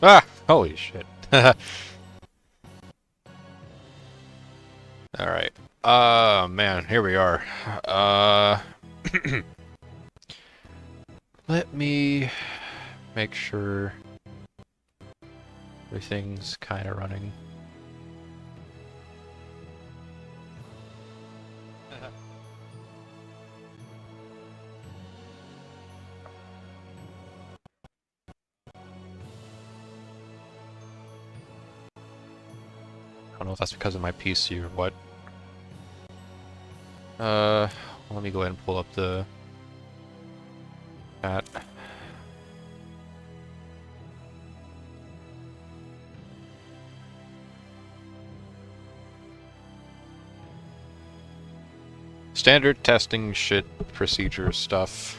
Ah! Holy shit. Alright. Man, here we are. Let me make sure everything's kind of running. I don't know if that's because of my PC or what. Let me go ahead and pull up the chat. Standard testing shit, procedure stuff.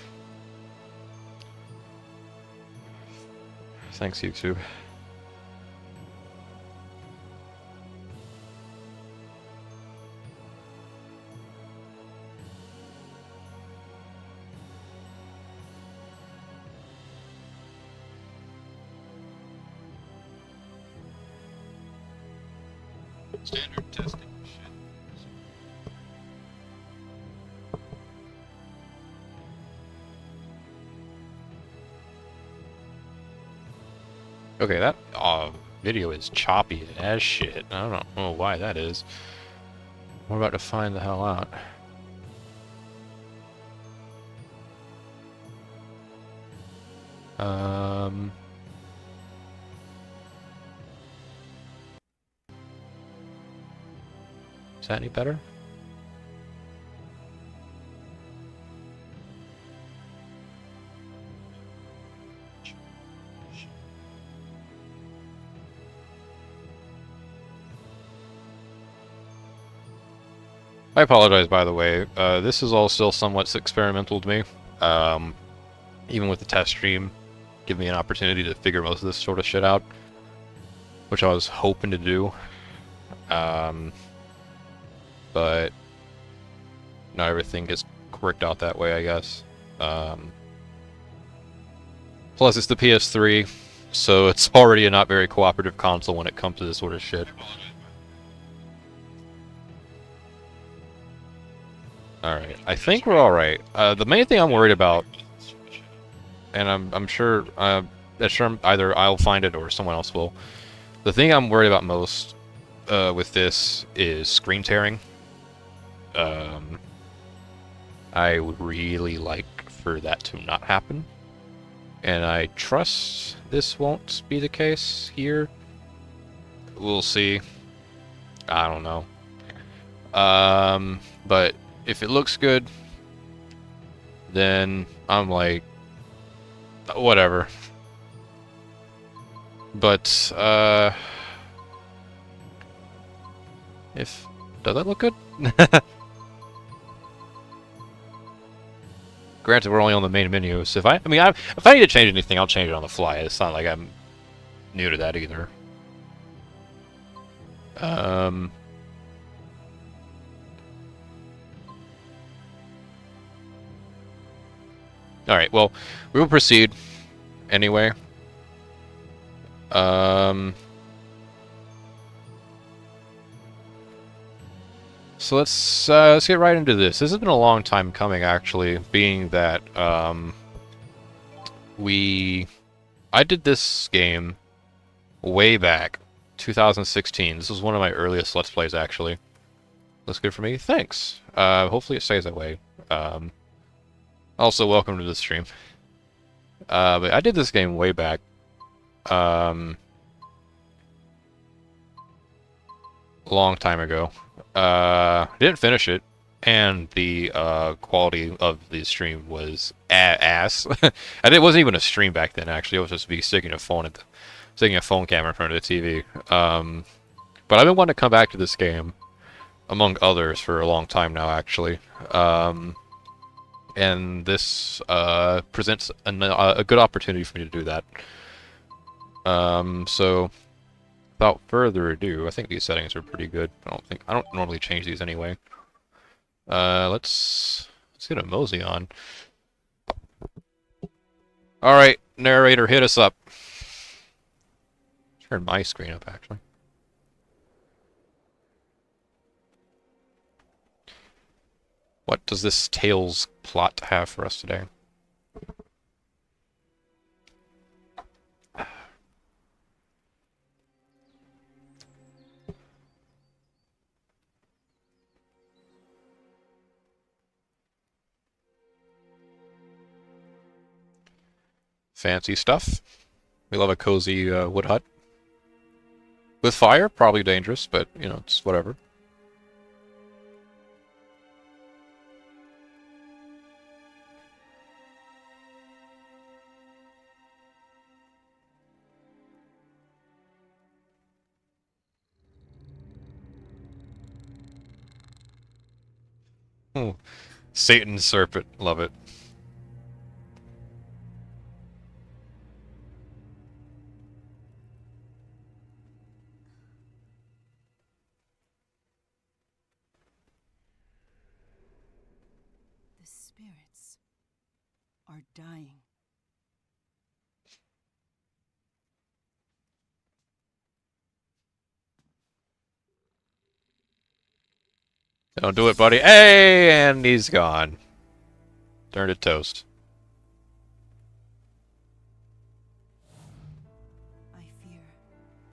Thanks, YouTube. Standard testing shit. Okay, that video is choppy as shit. I don't know why that is. We're about to find the hell out. Is that any better? I apologize, by the way. This is all still somewhat experimental to me. Even with the test stream, give me an opportunity to figure most of this sort of shit out, which I was hoping to do. But not everything gets worked out that way, I guess. Plus, it's the PS3, so it's already a not very cooperative console when it comes to this sort of shit. Alright, I think we're alright. The main thing I'm worried about, and I'm sure either I'll find it or someone else will. The thing I'm worried about most with this is screen tearing. I would really like for that to not happen, and I trust this won't be the case here. We'll see. I don't know. But if it looks good, then I'm like, whatever. But, does that look good? Granted, we're only on the main menu, so if I need to change anything, I'll change it on the fly. It's not like I'm new to that either. Alright, well, we will proceed anyway. So let's get right into this. This has been a long time coming, actually, being that I did this game way back, 2016. This was one of my earliest Let's Plays, actually. Looks good for me. Thanks. Hopefully it stays that way. Also, welcome to the stream. But I did this game way back. A long time ago. Didn't finish it, and the quality of the stream was ass. And it wasn't even a stream back then, actually. It was just me sticking a phone camera in front of the TV. But I've been wanting to come back to this game, among others, for a long time now, actually. And this presents a good opportunity for me to do that. So without further ado, I think these settings are pretty good. I don't normally change these anyway. Let's get a mosey on. All right, narrator, hit us up. Turn my screen up, actually. What does this Tales plot have for us today? Fancy stuff. We love a cozy wood hut. With fire, probably dangerous, but, you know, it's whatever. Satan's serpent, love it. The spirits are dying. Don't do it, buddy. Hey, and he's gone. Turned to toast. I fear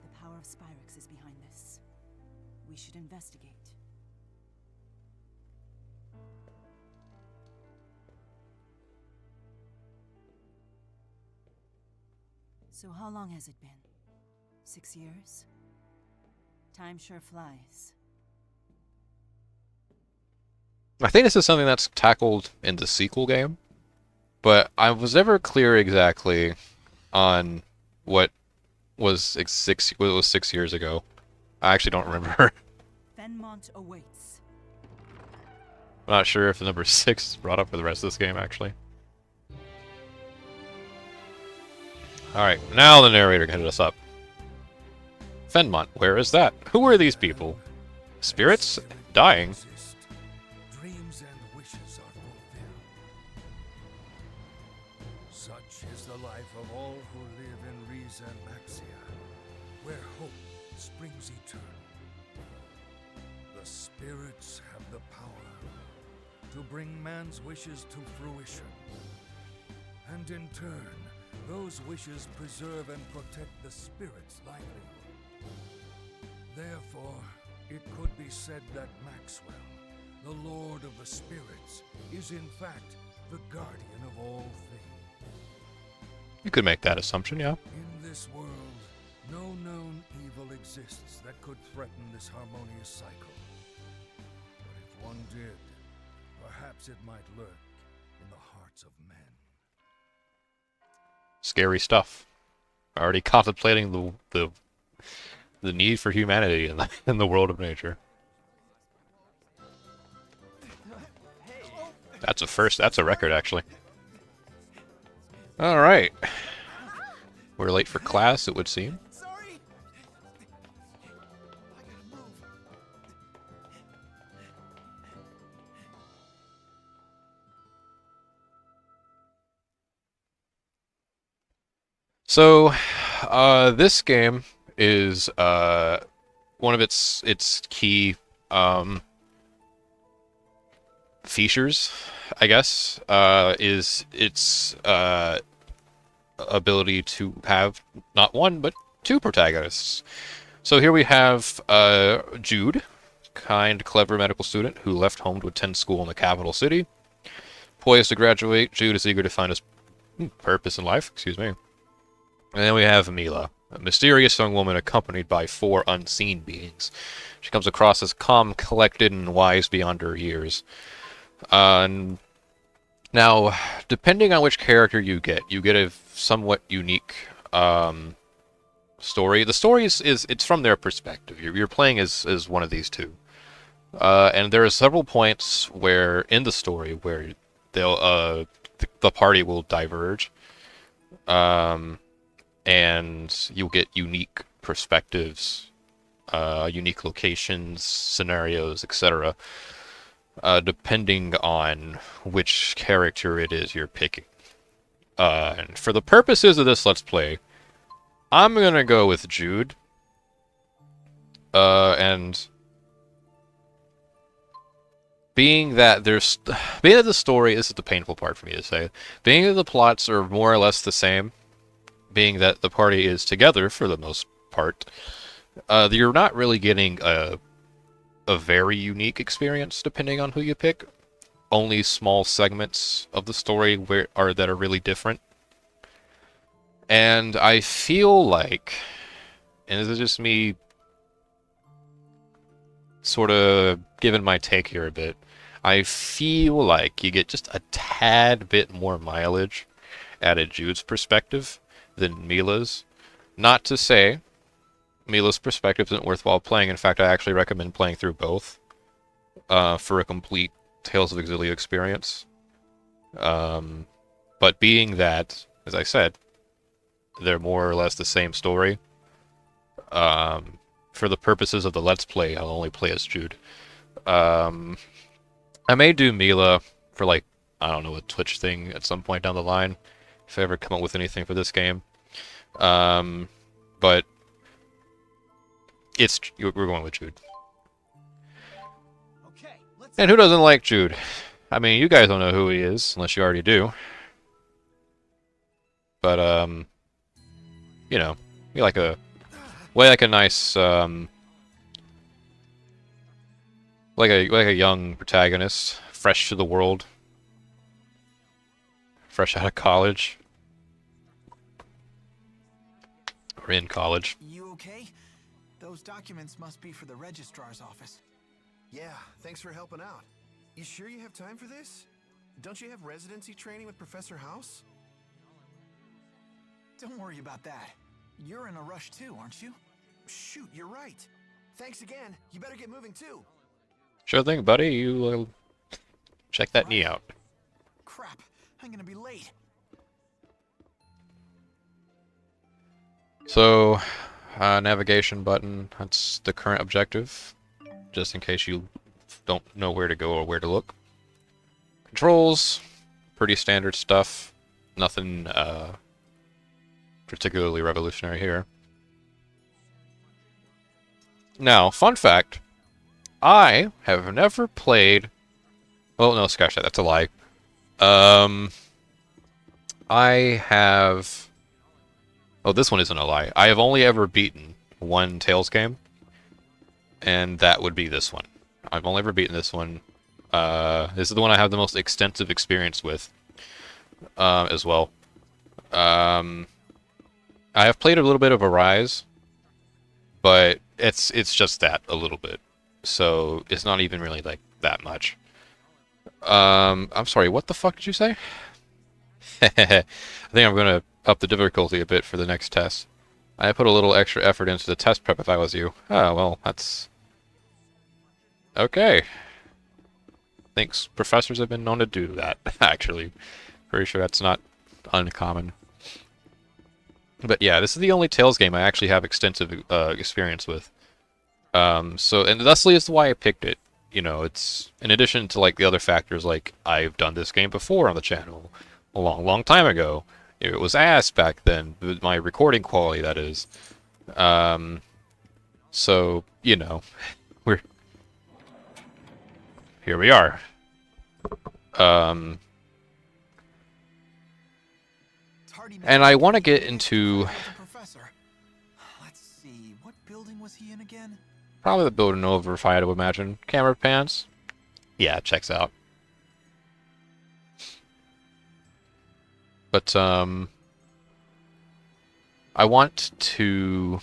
the power of Spyrix is behind this. We should investigate. So how long has it been? 6 years? Time sure flies. I think this is something that's tackled in the sequel game, but I was never clear exactly on what was 6 years ago. I actually don't remember. Fenmont awaits. I'm not sure if the number 6 is brought up for the rest of this game, actually. Alright, now the narrator can hit us up. Fenmont, where is that? Who are these people? Spirits? Dying? Dreams and wishes are fulfilled. Such is the life of all who live in Riza and Maxia, where hope springs eternal. The spirits have the power to bring man's wishes to fruition. And in turn, those wishes preserve and protect the spirit's livelihood. Therefore, it could be said that Maxwell, the Lord of the Spirits, is in fact the guardian of all things. You could make that assumption, yeah. In this world, no known evil exists that could threaten this harmonious cycle. But if one did, perhaps it might lurk in the hearts of men. Scary stuff. Already contemplating the need for humanity in the world of nature. That's a first. That's a record, actually. All right. We're late for class, it would seem. Sorry. So, this game is one of its key features, I guess, is its ability to have not one but two protagonists. So here we have Jude, kind, clever medical student who left home to attend school in the capital city. Poised to graduate, Jude is eager to find his purpose in life. Excuse me. And then we have Mila, a mysterious young woman accompanied by 4 unseen beings. She comes across as calm, collected, and wise beyond her years. Now, depending on which character you get a somewhat unique story. The story it's from their perspective. You're playing as one of these two, and there are several points where in the story where they'll the party will diverge. And you'll get unique perspectives, unique locations, scenarios, etc., depending on which character it is you're picking. And for the purposes of this Let's Play, I'm gonna go with Jude. And being that the story, this is the painful part for me to say, being that the plots are more or less the same, being that the party is together for the most part, you're not really getting a very unique experience depending on who you pick. Only small segments of the story that are really different. And I feel like, and this is just me sort of giving my take here a bit, I feel like you get just a tad bit more mileage out of Jude's perspective than Mila's. Not to say Mila's perspective isn't worthwhile playing. In fact, I actually recommend playing through both for a complete Tales of Xillia experience. But being that, as I said, they're more or less the same story, for the purposes of the Let's Play, I'll only play as Jude. I may do Mila for, like, I don't know, a Twitch thing at some point down the line, if I ever come up with anything for this game. But we're going with Jude. Okay, And who doesn't like Jude? I mean, you guys don't know who he is, unless you already do. But, you know, we like a nice, like a young protagonist, fresh to the world, fresh out of college, or in college. You okay? Those documents must be for the registrar's office. Yeah, thanks for helping out. You sure you have time for this? Don't you have residency training with Professor House? Don't worry about that. You're in a rush too, aren't you? Shoot, you're right. Thanks again. You better get moving too. Sure thing, buddy. You check that knee out. Crap, I'm gonna be late. So, navigation button, that's the current objective, just in case you don't know where to go or where to look. Controls, pretty standard stuff. Nothing particularly revolutionary here. Now, fun fact, I have never played... Oh, no, scratch that, that's a lie. I have... Oh, this one isn't a lie. I have only ever beaten one Tales game, and that would be this one. I've only ever beaten this one. This is the one I have the most extensive experience with, as well. I have played a little bit of Arise, but it's just that, a little bit. So, it's not even really, like, that much. I'm sorry, what the fuck did you say? I think I'm gonna up the difficulty a bit for the next test. I put a little extra effort into the test prep if I was you. Oh, well, that's... Okay. Thanks. Professors have been known to do that, actually. Pretty sure that's not uncommon. But yeah, this is the only Tales game I actually have extensive experience with. And thusly is why I picked it. You know, it's in addition to like the other factors, like I've done this game before on the channel a long time ago. It was ass back then, my recording quality, that is. So, you know, here we are. And I want to get into... Professor. Let's see, what building was he in again? Probably the building over, if I had to imagine. Camera pans? Yeah, it checks out. But, I want to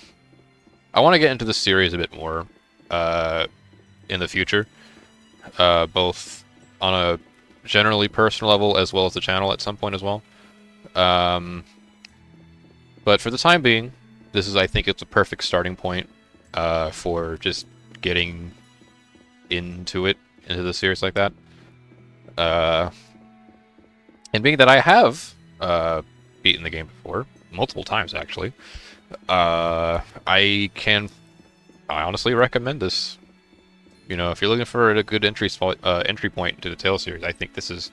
get into the series a bit more, in the future. Both on a generally personal level as well as the channel at some point as well. But for the time being, I think it's a perfect starting point, for just getting into the series like that. And being that I have, beaten the game before, multiple times actually, I honestly recommend this. You know, if you're looking for a good entry point into the Tales series, I think this is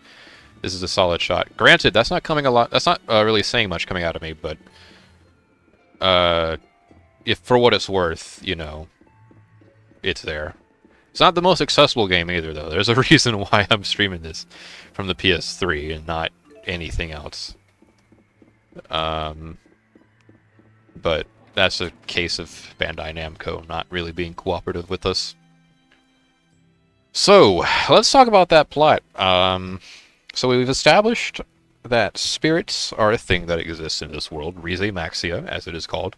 a solid shot. Granted, that's not really saying much coming out of me, but if for what it's worth, you know, it's there. It's not the most accessible game either, though. There's a reason why I'm streaming this from the PS3 and not anything else. But that's a case of Bandai Namco not really being cooperative with us. So, let's talk about that plot. So we've established that spirits are a thing that exists in this world, Rise Maxia, as it is called.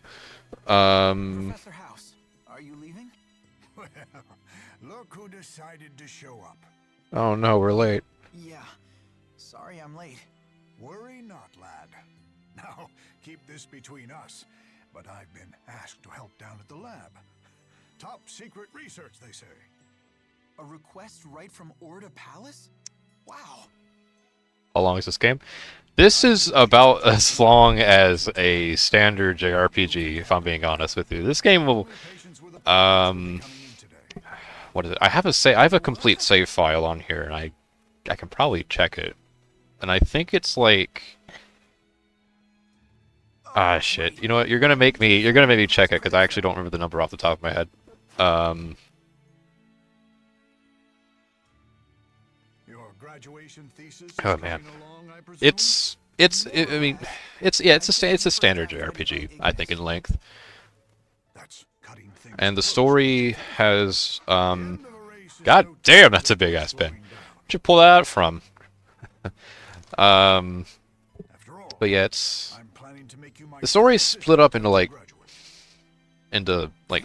Professor House, are you leaving? Well, look who decided to show up. Oh no, we're late. Yeah. Sorry I'm late. Worry not, lad. Now, keep this between us, but I've been asked to help down at the lab. Top secret research, they say. A request right from Orda Palace? Wow. How long is this game? This is about as long as a standard JRPG, if I'm being honest with you. This game will, what is it? I have a complete save file on here, and I can probably check it. And I think it's like, shit. You know what? You're gonna make me check it because I actually don't remember the number off the top of my head. Your graduation thesis Oh man, it's a standard JRPG, I think, in length. And the story has, god damn, that's a big ass pen. Where'd you pull that out from? But yeah, the story is split up into like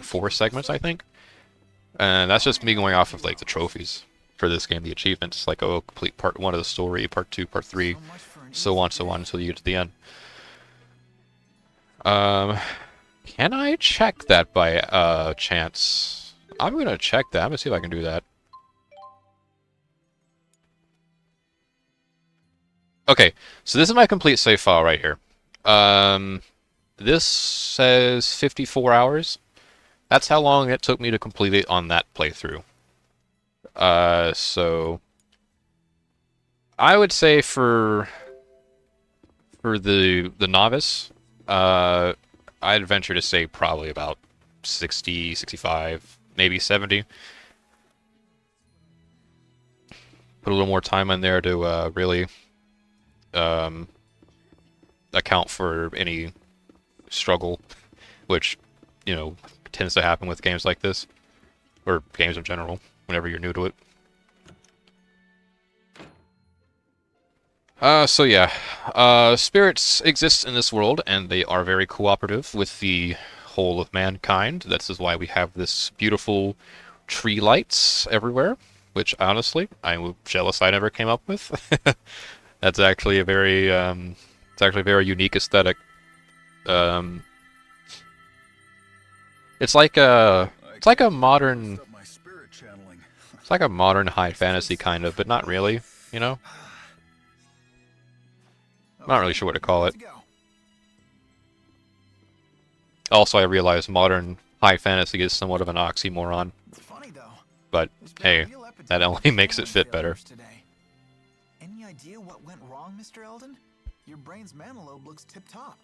4 segments, I think. And that's just me going off of like the trophies for this game, the achievements, like, oh, complete part 1 of the story, part 2, part 3, so on until you get to the end. Can I check that by chance? I'm gonna check that. I'm gonna see if I can do that. Okay, so this is my complete save file right here. This says 54 hours. That's how long it took me to complete it on that playthrough. So I would say for the novice, I'd venture to say probably about 60, 65, maybe 70. Put a little more time in there to really account for any struggle, which, you know, tends to happen with games like this, or games in general, whenever you're new to it. So yeah, spirits exist in this world, and they are very cooperative with the whole of mankind. This is why we have this beautiful tree lights everywhere, which honestly, I'm jealous I never came up with. That's actually a very, it's actually a very unique aesthetic. It's like a modern, it's like a modern high fantasy kind of, but not really, you know? I'm not really sure what to call it. Also, I realize modern high fantasy is somewhat of an oxymoron. But, hey, that only makes it fit better. Any idea what went wrong, Mr. Eldon? Your brain's mana lobe looks tip-top.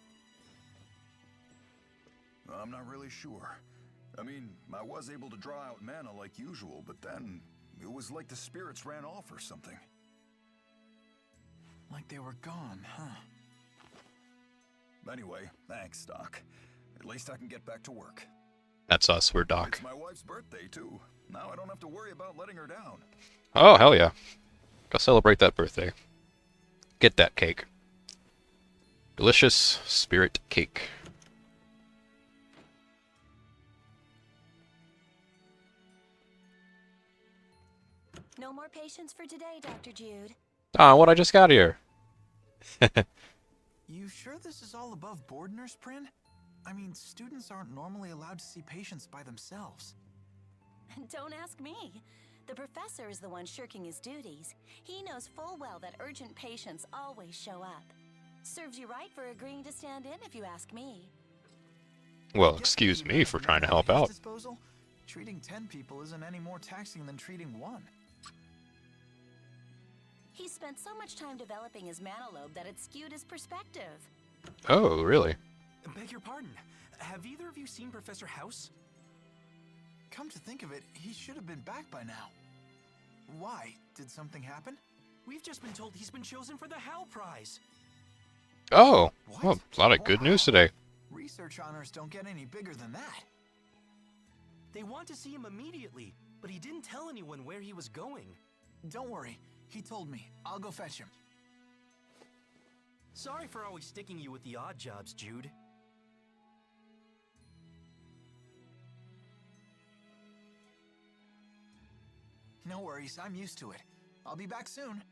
I'm not really sure. I mean, I was able to draw out mana like usual, but then it was like the spirits ran off or something. Like they were gone, huh? Anyway, thanks, Doc. At least I can get back to work. That's us, we're Doc. It's my wife's birthday, too. Now I don't have to worry about letting her down. Oh, hell yeah. Go celebrate that birthday. Get that cake. Delicious spirit cake. No more patients for today, Dr. Jude. Ah, what I just got here. You sure this is all above board, Nurse Prin? I mean, students aren't normally allowed to see patients by themselves. Don't ask me. The professor is the one shirking his duties. He knows full well that urgent patients always show up. Serves you right for agreeing to stand in, if you ask me. Well, excuse me for trying to help out. Disposal? Treating 10 people isn't any more taxing than treating 1. He spent so much time developing his mana lobe that it skewed his perspective. Oh, really? Beg your pardon. have either of you seen Professor House? Come to think of it, he should have been back by now. Why? Did something happen? We've just been told he's been chosen for the Hal Prize. Oh, What? well, a lot of good news today. Research honors don't get any bigger than that. They want to see him immediately, but he didn't tell anyone where he was going. Don't worry, he told me. I'll go fetch him. Sorry for always sticking you with the odd jobs, Jude. No worries, I'm used to it. I'll be back soon.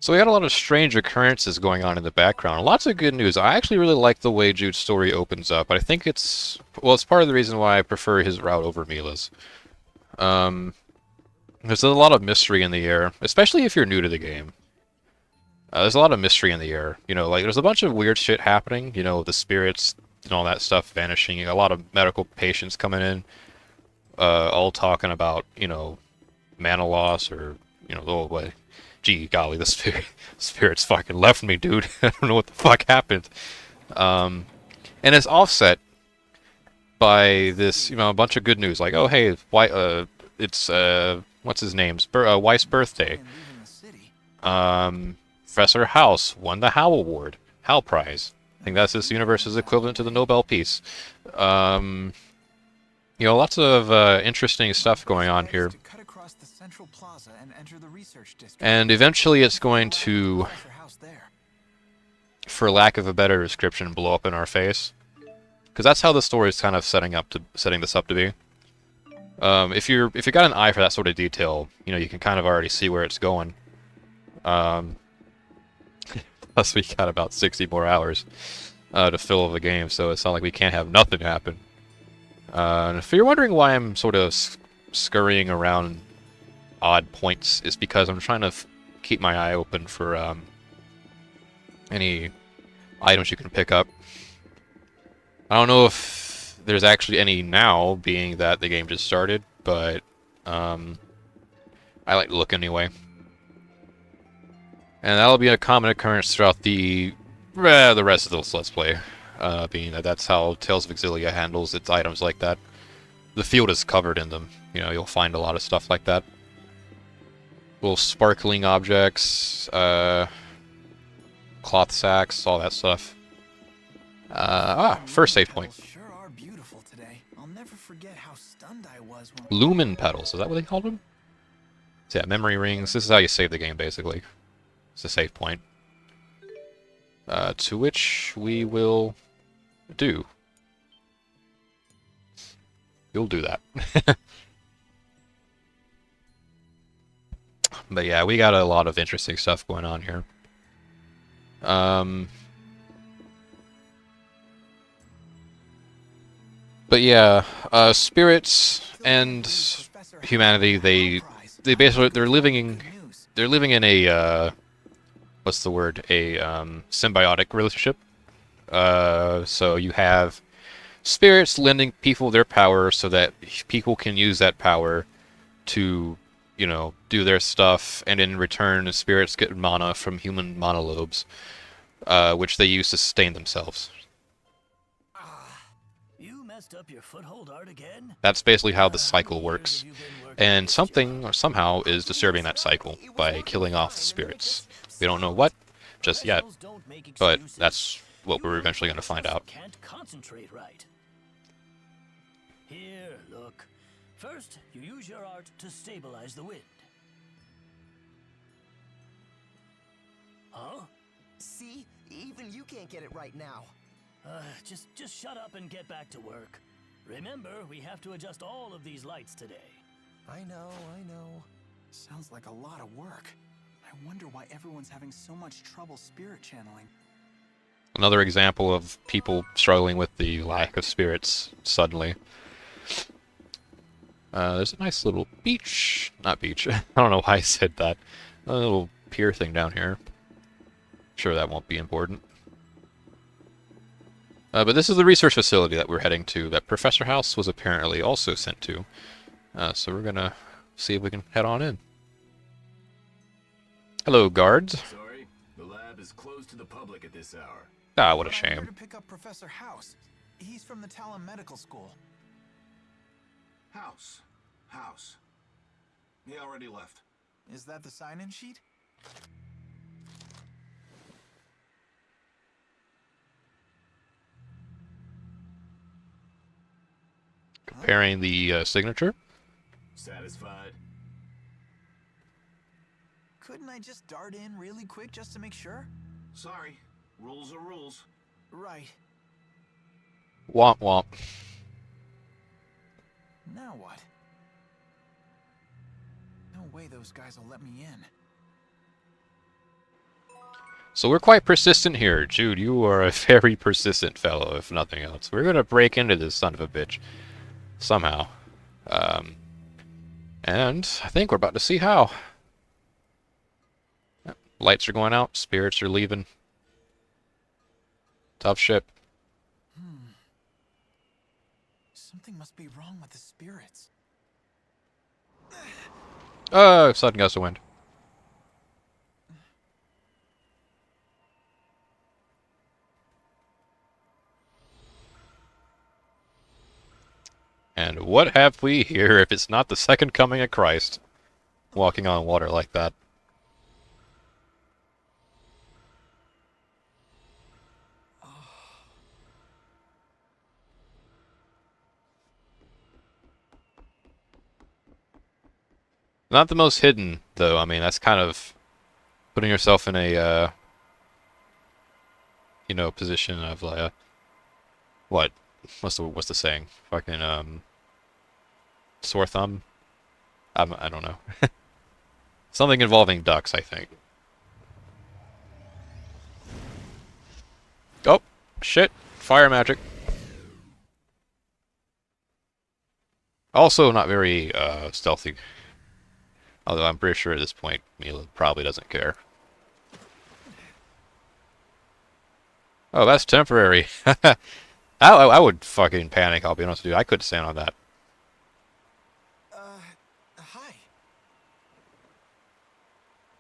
So we got a lot of strange occurrences going on in the background. Lots of good news. I actually really like the way Jude's story opens up. I think it's part of the reason why I prefer his route over Mila's. There's a lot of mystery in the air, especially if you're new to the game. There's a lot of mystery in the air. You know, like there's a bunch of weird shit happening. You know, the spirits and all that stuff vanishing. A lot of medical patients coming in, all talking about, you know, mana loss or, you know, oh, what. Gee, golly, the spirit's fucking left me, dude. I don't know what the fuck happened. And it's offset by this, you know, a bunch of good news. Like, oh, hey, it's, what's his name's? Wife's birthday. Professor House won the Hal Award. Hal Prize. I think that's this universe's equivalent to the Nobel Peace. You know, lots of interesting stuff going on here. And eventually it's going to, for lack of a better description, blow up in our face. Because that's how the story is kind of setting this up to be. If you got an eye for that sort of detail, you know, you can kind of already see where it's going. Plus we got about 60 more hours to fill the game, so it's not like we can't have nothing happen. And if you're wondering why I'm sort of scurrying around odd points, it's because I'm trying to keep my eye open for any items you can pick up. I don't know if there's actually any now, being that the game just started, but I like to look anyway. And that'll be a common occurrence throughout the rest of this Let's Play, being that that's how Tales of Xillia handles its items like that. The field is covered in them. You know, you'll find a lot of stuff like that. Little sparkling objects, cloth sacks, all that stuff. First save point. Sure are beautiful today. I'll never forget how stunned I was when Lumen petals, is that what they called them? So yeah, memory rings. This is how you save the game, basically. It's a save point. To which we will do. You'll do that. But yeah, we got a lot of interesting stuff going on here. But yeah, spirits and humanity, they basically they're living in a what's the word? A symbiotic relationship. So you have spirits lending people their power so that people can use that power to, you know, do their stuff, and in return, spirits get mana from human mana lobes, which they use to sustain themselves. You messed up your foothold art again? That's basically how the cycle works. And something or somehow is disturbing that cycle by killing off the spirits. We don't know what just yet, but that's what we're eventually going to find out. Can't concentrate right. Here, look. First, you use your art to stabilize the wind. Huh? See? Even you can't get it right now. Just shut up and get back to work. Remember, we have to adjust all of these lights today. I know. Sounds like a lot of work. I wonder why everyone's having so much trouble spirit channeling. Another example of people struggling with the lack of spirits suddenly. There's a nice little beach. Not beach. I don't know why I said that. A little pier thing down here. Sure, that won't be important. But this is the research facility that we're heading to, that Professor House was apparently also sent to. So we're gonna see if we can head on in. Hello, guards. Sorry, the lab is closed to the public at this hour. Ah, what a But I'm here shame. to pick up Professor House. He's from the Talon Medical School. House. He already left. Is that the sign-in sheet? Comparing the signature. Satisfied? Couldn't I just dart in really quick just to make sure? Sorry. Rules are rules. Right. Womp womp. Now what? No way those guys will let me in. So we're quite persistent here. Jude, you are a very persistent fellow, if nothing else. We're gonna break into this son of a bitch. Somehow. And I think we're about to see how. Yep, lights are going out. Spirits are leaving. Tough shit. Something must be wrong with the spirits. Oh, sudden gust of wind. And what have we here if it's not the second coming of Christ? Walking on water like that. Not the most hidden, though. I mean, that's kind of putting yourself in a, you know, position of, like, what? What's the saying? Fucking, sore thumb? I don't know. Something involving ducks, I think. Oh, shit. Fire magic. Also not very, stealthy. Although I'm pretty sure at this point, Mila probably doesn't care. Oh, that's temporary. I would fucking panic, I'll be honest with you. I couldn't stand on that. Hi.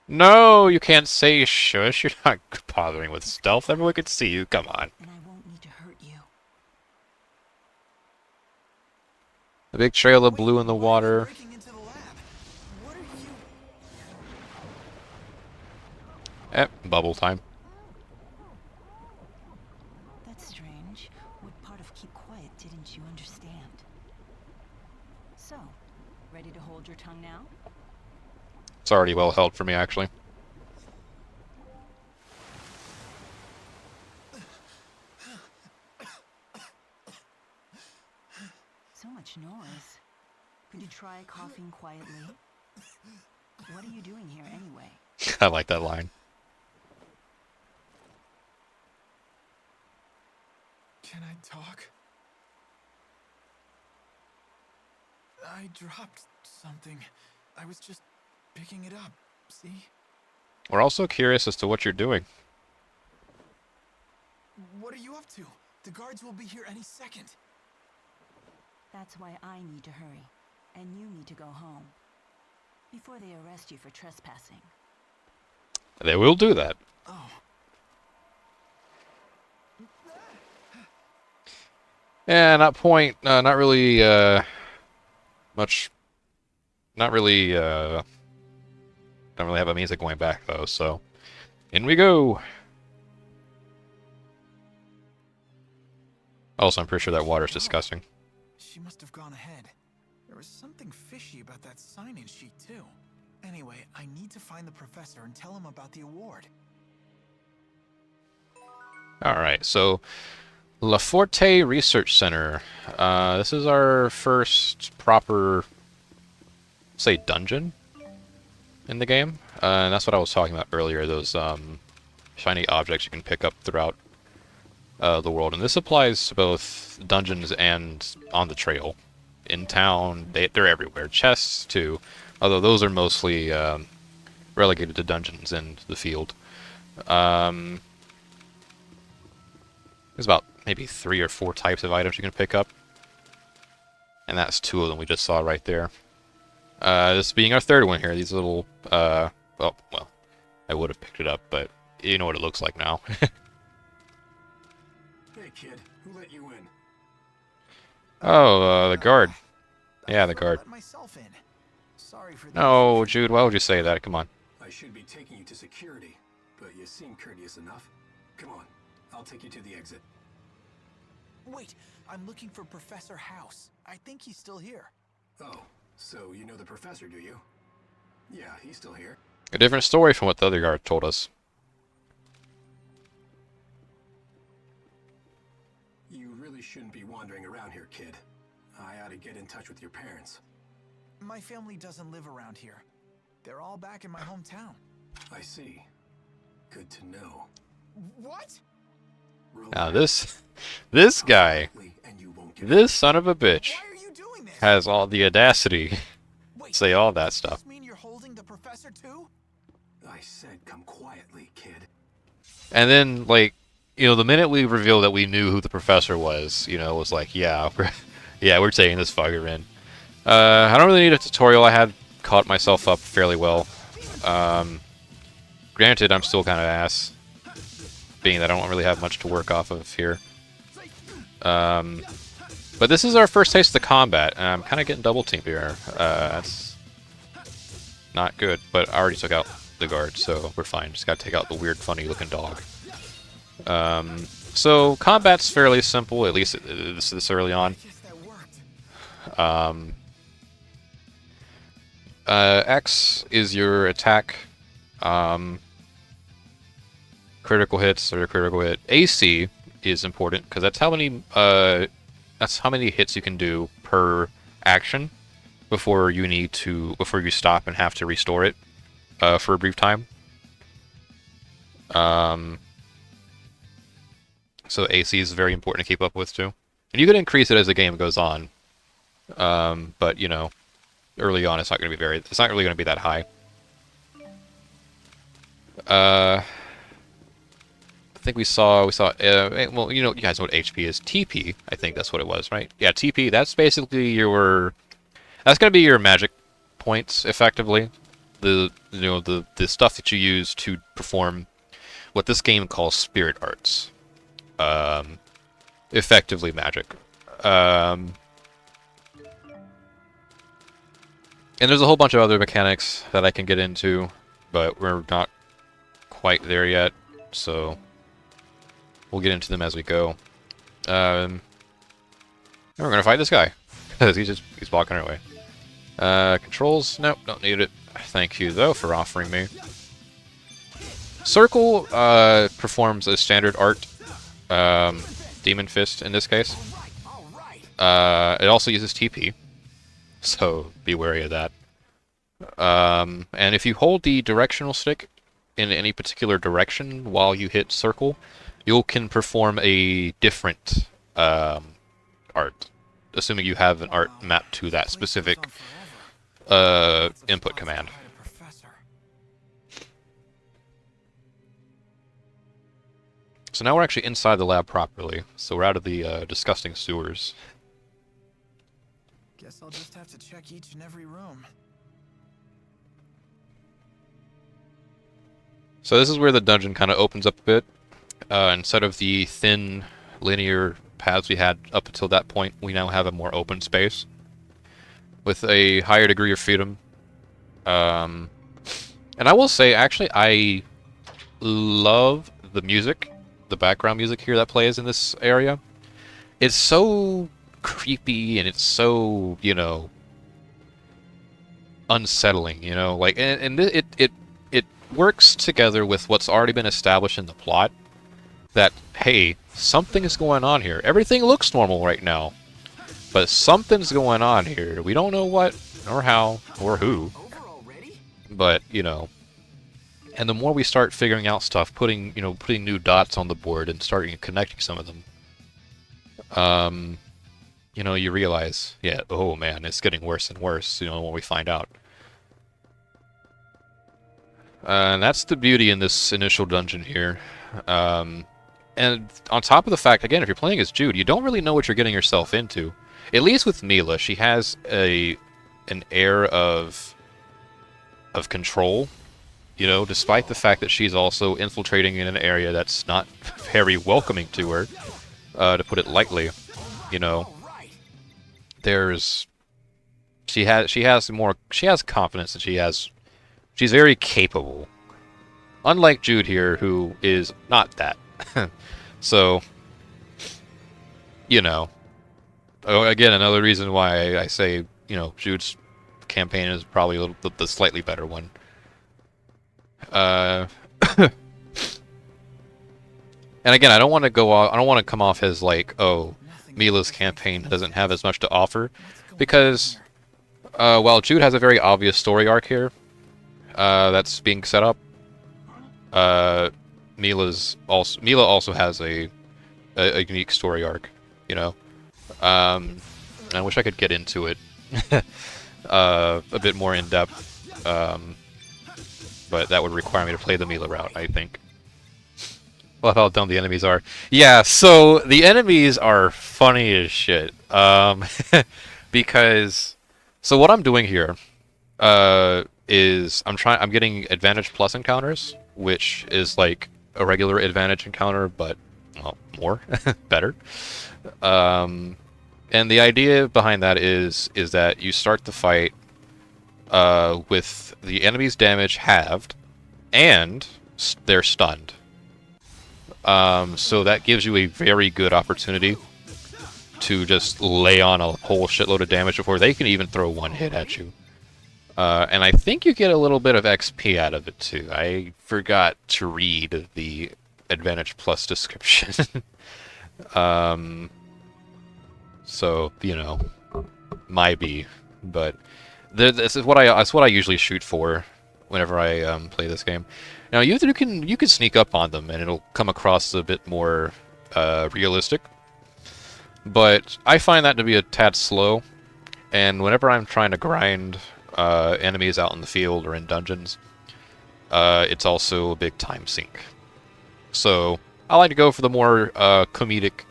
No, you can't say shush. You're not bothering with stealth. Everyone could see you. Come on. And I won't need to hurt you. The big trail of blue in the Why are you water. breaking into the lab? What are you... Bubble time. That's strange. What part of keep quiet didn't you understand? So, ready to hold your tongue now? It's already well held for me, actually. So much noise. Could you try coughing quietly? What are you doing here anyway? I like that line. Can I talk? I dropped something. I was just picking it up, see? We're also curious as to what you're doing. What are you up to? The guards will be here any second. That's why I need to hurry. And you need to go home. Before they arrest you for trespassing. They will do that. Oh. Yeah, not really, much, not really, don't really have a means of going back, though, so, in we go! Also, I'm pretty sure that water's disgusting. She must have gone ahead. There was something fishy about that sign-in sheet, too. Anyway, I need to find the professor and tell him about the award. Alright, so, La Forte Research Center. This is our first proper, say, dungeon in the game. And that's what I was talking about earlier, those shiny objects you can pick up throughout the world. And this applies to both dungeons and on the trail. In town, they're everywhere. Chests, too. Although those are mostly relegated to dungeons and the field. There's about maybe 3 or 4 types of items you can pick up. And that's 2 of them we just saw right there. This being our 3rd one here. These little, well, I would have picked it up, but you know what it looks like now. Hey, kid. Who let you in? Oh, the guard. Yeah, the guard. Let myself in. Sorry for the No, Jude, why would you say that? Come on. I should be taking you to security, but you seem courteous enough. Come on. I'll take you to the exit. Wait, I'm looking for Professor House. I think he's still here. Oh, so you know the professor, do you? Yeah, he's still here. A different story from what the other guard told us. You really shouldn't be wandering around here, kid. I ought to get in touch with your parents. My family doesn't live around here. They're all back in my hometown. I see. Good to know. What? Now this guy, this son of a bitch, Why are you doing this? has all the audacity Wait, to say all that does stuff. this mean you're holding the professor too? I said come quietly, kid. And then, like, you know, the minute we revealed that we knew who the professor was, you know, it was like, yeah, we're taking this fucker in. I don't really need a tutorial. I had caught myself up fairly well. Granted, I'm still kind of ass, being that I don't really have much to work off of here. But this is our first taste of the combat, and I'm kind of getting double teamed here. That's not good, but I already took out the guard, so we're fine. Just gotta take out the weird, funny-looking dog. So combat's fairly simple, at least this early on. X is your attack. Critical hits or critical hit. AC is important because that's how many hits you can do per action before you stop and have to restore it for a brief time. So AC is very important to keep up with too, and you can increase it as the game goes on. But you know, early on it's not really going to be that high. I think we saw, well, you know, you guys know what HP is. TP, I think that's what it was, right? Yeah, TP, that's basically that's going to be your magic points, effectively. The stuff that you use to perform what this game calls spirit arts. Effectively magic. And there's a whole bunch of other mechanics that I can get into, but we're not quite there yet, so we'll get into them as we go. And we're gonna fight this guy because he's blocking our way. Controls? Nope, don't need it. Thank you though for offering me. Circle performs a standard art, Demon Fist in this case. It also uses TP, so be wary of that. And if you hold the directional stick in any particular direction while you hit circle, you can perform a different art, assuming you have an art mapped to that specific input command. So now we're actually inside the lab properly, so we're out of the disgusting sewers. Guess I'll just have to check each and every room. So this is where the dungeon kind of opens up a bit. Instead of the thin, linear paths we had up until that point, we now have a more open space with a higher degree of freedom. And I will say, actually, I love the music, the background music here that plays in this area. It's so creepy and it's so, you know, unsettling, you know, like, and it works together with what's already been established in the plot, that, hey, something is going on here. Everything looks normal right now, but something's going on here. We don't know what, or how, or who, but, you know, and the more we start figuring out stuff, putting new dots on the board and starting connecting some of them, you know, you realize, yeah, oh man, it's getting worse and worse, you know, when we find out. And that's the beauty in this initial dungeon here. And on top of the fact, again, if you're playing as Jude, you don't really know what you're getting yourself into. At least with Mila, she has an air of control, you know, despite the fact that she's also infiltrating in an area that's not very welcoming to her. to put it lightly. You know, there's she has confidence, and she's very capable. Unlike Jude here, who is not that. So, you know, again, another reason why I say, you know, Jude's campaign is probably the slightly better one. And again, I don't want to come off as like, oh, Mila's campaign doesn't have as much to offer, because while Jude has a very obvious story arc here that's being set up, Mila also has a unique story arc, you know. I wish I could get into it a bit more in depth, but that would require me to play the Mila route, I think. Love how dumb the enemies are. Yeah, so the enemies are funny as shit. Because so what I'm doing here is I'm getting advantage plus encounters, which is like a regular advantage encounter, but well, more better. And the idea behind that is that you start the fight with the enemy's damage halved, and they're stunned. So that gives you a very good opportunity to just lay on a whole shitload of damage before they can even throw one hit at you. And I think you get a little bit of XP out of it too. I forgot to read the advantage plus description. So, you know, might be, but that's what I usually shoot for whenever I play this game. Now you can sneak up on them and it'll come across a bit more realistic, but I find that to be a tad slow. And whenever I'm trying to grind enemies out in the field or in dungeons, it's also a big time sink. So I like to go for the more comedic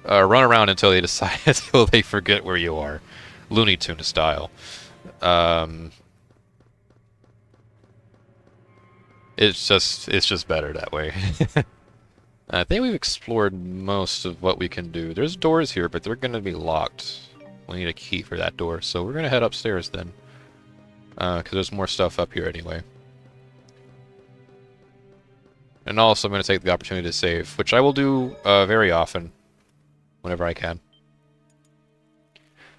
run around until they forget where you are, Looney Tunes style. It's just better that way. I think we've explored most of what we can do. There's doors here, but they're going to be locked. We need a key for that door, so we're going to head upstairs then. Because there's more stuff up here anyway. And also I'm going to take the opportunity to save, which I will do very often, whenever I can.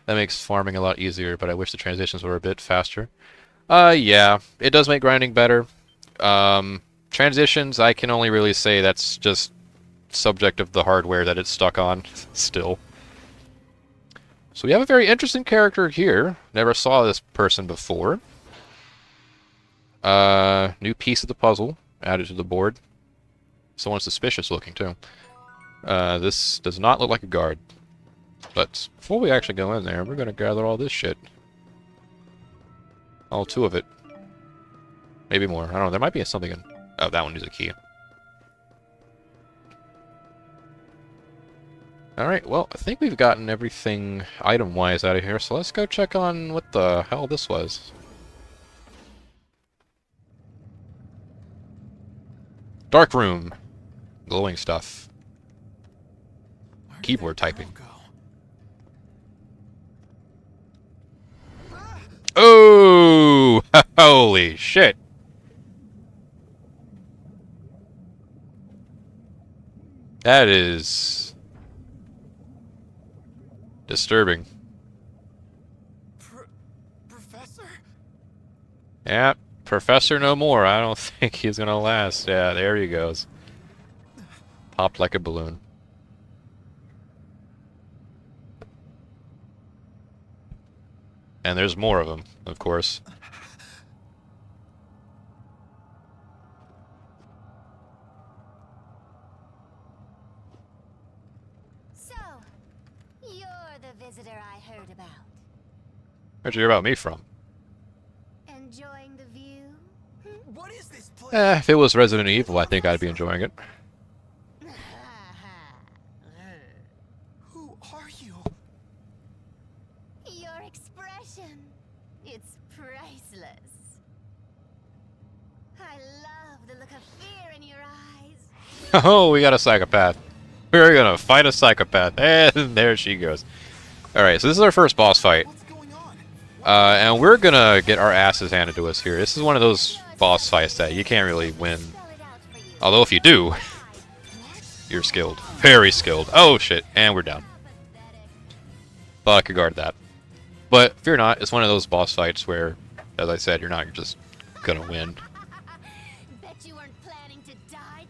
That makes farming a lot easier, but I wish the transitions were a bit faster. Yeah, it does make grinding better. Transitions, I can only really say that's just subject of the hardware that it's stuck on, still. So we have a very interesting character here. Never saw this person before. New piece of the puzzle added to the board. Someone suspicious looking, too. This does not look like a guard. But before we actually go in there, we're going to gather all this shit. All two of it. Maybe more. I don't know. There might be something in... Oh, that one needs a key. Alright, well, I think we've gotten everything item-wise out of here, so let's go check on what the hell this was. Dark room. Glowing stuff. Keyboard typing. Oh! Holy shit! That is... disturbing. Professor? Yeah, Professor no more. I don't think he's gonna last. Yeah, there he goes. Popped like a balloon. And there's more of them, of course. So, you're the visitor I heard about. Where'd you hear about me from? Enjoying the view? What is this place? If it was Resident Evil, I think I'd be enjoying it. Who are you? Your expression. It's priceless. I love the look of fear in your eyes. Oh, we got a psychopath. We're gonna fight a psychopath. And there she goes. Alright, so this is our first boss fight. And we're gonna get our asses handed to us here. This is one of those boss fights that you can't really win. Although if you do, you're skilled. Very skilled. Oh shit, and we're down. Thought I could guard that. But fear not, it's one of those boss fights where, as I said, you're not just gonna win.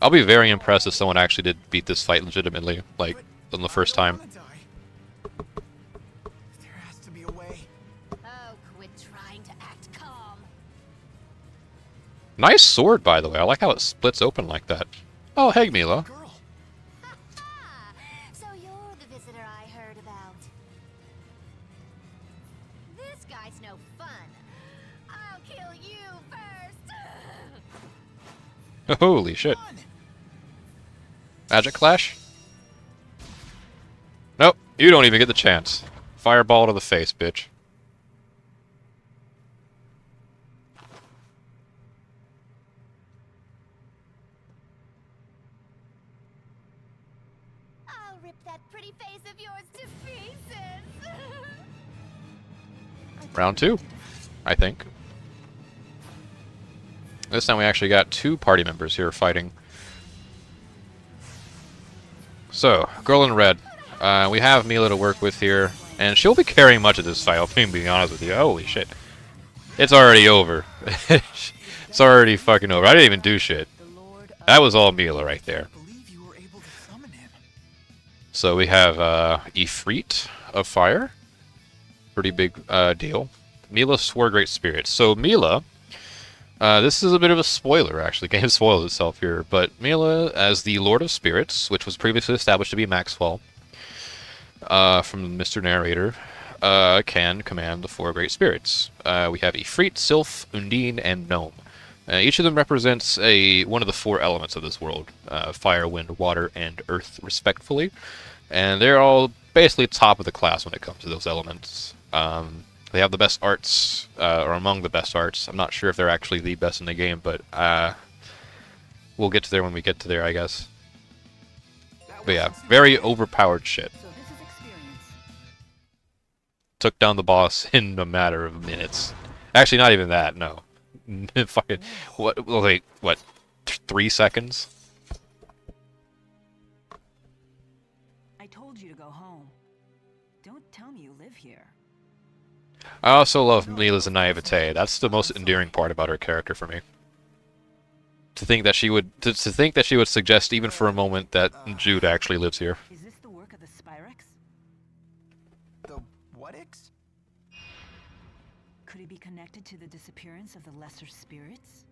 I'll be very impressed if someone actually did beat this fight legitimately, like, on the first time. There has to be a way. Oh, quit trying to act calm. Nice sword, by the way. I like how it splits open like that. Oh, hey, Mila. Girl. So you're the visitor I heard about. This guy's no fun. I'll kill you first. Holy shit. Magic Clash? Nope, you don't even get the chance. Fireball to the face, bitch. I'll rip that pretty face of yours to pieces. Round 2, I think. This time we actually got 2 party members here fighting. So, girl in red. We have Mila to work with here, and she'll be carrying much of this fight, I'll be honest with you. Holy shit. It's already over. It's already fucking over. I didn't even do shit. That was all Mila right there. So we have Ifrit of Fire. Pretty big deal. Mila swore great spirits. So Mila... this is a bit of a spoiler, actually. The game spoils itself here. But Mila, as the Lord of Spirits, which was previously established to be Maxwell, from Mr. Narrator, can command the 4 great spirits. We have Ifrit, Sylph, Undine, and Gnome. Each of them represents one of the 4 elements of this world. Fire, wind, water, and earth, respectfully. And they're all basically top of the class when it comes to those elements. They have the best arts, or among the best arts. I'm not sure if they're actually the best in the game, but we'll get to there when we get to there, I guess. But yeah, very overpowered shit. Took down the boss in a matter of minutes. Actually, not even that, no. Fucking, what, 3 seconds? I told you to go home. Don't tell me you live here. I also love Mila's naivete. That's the most endearing part about her character for me. To think that she would suggest even for a moment that Jude actually lives here. Is this the work of the Spyrex? The what-ix? Could it be connected to the disappearance of the lesser spirits?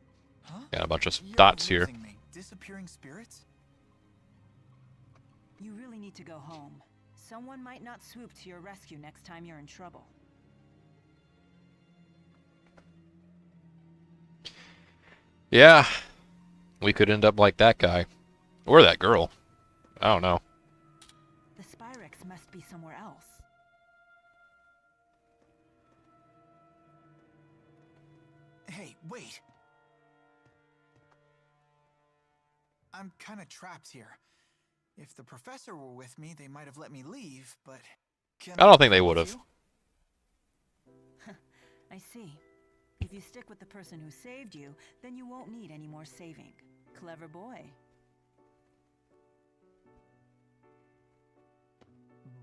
Huh? Got a bunch of You're dots here. losing me. Disappearing spirits? You really need to go home. Someone might not swoop to your rescue next time you're in trouble. Yeah, we could end up like that guy. Or that girl. I don't know. The Spyrex must be somewhere else. Hey, wait. I'm kind of trapped here. If the professor were with me, they might have let me leave, but... I don't think they would have. I see. If you stick with the person who saved you, then you won't need any more saving. Clever boy.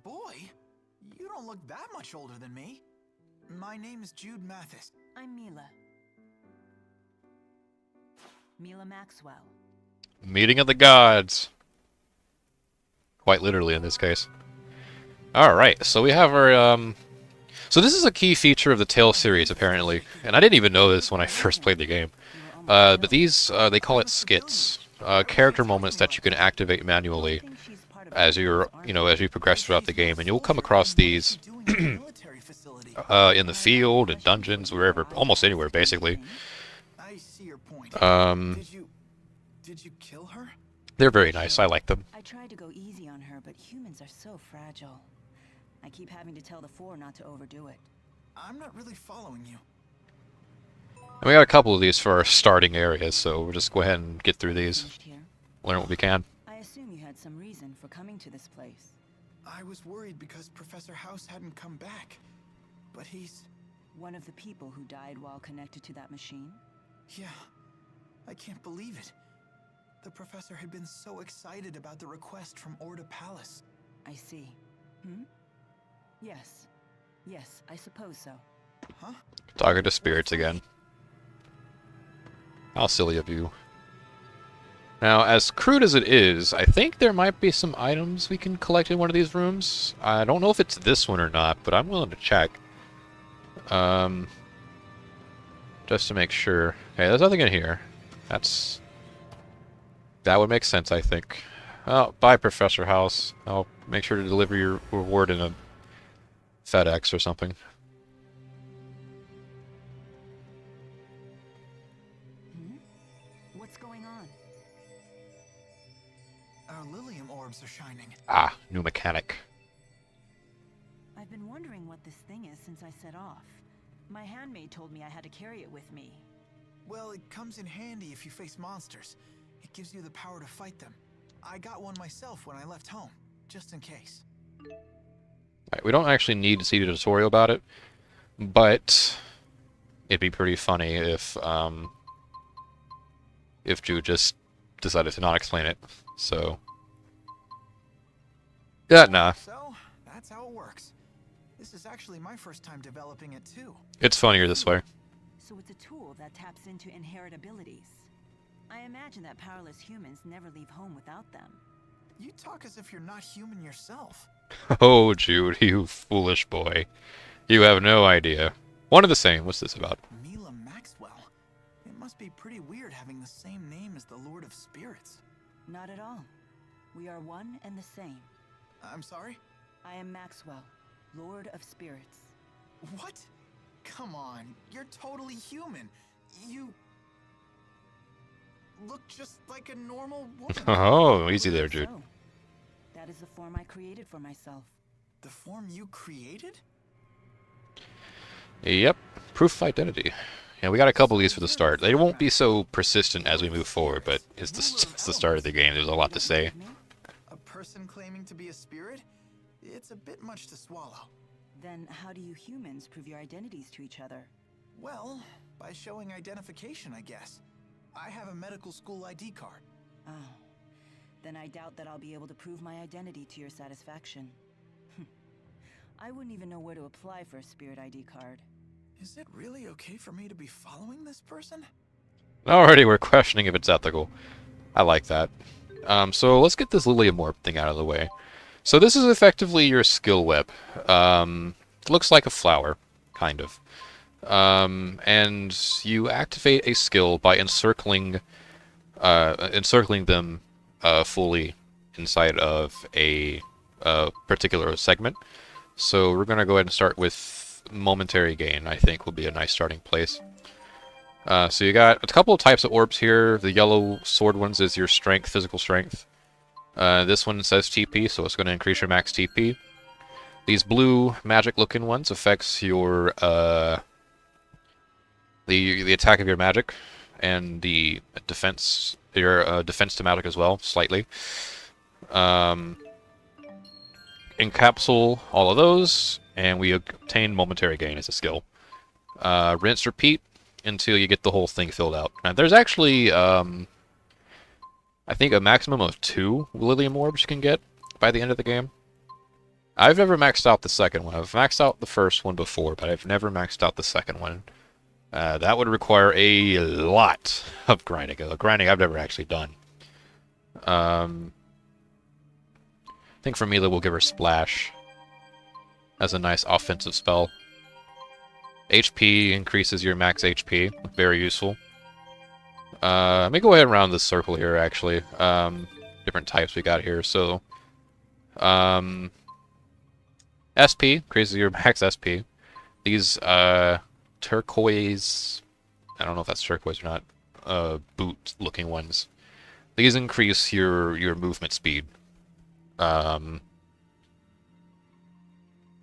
Boy? You don't look that much older than me. My name's Jude Mathis. I'm Mila. Mila Maxwell. Meeting of the gods. Quite literally in this case. Alright, so we have our, So this is a key feature of the Tales series, apparently. And I didn't even know this when I first played the game. But these, they call it skits. Character moments that you can activate manually as as you progress throughout the game. And you'll come across these in the field, in dungeons, wherever, almost anywhere, basically. I see your point. Did you kill her? They're very nice. I like them. I tried to go easy on her, but humans are so fragile. I keep having to tell the 4 not to overdo it. I'm not really following you. And we got a couple of these for our starting areas, so we'll just go ahead and get through these. Learn what we can. I assume you had had some reason for coming to this place. I was worried because Professor House hadn't come back. But he's... One of the people who died while connected to that machine? Yeah. I can't believe it. The professor had been so excited about the request from Orda Palace. I see. Hmm? Yes. Yes, I suppose so. Huh? Talking to spirits again. How silly of you. Now, as crude as it is, I think there might be some items we can collect in one of these rooms. I don't know if it's this one or not, but I'm willing to check. Just to make sure. Okay, there's nothing in here. That would make sense, I think. Oh, bye, Professor House. I'll make sure to deliver your reward in a FedEx or something. What's going on? Our Lilium orbs are shining. Ah, new mechanic. I've been wondering what this thing is since I set off. My handmaid told me I had to carry it with me. Well, it comes in handy if you face monsters. It gives you the power to fight them. I got one myself when I left home, just in case. Right, we don't actually need to see a tutorial about it, but it'd be pretty funny if Jude just decided to not explain it. So, yeah, nah. So, that's how it works. This is actually my first time developing it, too. It's funnier this way. So it's a tool that taps into inherent abilities. I imagine that powerless humans never leave home without them. You talk as if you're not human yourself. Oh, Jude, you foolish boy. You have no idea. One of the same. What's this about? Mila Maxwell. It must be pretty weird having the same name as the Lord of Spirits. Not at all. We are one and the same. I'm sorry? I am Maxwell, Lord of Spirits. What? Come on, you're totally human. You look just like a normal woman. Oh, easy there, Jude. So, that is the form I created for myself. The form you created? Yep. Proof of identity. Yeah, we got a couple of these for the start. They won't be so persistent as we move forward, but it's the start of the game. There's a lot to say. A person claiming to be a spirit? It's a bit much to swallow. Then how do you humans prove your identities to each other? Well, by showing identification, I guess. I have a medical school ID card. Oh. Then I doubt that I'll be able to prove my identity to your satisfaction. I wouldn't even know where to apply for a spirit ID card. Is it really okay for me to be following this person? Already we're questioning if it's ethical. I like that. So let's get this Lilium Orb thing out of the way. So this is effectively your skill web. It looks like a flower, kind of. And you activate a skill by encircling them fully inside of a particular segment. So we're going to go ahead and start with momentary gain, I think will be a nice starting place. So you got a couple of types of orbs here. The yellow sword ones is your strength, physical strength. This one says TP, so it's going to increase your max TP. These blue magic-looking ones affects your the attack of your magic and the defense, your defense to magic as well, slightly. Encapsule all of those, and we obtain momentary gain as a skill. Rinse, repeat until you get the whole thing filled out. Now, there's actually, I think, a maximum of 2 Lilium Orbs you can get by the end of the game. I've never maxed out the second one. I've maxed out the first one before, but I've never maxed out the second one. That would require a lot of grinding. Grinding I've never actually done. I think for Mila we'll give her Splash as a nice offensive spell. HP increases your max HP. Very useful. Let me go ahead and round this circle here, actually. Different types we got here. So, SP increases your max SP. These, turquoise... I don't know if that's turquoise or not. Boot-looking ones. These increase your movement speed.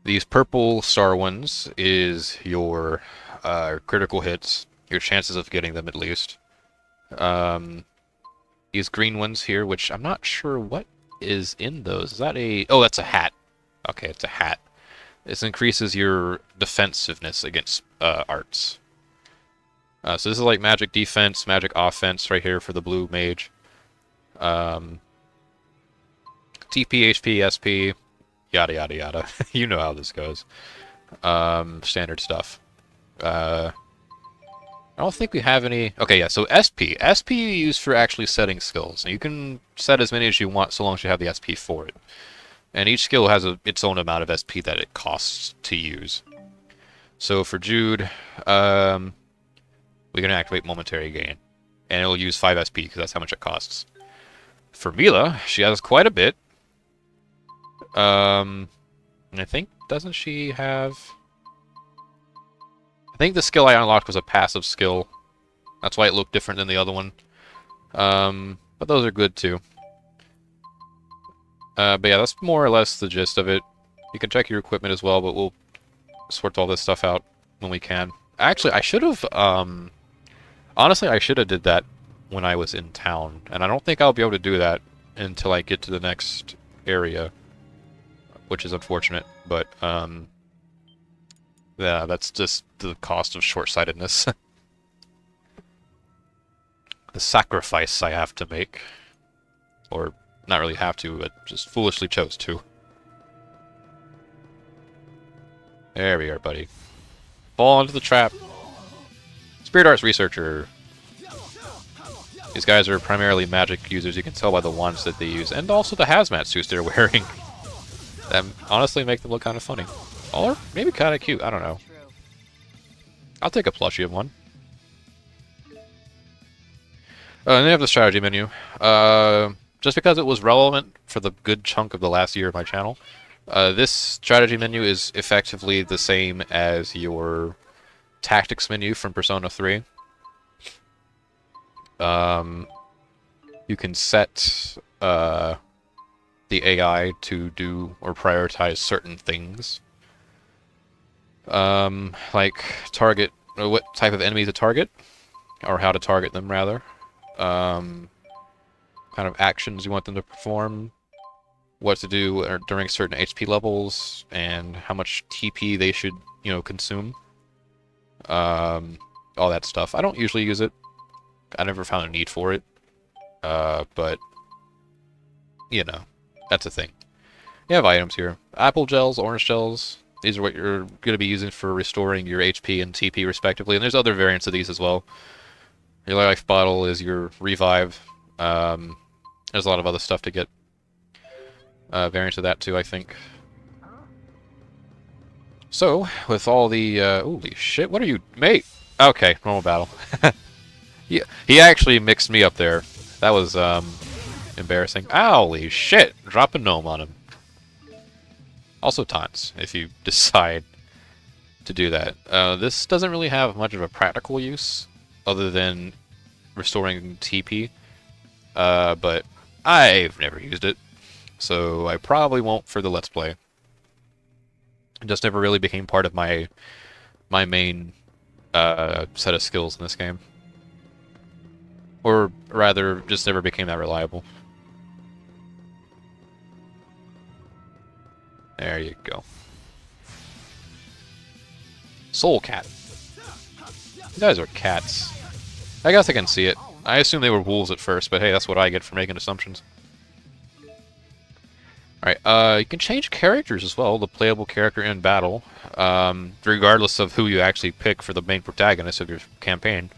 These purple star ones is your critical hits, your chances of getting them at least. These green ones here, which I'm not sure what is in those. Is that a... Oh, that's a hat. Okay, it's a hat. This increases your defensiveness against arts. So this is like magic defense, magic offense right here for the blue mage. TP, HP, SP, yada yada yada. You know how this goes. Standard stuff. I don't think we have any... Okay, yeah, so SP. SP you use for actually setting skills. And you can set as many as you want so long as you have the SP for it. And each skill has its own amount of SP that it costs to use. So for Jude, we can activate momentary gain. And it'll use 5 SP because that's how much it costs. For Mila, she has quite a bit. And I think, doesn't she have... I think the skill I unlocked was a passive skill. That's why it looked different than the other one. But those are good too. But yeah, that's more or less the gist of it. You can check your equipment as well, but we'll sort all this stuff out when we can. Actually, I should have... honestly, I should have did that when I was in town. And I don't think I'll be able to do that until I get to the next area. Which is unfortunate, but... yeah, that's just the cost of short-sightedness. The sacrifice I have to make. Or, not really have to, but just foolishly chose to. There we are, buddy. Fall into the trap. Spirit Arts Researcher. These guys are primarily magic users, you can tell by the wands that they use, and also the hazmat suits they're wearing. That honestly make them look kind of funny. Or maybe kind of cute, I don't know. I'll take a plushie of one. And they have the strategy menu. Just because it was relevant for the good chunk of the last year of my channel, this strategy menu is effectively the same as your tactics menu from Persona 3. You can set the AI to do or prioritize certain things. Like target, or what type of enemy to target, or how to target them rather. Kind of actions you want them to perform, what to do during certain HP levels, and how much TP they should, you know, consume. All that stuff. I don't usually use it. I never found a need for it. But you know, that's a thing. You have items here. Apple gels, orange gels. These are what you're going to be using for restoring your HP and TP respectively. And there's other variants of these as well. Your life bottle is your revive. There's a lot of other stuff to get. Variants of that too, I think. So, with all the... holy shit, what are you... Mate! Okay, normal battle. He actually mixed me up there. That was, embarrassing. Holy shit! Drop a gnome on him. Also taunts, if you decide to do that. This doesn't really have much of a practical use, other than restoring TP. But I've never used it, so I probably won't for the Let's Play. It just never really became part of my main set of skills in this game. Or rather, just never became that reliable. There you go. Soul Cat. These guys are cats. I guess I can see it. I assume they were wolves at first, but hey, that's what I get for making assumptions. Alright, you can change characters as well, the playable character in battle, regardless of who you actually pick for the main protagonist of your campaign.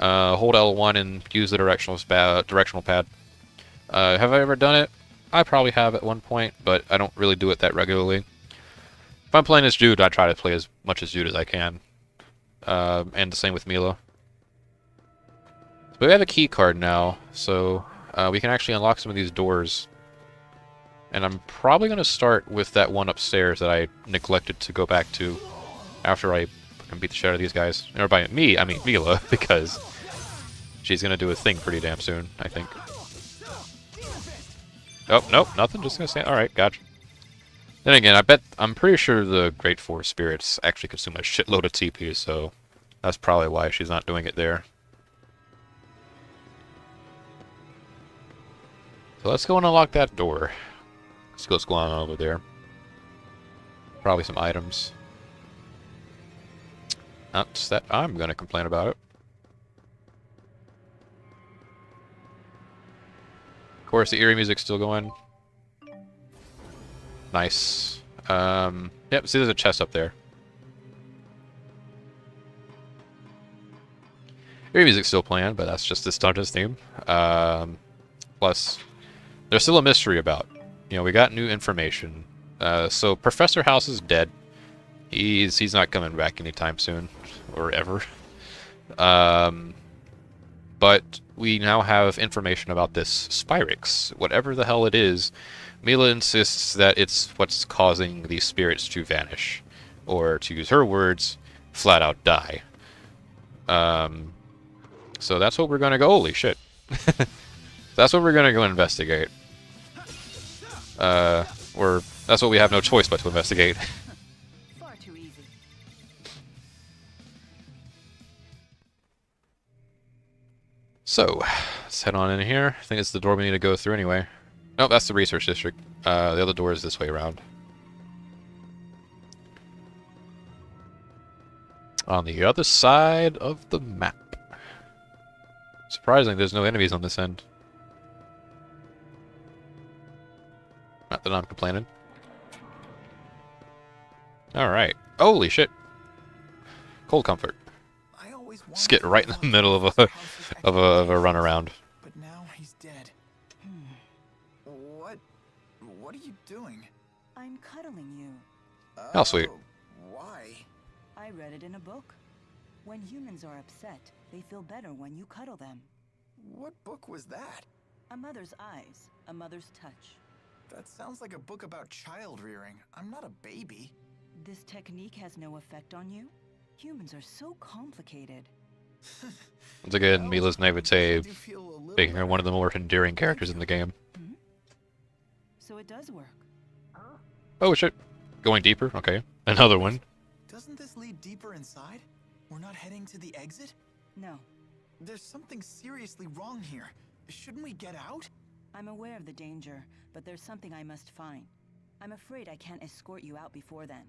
Hold L1 and use the directional pad. Have I ever done it? I probably have at one point, but I don't really do it that regularly. If I'm playing as Jude, I try to play as much as Jude as I can. And the same with Mila. But we have a key card now, so we can actually unlock some of these doors. And I'm probably going to start with that one upstairs that I neglected to go back to after I beat the shit out of these guys. Or by me, I mean Mila, because she's going to do a thing pretty damn soon, I think. Oh, nope, nothing, just going to stand. Alright, gotcha. Then again, I'm pretty sure the Great Four Spirits actually consume a shitload of TP, so that's probably why she's not doing it there. So let's go and unlock that door. Let's see what's going on over there. Probably some items. Not that I'm gonna complain about it. Of course, the eerie music's still going. Nice. Yep, see there's a chest up there. Eerie music's still playing, but that's just this dungeon's theme. Plus, there's still a mystery about. You know, we got new information. So Professor House is dead. He's not coming back anytime soon, or ever. But we now have information about this Spyrix. Whatever the hell it is, Mila insists that it's what's causing these spirits to vanish. Or, to use her words, flat out die. So that's what we're gonna go. Holy shit. That's what we're gonna go investigate. Or that's what we have no choice but to investigate. Far too easy. So, let's head on in here. I think it's the door we need to go through anyway. Nope, that's the research district. The other door is this way around. On the other side of the map. Surprisingly, there's no enemies on this end. Not that I'm complaining. Alright. Holy shit. Cold comfort. I always wanted Just get to right in the find middle of Professor a House's runaround. But now he's dead. What are you doing? I'm cuddling you. How sweet. Why? I read it in a book. When humans are upset, they feel better when you cuddle them. What book was that? A mother's eyes, a mother's touch. That sounds like a book about child rearing. I'm not a baby. This technique has no effect on you? Humans are so complicated. Once again, Mila's naivete I do feel a little making her better. one of the more endearing characters in the game. So it does work. Oh shit. Going deeper? Okay. Another one. Doesn't this lead deeper inside? We're not heading to the exit? No, There's something seriously wrong here. Shouldn't we get out? I'm aware of the danger, but there's something I must find. I'm afraid I can't escort you out before then.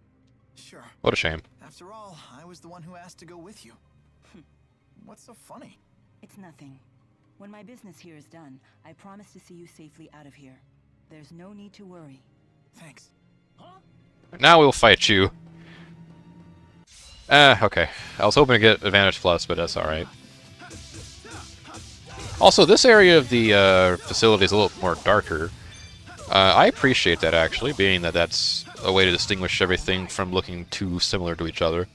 Sure. What a shame. After all, I was the one who asked to go with you. What's so funny? It's nothing. When my business here is done, I promise to see you safely out of here. There's no need to worry. Thanks. Now we'll fight you. Okay. I was hoping to get Advantage Plus, but that's alright. Also, this area of the facility is a little more darker. I appreciate that, actually, being that that's a way to distinguish everything from looking too similar to each other.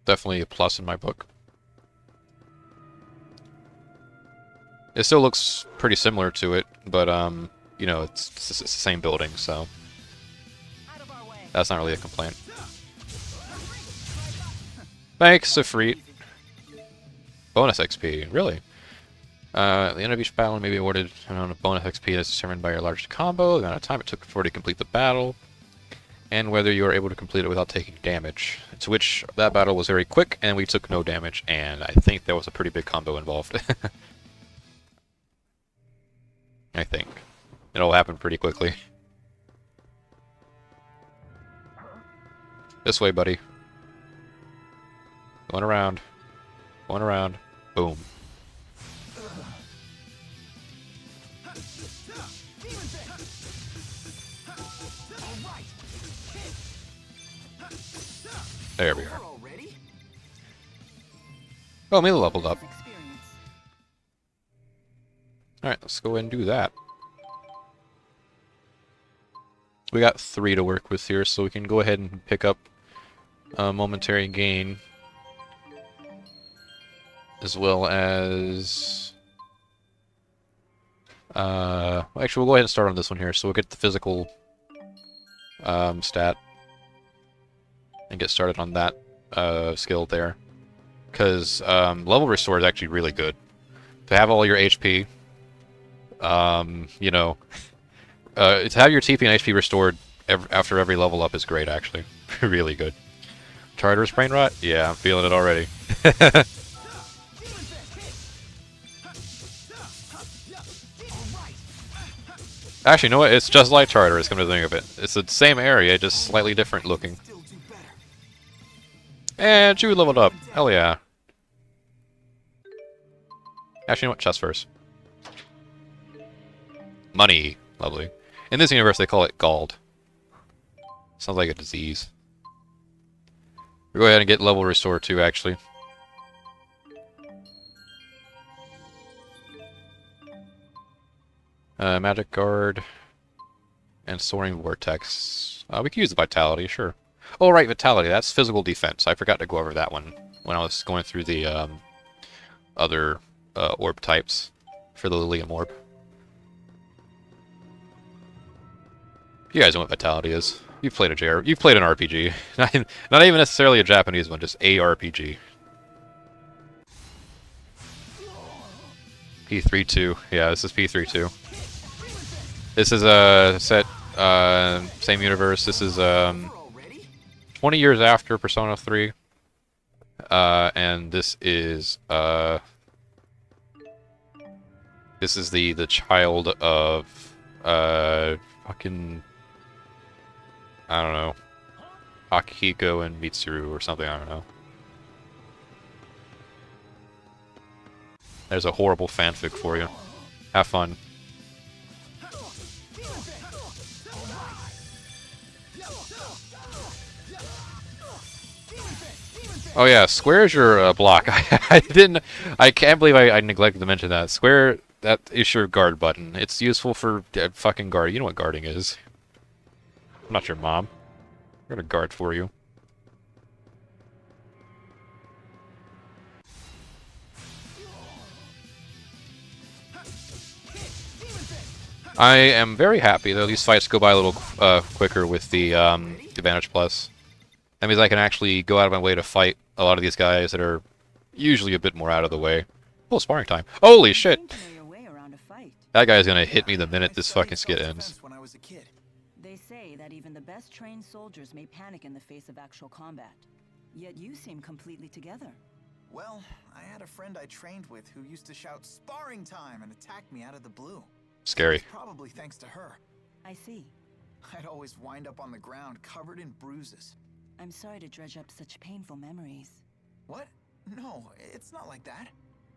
Definitely a plus in my book. It still looks pretty similar to it, but, you know, it's the same building, so that's not really a complaint. Thanks, Sifreet. Bonus XP, really? At the end of each battle may be awarded an amount of bonus XP that's determined by your largest combo, the amount of time it took for it to complete the battle, and whether you are able to complete it without taking damage. To which that battle was very quick, and we took no damage, and I think there was a pretty big combo involved. I think. It all happened pretty quickly. This way, buddy. Going around. Going around. Boom. There we are. Oh, Mila leveled up. Alright, let's go ahead and do that. We got 3 to work with here, so we can go ahead and pick up momentary gain. As well as... actually, we'll go ahead and start on this one here, so we'll get the physical stat. And get started on that skill there. Because level restore is actually really good. To have all your HP, you know, to have your TP and HP restored after every level up is great, actually. Really good. Charter's brain rot? Yeah, I'm feeling it already. Actually, you know what? It's just like Charter, come to think of it. It's the same area, just slightly different looking. Still do better. And you leveled up. Hell yeah. Actually, you know what? Chest first. Money. Lovely. In this universe, they call it Gald. Sounds like a disease. We'll go ahead and get level restored too, actually. Magic Guard. And Soaring Vortex. We can use the Vitality, sure. Oh, right, Vitality. That's physical defense. I forgot to go over that one when I was going through the other orb types for the Lilium Orb. You guys know what Vitality is. You've played an RPG. Not even necessarily a Japanese one, just a RPG. P32. Yeah, this is P32. This is a set, same universe. This is 20 years after Persona 3. And this is the child of fucking, I don't know, Akihiko and Mitsuru or something, I don't know. There's a horrible fanfic for you. Have fun. Oh yeah, square is your block. I can't believe I neglected to mention that. Square, that is your guard button. It's useful for fucking guard. You know what guarding is. I'm not your mom. I'm gonna guard for you. I am very happy that these fights go by a little quicker with the Advantage Plus. That means I can actually go out of my way to fight a lot of these guys that are usually a bit more out of the way. Oh, sparring time. Holy shit! That guy's gonna hit me the minute this fucking skit ends. When I was a kid. They say that even the best trained soldiers may panic in the face of actual combat. Yet you seem completely together. Well, I had a friend I trained with who used to shout "sparring time" and attack me out of the blue. Scary. It's probably thanks to her. I see. I'd always wind up on the ground covered in bruises. I'm sorry to dredge up such painful memories. What? No, it's not like that.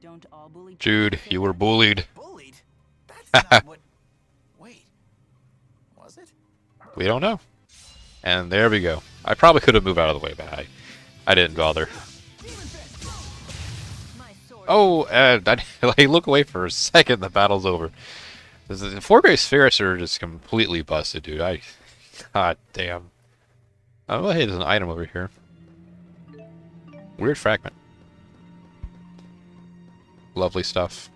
Don't all bully Jude, you were bullied. Bullied? That's not what... Wait. Was it? We don't know. And there we go. I probably could have moved out of the way, but I didn't bother. Oh, I look away for a second, the battle's over. The 4 Great Spirits are just completely busted, dude. God damn. Oh, hey, there's an item over here. Weird fragment. Lovely stuff.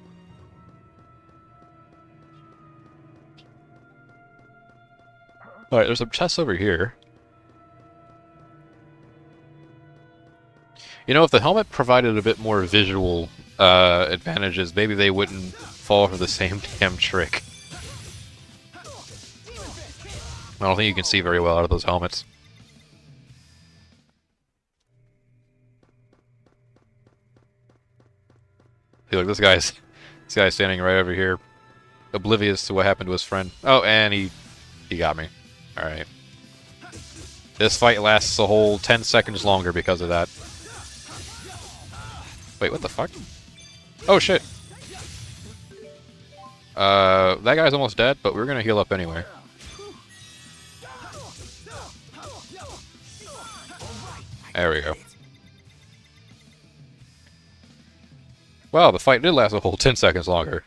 Alright, there's a chest over here. You know, if the helmet provided a bit more visual advantages, maybe they wouldn't fall for the same damn trick. I don't think you can see very well out of those helmets. See, look, this guy's standing right over here, oblivious to what happened to his friend. Oh, and he got me. All right. This fight lasts a whole 10 seconds longer because of that. Wait, what the fuck? Oh shit. That guy's almost dead, but we're gonna heal up anyway. There we go. Wow, the fight did last a whole 10 seconds longer.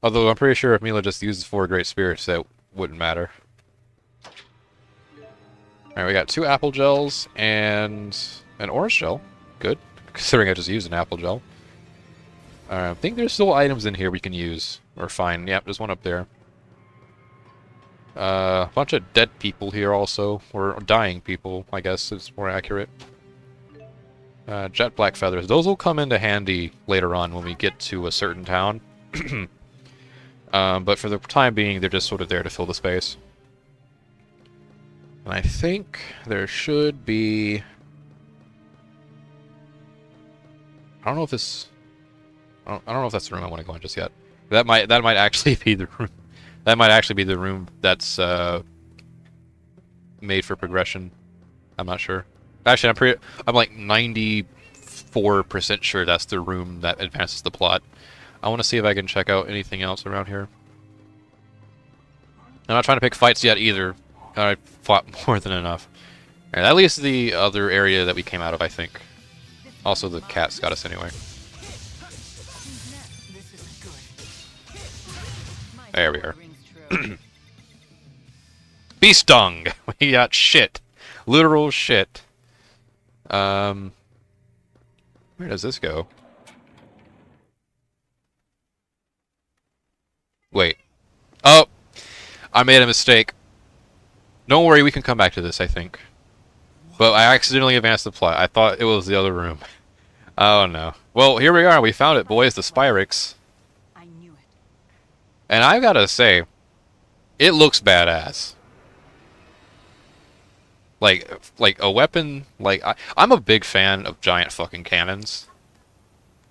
Although I'm pretty sure if Mila just uses 4 Great Spirits, that wouldn't matter. Alright, we got 2 apple gels and an orange gel. Good, considering I just used an apple gel. I think there's still items in here we can use. Or find. Yep, there's one up there. A bunch of dead people here also. Or dying people, I guess is more accurate. Jet black feathers. Those will come into handy later on when we get to a certain town. But for the time being, they're just sort of there to fill the space. And I think there should be... I don't know if this... I don't know if that's the room I want to go in just yet. That might actually be the room That might actually be the room that's made for progression. I'm not sure. Actually, I'm like 94% sure that's the room that advances the plot. I want to see if I can check out anything else around here. I'm not trying to pick fights yet either. I fought more than enough. And that leaves the other area that we came out of, I think. Also, the cats got us anyway. There we are. Be stung! We got shit. Literal shit. Where does this go? Wait. Oh! I made a mistake. Don't worry, we can come back to this, I think. But I accidentally advanced the plot. I thought it was the other room. Oh no. Well, here we are. We found it, boys. The Spyrix. I knew it. And I've gotta say, it looks badass. Like a weapon. Like I'm a big fan of giant fucking cannons.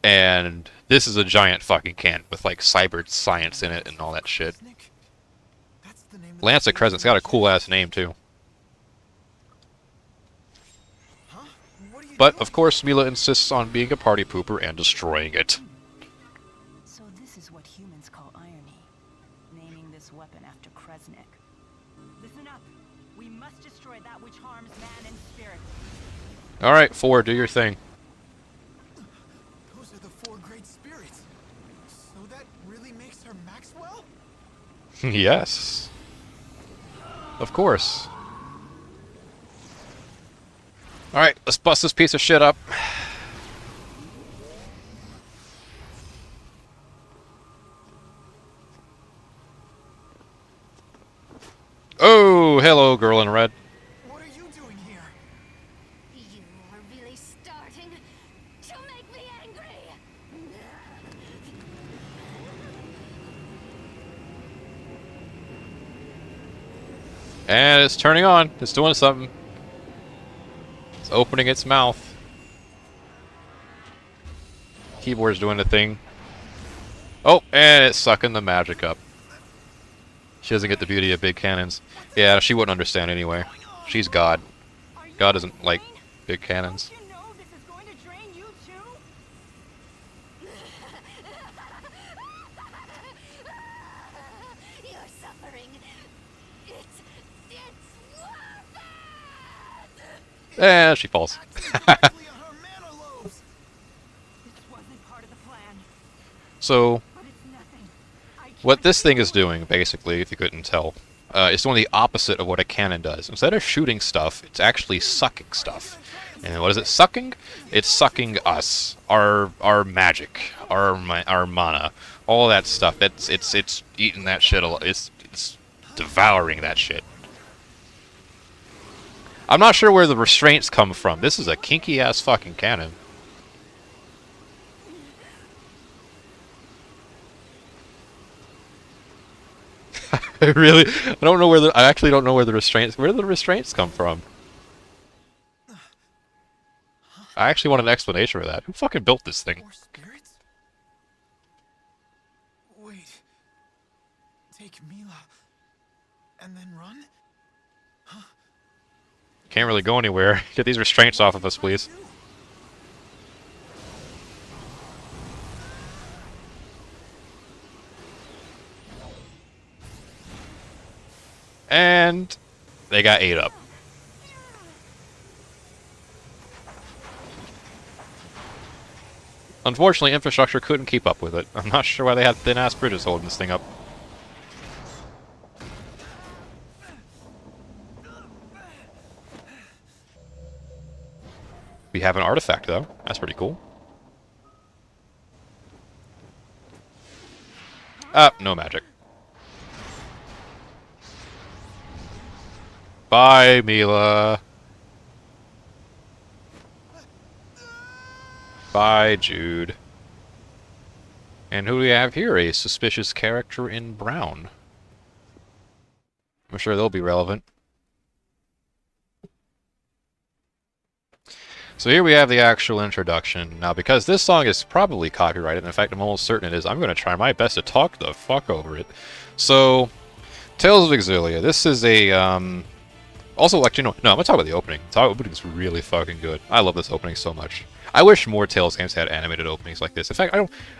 And this is a giant fucking cannon with like cyber science in it and all that shit. Lance of Crescent's got a cool ass name too. But of course Mila insists on being a party pooper and destroying it. So this is what humans call irony. Naming this weapon after Kresnik. Listen up. We must destroy that which harms man and spirit. Alright, 4, do your thing. Those are the 4 great spirits. So that really makes her Maxwell? Yes. Of course. Alright, let's bust this piece of shit up. Oh, hello, girl in red. What are you doing here? You are really starting to make me angry. And it's turning on. It's doing something. It's opening its mouth. Keyboard's doing the thing. Oh, and it's sucking the magic up. She doesn't get the beauty of big cannons. Yeah, she wouldn't understand anyway. She's God. God doesn't like big cannons. You know this is going to drain you too? You're suffering. It's worth it. And she falls. So, what this thing is doing, basically, if you couldn't tell, is doing the opposite of what a cannon does. Instead of shooting stuff, it's actually sucking stuff. And what is it sucking? It's sucking us, our magic, our mana, all that stuff. It's eating that shit. It's devouring that shit. I'm not sure where the restraints come from. This is a kinky ass fucking cannon. I actually don't know where the restraints come from. I actually want an explanation for that. Who fucking built this thing? 4 spirits? Wait. Take Mila and then run? Can't really go anywhere. Get these restraints off of us, please. And they got ate up. Unfortunately, infrastructure couldn't keep up with it. I'm not sure why they had thin-ass bridges holding this thing up. We have an artifact, though. That's pretty cool. No magic. Bye, Mila. Bye, Jude. And who do we have here? A suspicious character in brown. I'm sure they'll be relevant. So here we have the actual introduction. Now, because this song is probably copyrighted, in fact, I'm almost certain it is, I'm going to try my best to talk the fuck over it. So, Tales of Xillia. This is a, also, like, no, I'm gonna talk about the opening. The opening is really fucking good. I love this opening so much. I wish more Tales games had animated openings like this. In fact,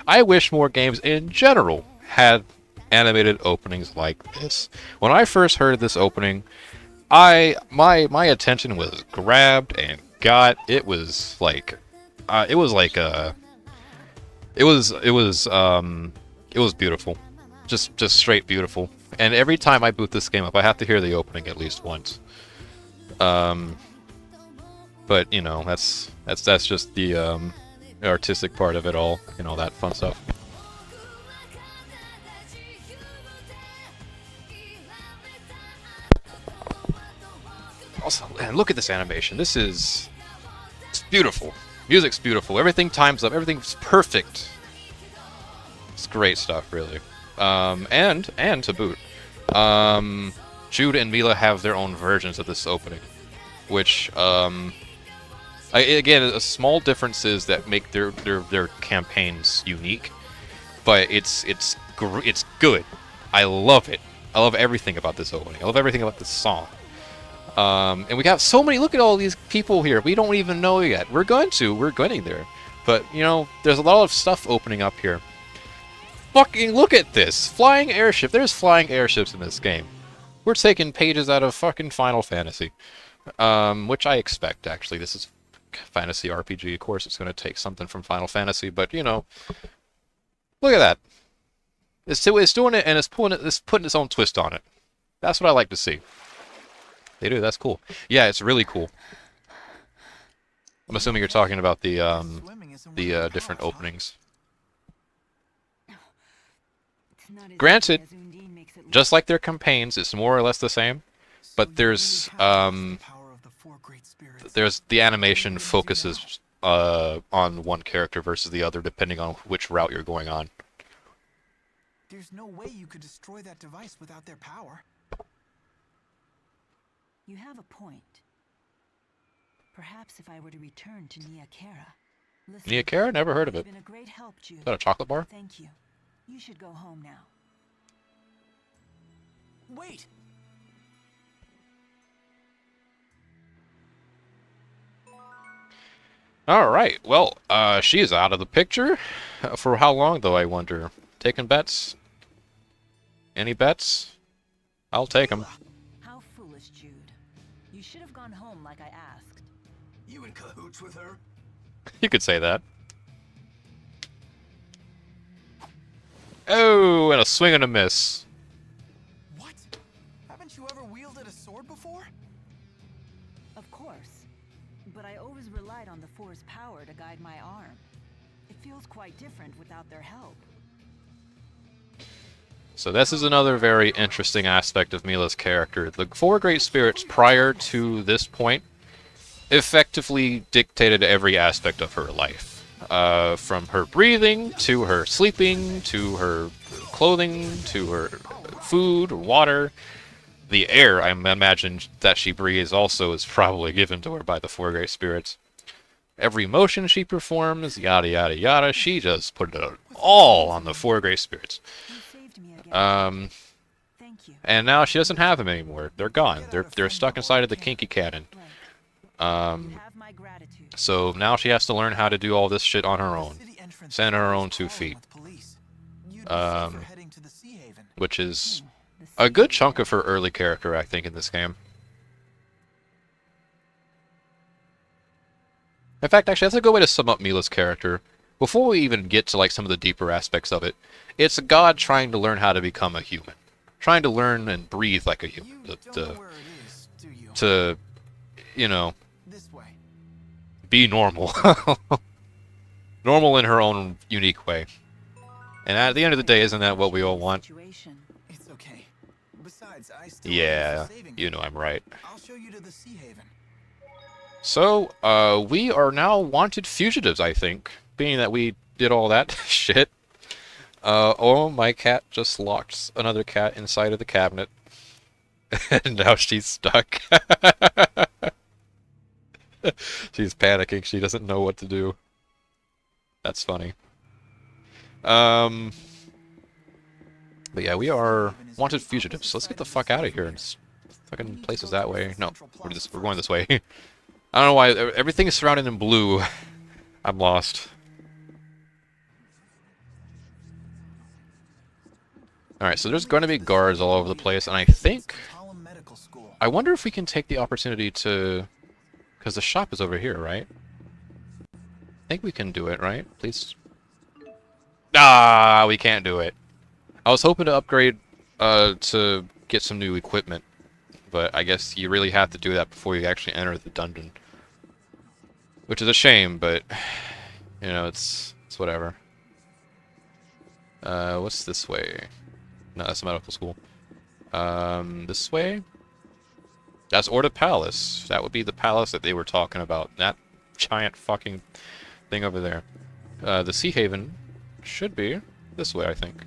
I wish more games in general had animated openings like this. When I first heard this opening, my attention was grabbed and got. It was like, it was beautiful, just straight beautiful. And every time I boot this game up, I have to hear the opening at least once. But you know, that's just the artistic part of it all, and all that fun stuff. Also, and look at this animation. It's beautiful. Music's beautiful. Everything times up. Everything's perfect. It's great stuff, really. And to boot, Jude and Mila have their own versions of this opening, which again, a small differences that make their campaigns unique, but it's good. I love it. I love everything about this opening. I love everything about this song. And we got so many. Look at all these people here. We don't even know yet. We're getting there. But you know, there's a lot of stuff opening up here. Fucking look at this flying airship. There's flying airships in this game. We're taking pages out of fucking Final Fantasy, which I expect. Actually, this is fantasy RPG. Of course, it's going to take something from Final Fantasy. But you know, look at that. It's doing it, and it's putting its own twist on it. That's what I like to see. They do. That's cool. Yeah, it's really cool. I'm assuming you're talking about the different openings. Granted, just like their campaigns, it's more or less the same, but there's the animation focuses on one character versus the other, depending on which route you're going on. There's no way you could destroy that device without their power. You have a point. Perhaps if I were to return to Nia Kara. Nia Kara? Never heard of it. Been a great help, Jude. Is that a chocolate bar? Thank you. You should go home now. Wait! Alright, well, she's out of the picture. For how long, though, I wonder? Taking bets? Any bets? I'll take them. How foolish, Jude. You should have gone home like I asked. You in cahoots with her? You could say that. Oh, and a swing and a miss. What? Haven't you ever wielded a sword before? Of course. But I always relied on the Four's power to guide my arm. It feels quite different without their help. So this is another very interesting aspect of Mila's character. The four great spirits prior to this point effectively dictated every aspect of her life. From her breathing, to her sleeping, to her clothing, to her food, water. The air, I imagine, that she breathes also is probably given to her by the four great spirits. Every motion she performs, yada yada yada, she just put it all on the four great spirits. And now she doesn't have them anymore. They're gone. They're stuck inside of the kinky cannon. So now she has to learn how to do all this shit on her own. Stand on her own 2 feet. Which is a good chunk of her early character, I think, in this game. In fact, actually, that's a good way to sum up Mila's character. Before we even get to like some of the deeper aspects of it, it's a god trying to learn how to become a human. Trying to learn and breathe like a human. To, you know, be normal. Normal in her own unique way. And at the end of the day, isn't that what we all want? It's okay. Besides, I still Yeah, you know I'm right. I'll show you to the Sea Haven. So, we are now wanted fugitives, I think. Being that we did all that shit. Oh, my cat just locked another cat inside of the cabinet. And now she's stuck. She's panicking. She doesn't know what to do. That's funny. But yeah, we are wanted fugitives, so let's get the fuck out of here. And fucking places that way. No, we're going this way. I don't know why everything is surrounded in blue. I'm lost. Alright, so there's going to be guards all over the place, and I wonder if we can take the opportunity to... Because the shop is over here, right? I think we can do it, right? Please. Ah, we can't do it. I was hoping to upgrade to get some new equipment, but I guess you really have to do that before you actually enter the dungeon. Which is a shame, but you know, it's whatever. What's this way? No, that's the medical school. This way? That's Orda Palace. That would be the palace that they were talking about. That giant fucking thing over there. The Sea Haven should be this way, I think.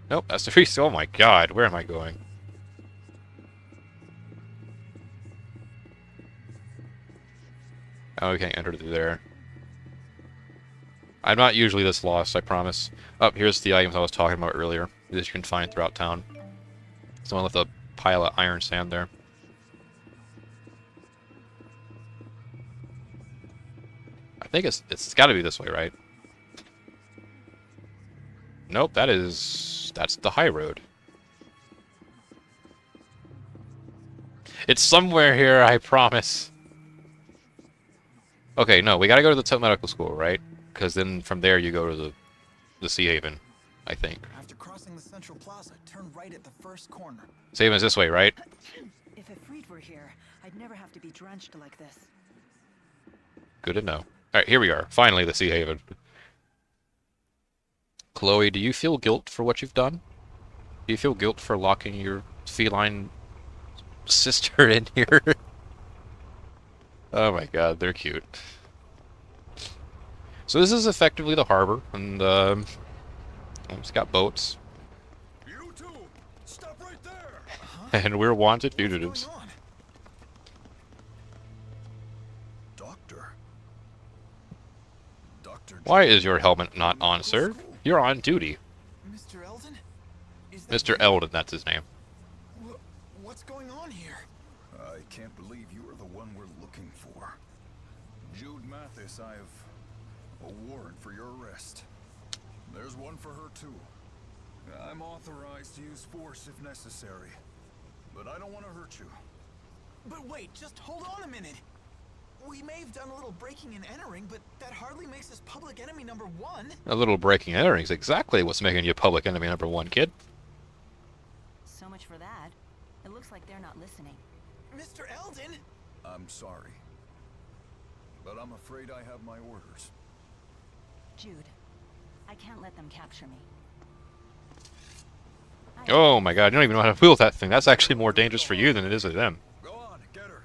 Nope, that's the feast. Oh my god, where am I going? Oh, we can't enter through there. I'm not usually this lost, I promise. Oh, here's the items I was talking about earlier that you can find throughout town. Someone left a pile of iron sand there. I think it's got to be this way, right? Nope, that's the high road. It's somewhere here, I promise. Okay, no, we gotta go to the medical school, right? Because then from there you go to the Sea Haven, I think. After crossing the central plaza, turn right at the first corner. Sea Haven's this way, right? If Ifrit were here, I'd never have to be drenched like this. Good to know. Alright, here we are. Finally, the Sea Haven. Chloe, do you feel guilt for what you've done? Do you feel guilt for locking your feline sister in here? Oh my god, they're cute. So this is effectively the harbor, and it's got boats. You two, stop right there. And we're wanted fugitives. Doctor. Why is your helmet not on, sir? You're on duty. Mr. Eldon? Is that Mr. Eldon, that's his name. What's going on here? I can't believe you are the one we're looking for. Jude Mathis, I have a warrant for your arrest. There's one for her too. I'm authorized to use force if necessary, but I don't want to hurt you. But wait, just hold on a minute. We may have done a little breaking and entering, but that hardly makes us public enemy number one. A little breaking and entering is exactly what's making you public enemy number one, kid. So much for that. It looks like they're not listening. Mr. Eldon? I'm sorry, but I'm afraid I have my orders. Jude, I can't let them capture me. Oh my god, you don't even know how to wield that thing. That's actually more dangerous for you than it is for them. Go on, get her.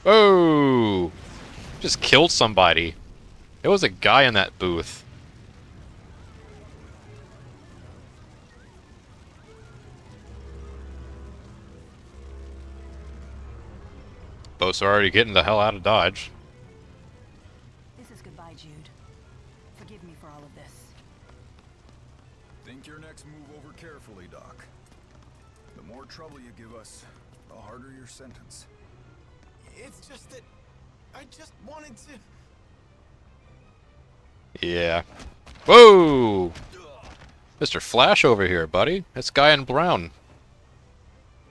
Oh! Just killed somebody. There was a guy in that booth. Boats are already getting the hell out of Dodge. This is goodbye, Jude. Forgive me for all of this. Think your next move over carefully, Doc. The more trouble you give us, the harder your sentence. It's just that I just wanted to... Yeah. Whoa! Mr. Flash over here, buddy. This guy in brown.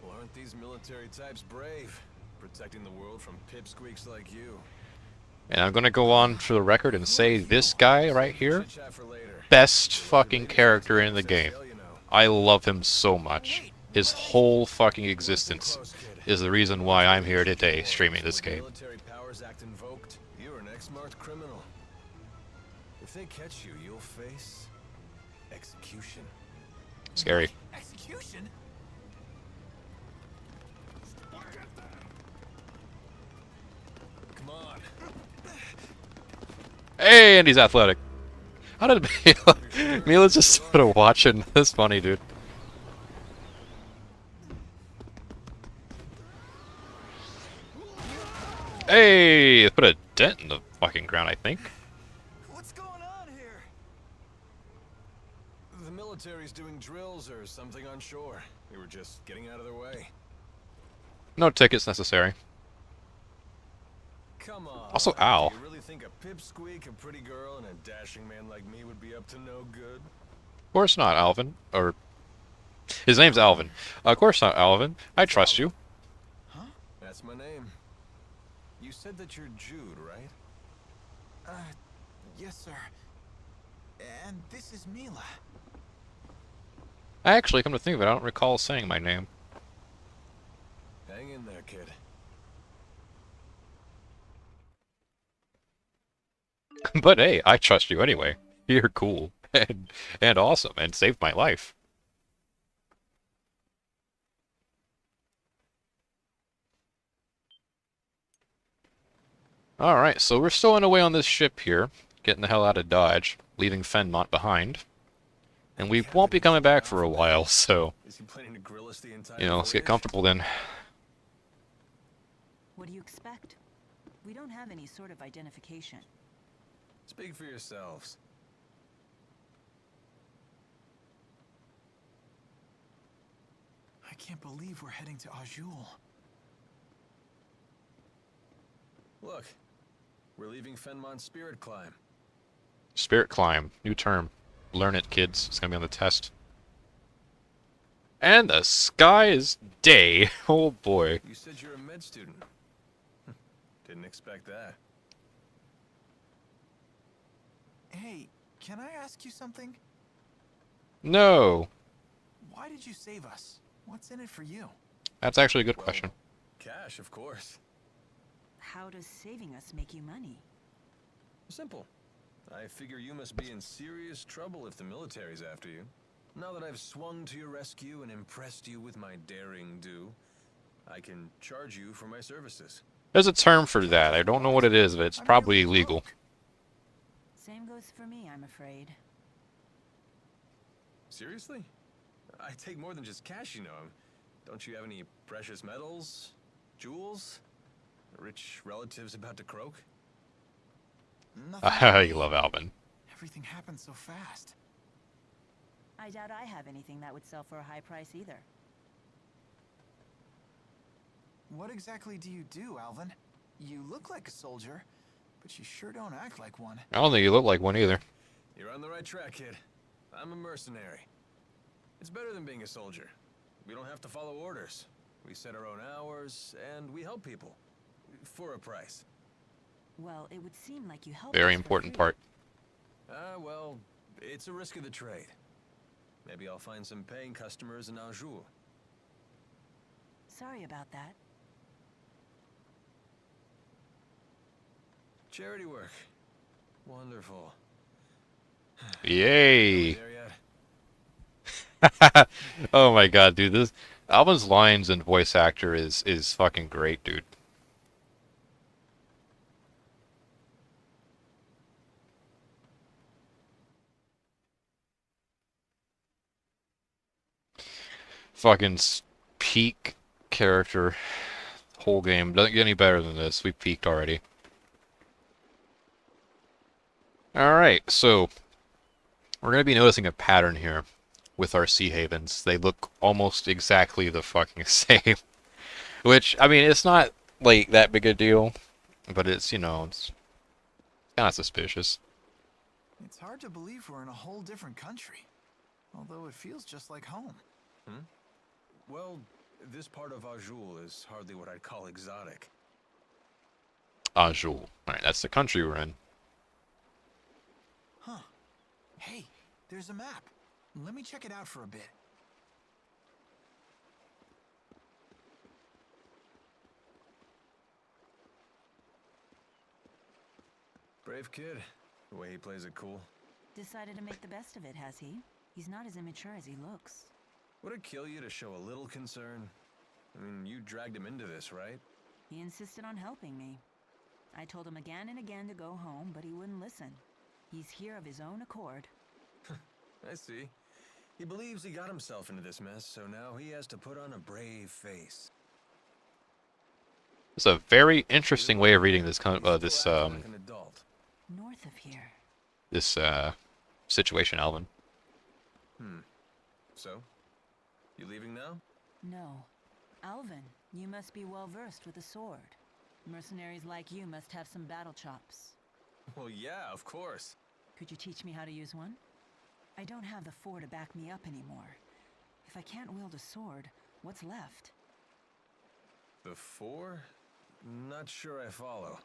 Well, aren't these military types brave? Protecting the world from pipsqueaks like you. And I'm gonna go on for the record and say this guy right here, Chit-chat for later. best fucking character in the game. I love him so much. His whole fucking existence is the reason why I'm here today streaming this game. Military Powers Act invoked. You're an ex-marked criminal. If they catch you, you'll face execution. Scary. Execution? Come on. Hey, and he's athletic. How did Mila's just sort of watching? That's funny, dude. Hey, put a dent in the fucking ground, I think. What's going on here? military's doing drills or something on shore. We were just getting out of their way. No tickets necessary. Come on. Also, ow. Do you really think a pipsqueak, a pretty girl, and a dashing man like me would be up to no good? Of course not, Alvin. Or... his name's Alvin. Of course not, Alvin. I trust you. Huh? That's my name. You said that you're Jude, right? Yes, sir. And this is Mila. Actually, come to think of it, I don't recall saying my name. Hang in there, kid. But hey, I trust you anyway. You're cool. And awesome, and saved my life. Alright, so we're still on our way on this ship here. Getting the hell out of Dodge. Leaving Fenmont behind. And we won't be coming back for a while, so... Is he planning to grill us the entire you know, let's get voyage? comfortable then. What do you expect? We don't have any sort of identification. Speak for yourselves. I can't believe we're heading to Azul. Look, we're leaving Fenmont's Spirit Climb. Spirit Climb. New term. Learn it, kids. It's gonna be on the test. And the sky is day. Oh boy. You said you're a med student. Didn't expect that. Hey, can I ask you something? No. Why did you save us? What's in it for you? That's actually a good question. Cash, of course. How does saving us make you money? Simple. I figure you must be in serious trouble if the military's after you. Now that I've swung to your rescue and impressed you with my daring do, I can charge you for my services. There's a term for that. I don't know what it is, but it's probably illegal. Same goes for me, I'm afraid. Seriously? I take more than just cash, you know. Don't you have any precious metals? Jewels? Rich relatives about to croak? Nothing. You love Alvin. Everything happened so fast. I doubt I have anything that would sell for a high price either. What exactly do you do, Alvin? You look like a soldier, but you sure don't act like one. I don't think you look like one either. You're on the right track, kid. I'm a mercenary. It's better than being a soldier. We don't have to follow orders. We set our own hours, and we help people. For a price. Well, it would seem like you help. Very important part. Well, it's a risk of the trade. Maybe I'll find some paying customers in Azul. Sorry about that. Charity work. Wonderful. Yay! There yet? Oh my god, dude, this Alvin's lines and voice actor is fucking great, dude. Fucking peak character. Whole game doesn't get any better than this. We peaked already. Alright, so we're gonna be noticing a pattern here with our Sea Havens. They look almost exactly the fucking same. Which, I mean, it's not like that big a deal, but it's, you know, it's kind of suspicious. It's hard to believe we're in a whole different country, although it feels just like home. Hmm? Well, this part of Azul is hardly what I'd call exotic. Azul. Alright, that's the country we're in. Huh. Hey, there's a map. Let me check it out for a bit. Brave kid. The way he plays it cool. Decided to make the best of it, has he? He's not as immature as he looks. Would it kill you to show a little concern? I mean, you dragged him into this, right? He insisted on helping me. I told him again and again to go home, but he wouldn't listen. He's here of his own accord. I see. He believes he got himself into this mess, so now he has to put on a brave face. It's a very interesting way of reading this Like an adult. North of here. this situation, Alvin. So, you leaving now? No. Alvin, you must be well versed with a sword. Mercenaries like you must have some battle chops. Well, yeah, of course. Could you teach me how to use one? I don't have the 4 to back me up anymore. If I can't wield a sword, what's left? The 4? Not sure I follow.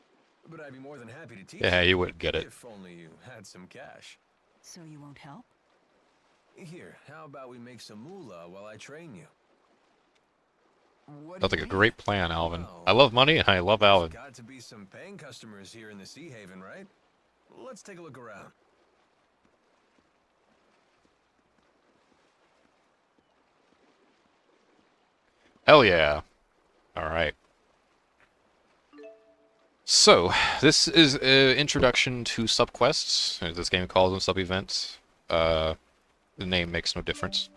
But I'd be more than happy to teach Yeah, you wouldn't get it. if only you had some cash. So you won't help? Here, how about we make some moolah while I train you? What Sounds do like you a mean? great plan, Alvin. Well, I love money and I love Alvin. There's got to be some paying customers here in the Sea Haven, right? Let's take a look around. Hell yeah. Alright. So, this is an introduction to subquests. As this game calls them sub-events. The name makes no difference.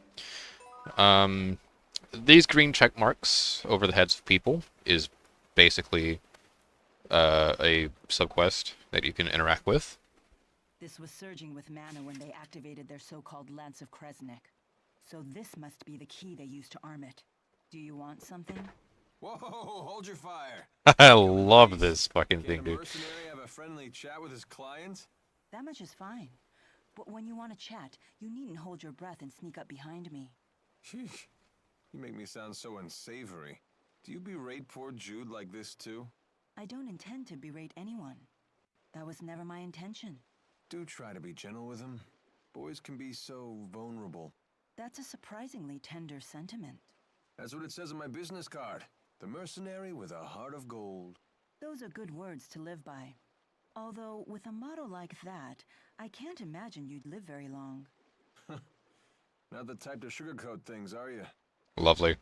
These green check marks over the heads of people is basically a subquest that you can interact with. This was surging with mana when they activated their so-called Lance of Kresnik. So this must be the key they used to arm it. Do you want something? Whoa, hold your fire. I love this fucking Can thing, a dude. mercenary have a friendly chat with his client? That much is fine. But when you want to chat, you needn't hold your breath and sneak up behind me. Sheesh. You make me sound so unsavory. Do you berate poor Jude like this too? I don't intend to berate anyone. That was never my intention. Do try to be gentle with him. Boys can be so vulnerable. That's a surprisingly tender sentiment. That's what it says on my business card. The mercenary with a heart of gold. Those are good words to live by. Although, with a motto like that, I can't imagine you'd live very long. Not the type to sugarcoat things, are you? Lovely.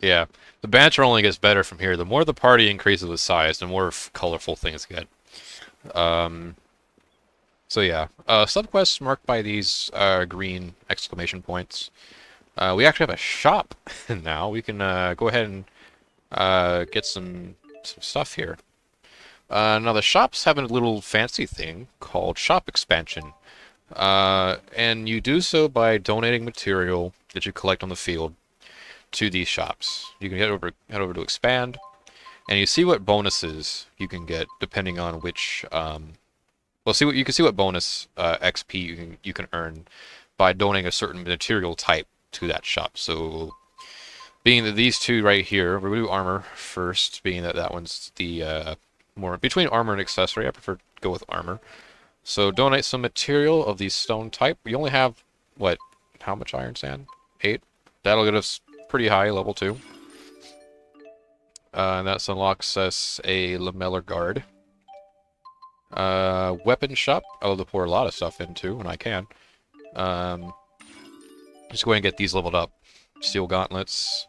Yeah, the banter only gets better from here. The more the party increases with size, the more colorful things get. So yeah, subquests marked by these green exclamation points. We actually have a shop now. We can go ahead and get some stuff here. Now the shops have a little fancy thing called shop expansion. And you do so by donating material that you collect on the field to these shops. You can head over to expand, and you see what bonuses you can get depending on which. Well, you can see what bonus XP you can earn by donating a certain material type to that shop. So, being that these two right here, we're gonna do armor first. Being that that one's the more between armor and accessory, I prefer to go with armor. So donate some material of the stone type. We only have, what, how much iron sand? 8? That'll get us pretty high, level 2. And that unlocks us a lamellar guard. Weapon shop, I love to pour a lot of stuff into when I can. Just go ahead and get these leveled up. Steel gauntlets.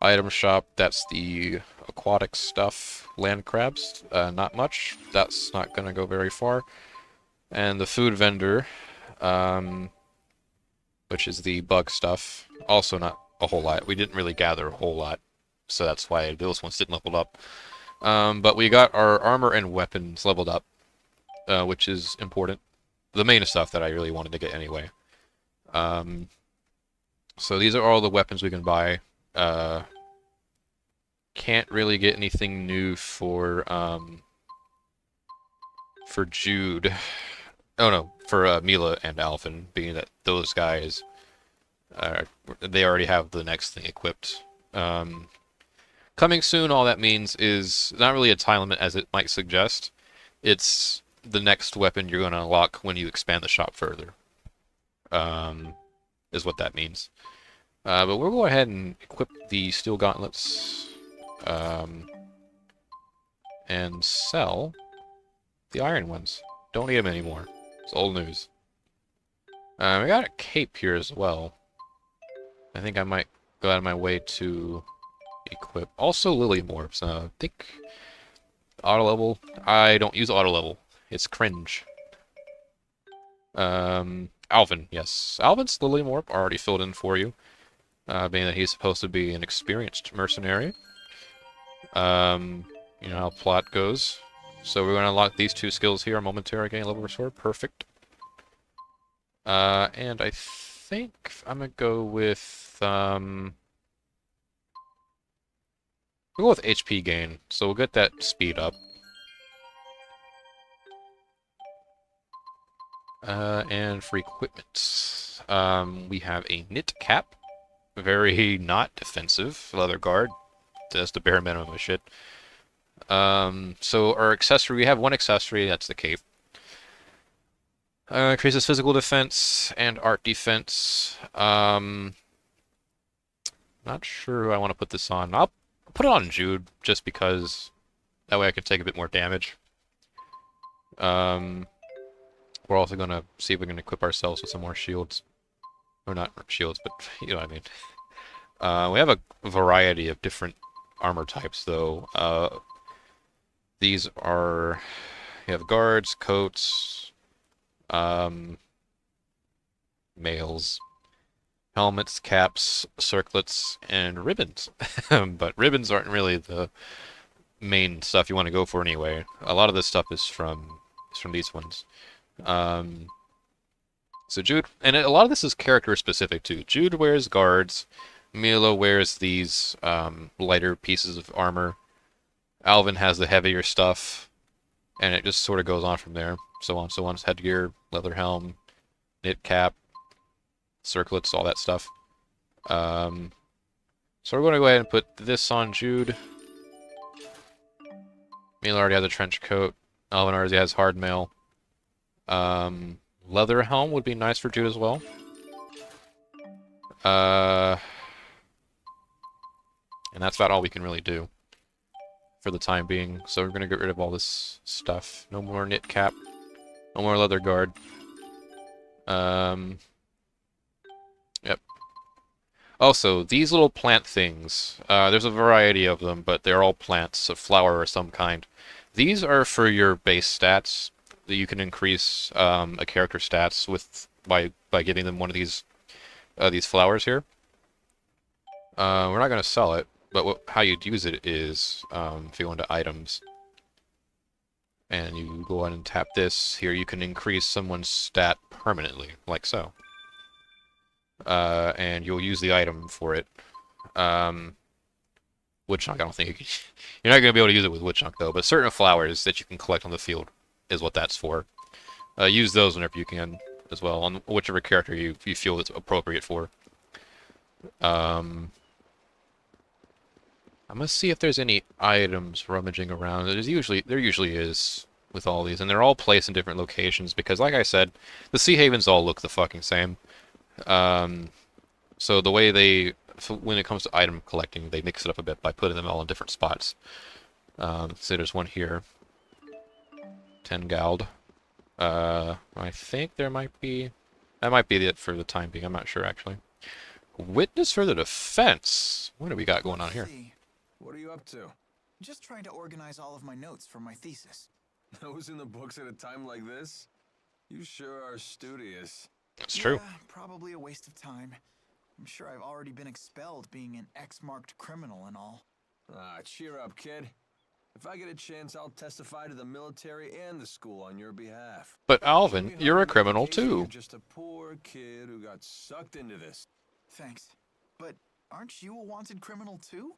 Item shop, that's the aquatic stuff. Land crabs, not much. That's not going to go very far. And the food vendor, which is the bug stuff, also not a whole lot. We didn't really gather a whole lot, so that's why those ones didn't level up. But we got our armor and weapons leveled up, which is important. The main stuff that I really wanted to get anyway. So these are all the weapons we can buy. Can't really get anything new for Jude. Oh no, for Mila and Alvin, being that those guys, they already have the next thing equipped. Coming soon, all that means is not really a time limit as it might suggest. It's the next weapon you're going to unlock when you expand the shop further. Is what that means. But we'll go ahead and equip the steel gauntlets. And sell the iron ones. Don't need them anymore. It's old news. We got a cape here as well. I think I might go out of my way to equip. Also lily morphs. I think auto level. I don't use auto level. It's cringe. Alvin, yes. Alvin's lily morph already filled in for you. Being that he's supposed to be an experienced mercenary. You know how plot goes. So we're going to unlock these two skills here. Momentary gain level restore. Perfect. And I think I'm gonna go with we'll go with HP gain, so we'll get that speed up. And for equipment, we have a knit cap, very not defensive, leather guard, that's the bare minimum of shit. So our accessory, we have one accessory, that's the cape. Increases physical defense and art defense. Not sure who I want to put this on. I'll put it on Jude, just because that way I can take a bit more damage. We're also going to see if we can equip ourselves with some more shields. Or not shields, but you know what I mean. We have a variety of different armor types, though. These are... You have guards, coats, mails, helmets, caps, circlets, and ribbons. But ribbons aren't really the main stuff you want to go for anyway. A lot of this stuff is from these ones. So Jude, and a lot of this is character specific too. Jude wears guards, Milo wears these lighter pieces of armor, Alvin has the heavier stuff, and it just sort of goes on from there. So on, so on. Headgear, leather helm, knit cap, circlets, all that stuff. So we're going to go ahead and put this on Jude. Milo already has a trench coat. Alvin already has hard mail. Leather helm would be nice for Jude as well. And that's about all we can really do for the time being. So we're going to get rid of all this stuff. No more knit cap. No more leather guard. Yep. Also, these little plant things, there's a variety of them, but they're all plants, a flower of some kind. These are for your base stats, that you can increase a character stats with by giving them one of these flowers here. We're not going to sell it, but how you'd use it is if you go into items and you go on and tap this here, you can increase someone's stat permanently, like so. And you'll use the item for it. Woodchuck, I don't think you're not going to be able to use it with Woodchuck though, but certain flowers that you can collect on the field is what that's for. Use those whenever you can as well, on whichever character you feel it's appropriate for. I'm gonna see if there's any items rummaging around. There usually is with all these, and they're all placed in different locations because, like I said, the Sea Havens all look the fucking same. So the way when it comes to item collecting, they mix it up a bit by putting them all in different spots. So there's one here. 10 gold. I think there might be... That might be it for the time being. I'm not sure, actually. Witness for the defense. What do we got going on here? What are you up to? Just trying to organize all of my notes for my thesis. Those in the books at a time like this? You sure are studious. That's true. Yeah, probably a waste of time. I'm sure I've already been expelled being an X-marked criminal and all. Ah, cheer up, kid. If I get a chance, I'll testify to the military and the school on your behalf. But Alvin, you're a criminal too. You're just a poor kid who got sucked into this. Thanks. But aren't you a wanted criminal too?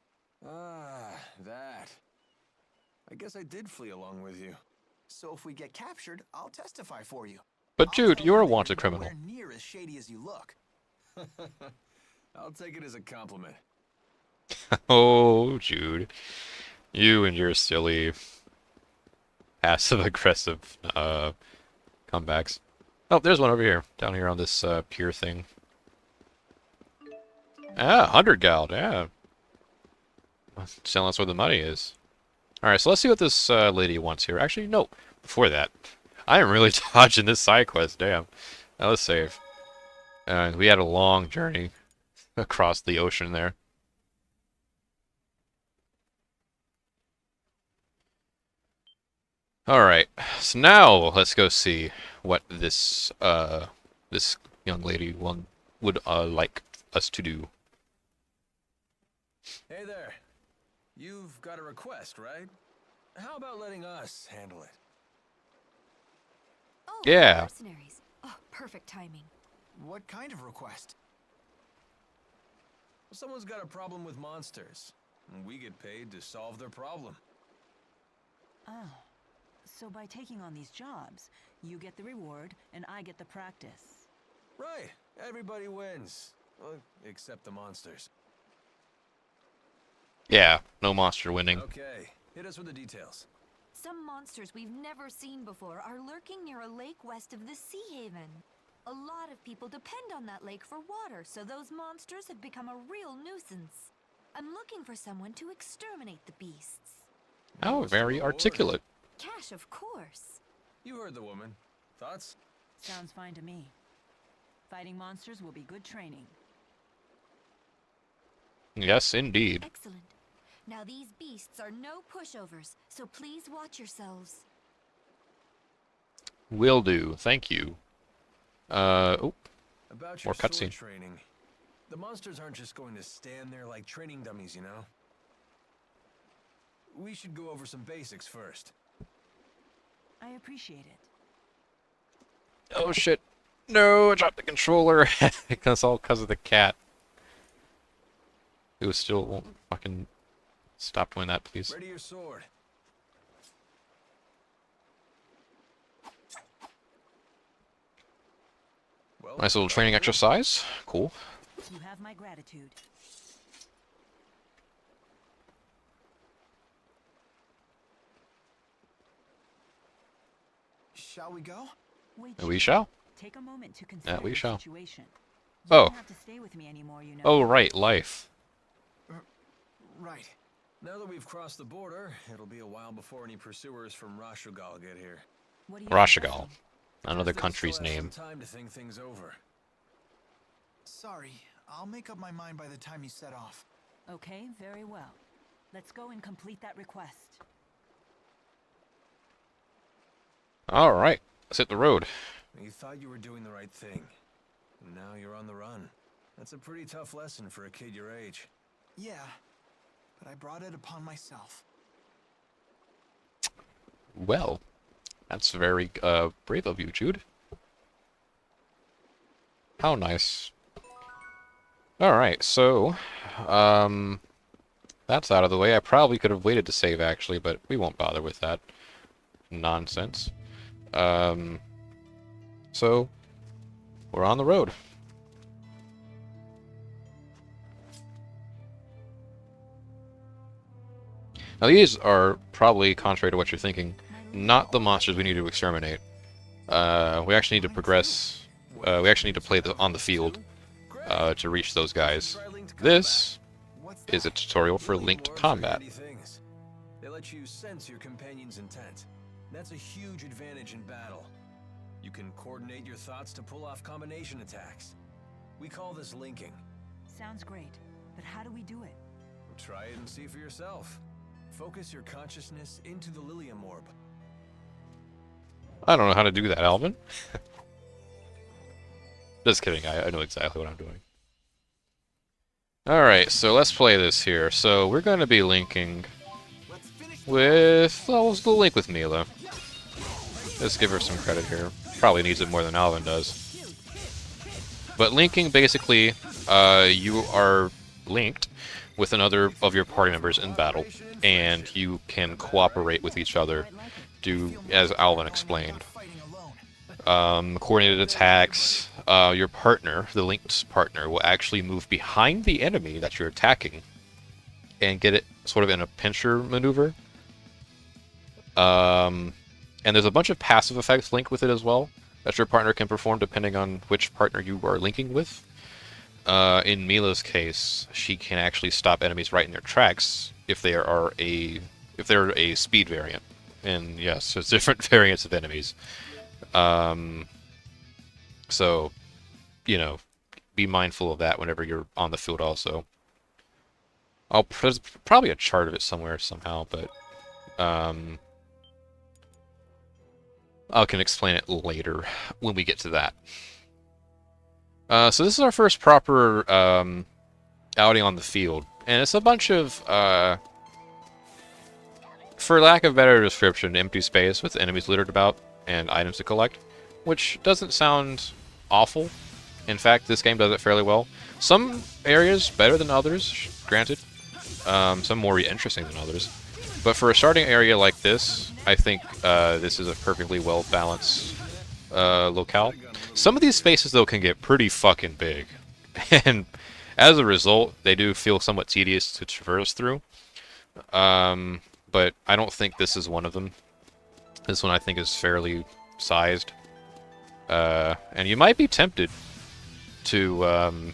Ah, that. I guess I did flee along with you. So if we get captured, I'll testify for you. But Jude, you're a wanted criminal. Nowhere near as shady as you look. I'll take it as a compliment. Oh, Jude. You and your silly passive-aggressive comebacks. Oh, there's one over here. Down here on this pier thing. Ah, 100 gold, yeah. Telling us where the money is. Alright, so let's see what this lady wants here. Actually, no. Before that, I am really dodging this side quest, damn. Now let's save. We had a long journey across the ocean there. Alright, so now let's go see what this this young lady would like us to do. Hey there. You've got a request, right? How about letting us handle it? Oh, Yeah. mercenaries. Oh, perfect timing. What kind of request? Someone's got a problem with monsters, and we get paid to solve their problem. Oh. So by taking on these jobs, you get the reward and I get the practice. Right. Everybody wins. Well, except the monsters. Yeah, no monster winning. Okay, hit us with the details. Some monsters we've never seen before are lurking near a lake west of the Sea Haven. A lot of people depend on that lake for water, so those monsters have become a real nuisance. I'm looking for someone to exterminate the beasts. Oh, very articulate. Cash, of course. You heard the woman. Thoughts? Sounds fine to me. Fighting monsters will be good training. Yes, indeed. Excellent. Now these beasts are no pushovers, so please watch yourselves. Will do. Thank you. Oh, About more your sword cutscene. training. The monsters aren't just going to stand there like training dummies, you know? We should go over some basics first. I appreciate it. Oh shit. No, I dropped the controller. It's all because of the cat. It was still won't fucking stop doing that, please. Ready your sword. Well, Nice little training exercise. Cool. You have my gratitude. Shall we go? Wait, We shall. take a moment to consider we the shall. situation. You Oh. don't have to stay with me anymore, you know. Oh, right, life. Right. now that we've crossed the border, it'll be a while before any pursuers from Rashugal get here. What do you Rashugal. suggest? Another They'll country's still have name. some time to think things over. Sorry, I'll make up my mind by the time you set off. Okay, very well. Let's go and complete that request. Alright, let's hit the road. You thought you were doing the right thing. Now you're on the run. That's a pretty tough lesson for a kid your age. Yeah, but I brought it upon myself. Well, that's very brave of you, Jude. How nice. Alright, so, that's out of the way. I probably could have waited to save, actually, but we won't bother with that nonsense. So, we're on the road. Now these are probably, contrary to what you're thinking, not the monsters we need to exterminate. We actually need to progress, we actually need to play on the field to reach those guys. This What's is a that? tutorial for linked Wards are combat. handy things. They let you sense your companion's intent. That's a huge advantage in battle. You can coordinate your thoughts to pull off combination attacks. We call this linking. Sounds great, but how do we do it? Try it and see for yourself. Focus your consciousness into the Lilium Orb. I don't know how to do that, Alvin. Just kidding, I know exactly what I'm doing. Alright, so let's play this here. So we're going to be linking with... well, we'll link with Mila. Let's give her some credit here. Probably needs it more than Alvin does. But linking, basically, you are linked with another of your party members in battle, and you can cooperate with each other, as Alvin explained. Coordinated attacks. Your partner, the linked partner, will actually move behind the enemy that you're attacking and get it sort of in a pincher maneuver. And there's a bunch of passive effects linked with it as well that your partner can perform depending on which partner you are linking with. In Mila's case, she can actually stop enemies right in their tracks if they are they're a speed variant. And yes, there's different variants of enemies. So, you know, be mindful of that whenever you're on the field also. There's probably a chart of it somewhere somehow, but I can explain it later when we get to that. So this is our first proper outing on the field, and it's a bunch of, for lack of better description, empty space with enemies littered about and items to collect, which doesn't sound awful In fact, this game does it fairly well. Some areas better than others, granted. Some more interesting than others. But for a starting area like this, I think this is a perfectly well-balanced locale. Some of these spaces, though, can get pretty fucking big. And as a result, they do feel somewhat tedious to traverse through. But I don't think this is one of them. This one I think is fairly sized. And you might be tempted to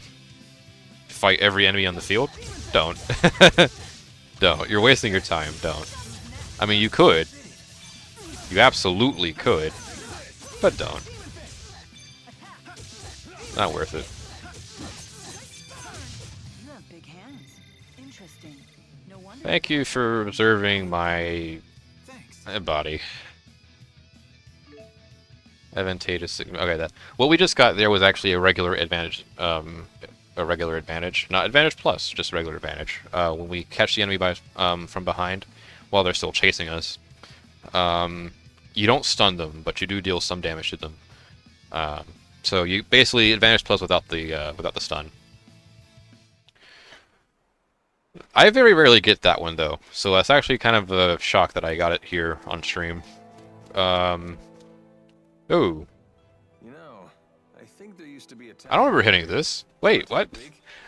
fight every enemy on the field. Don't. Don't. You're wasting your time. Don't. I mean, you could. You absolutely could. But don't. Not worth it. You have big hands. Interesting. No wonder. Thank you for observing my body. Advantageous. Okay, that. What we just got there was actually a regular advantage. A regular advantage, not advantage plus, just regular advantage. When we catch the enemy by from behind, while they're still chasing us, you don't stun them, but you do deal some damage to them. So you basically advantage plus without the stun. I very rarely get that one though, so that's actually kind of a shock that I got it here on stream. Oh. You know, I think there used to be a I don't remember hitting this. Wait, what?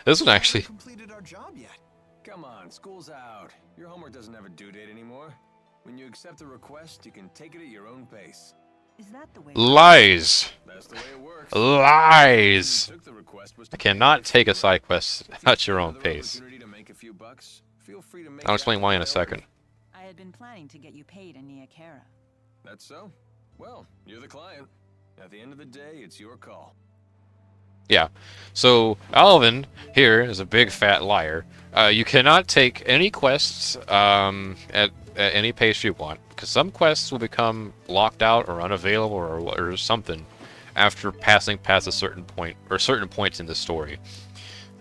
This one actually. Completed our job yet? Come on, school's out. Your homework doesn't have a due date anymore. When you accept the request, you can take it at your own pace. Is that the way? Lies. That's the way it works. Lies. I cannot take a side quest at your own pace. I'll explain why in a second. I had been planning to get you paid in Niakara. That's so? Well, you're the client. At the end of the day, it's your call. Yeah. So, Alvin here is a big fat liar. You cannot take any quests at any pace you want, because some quests will become locked out or unavailable or something after passing past a certain point, or certain points in the story.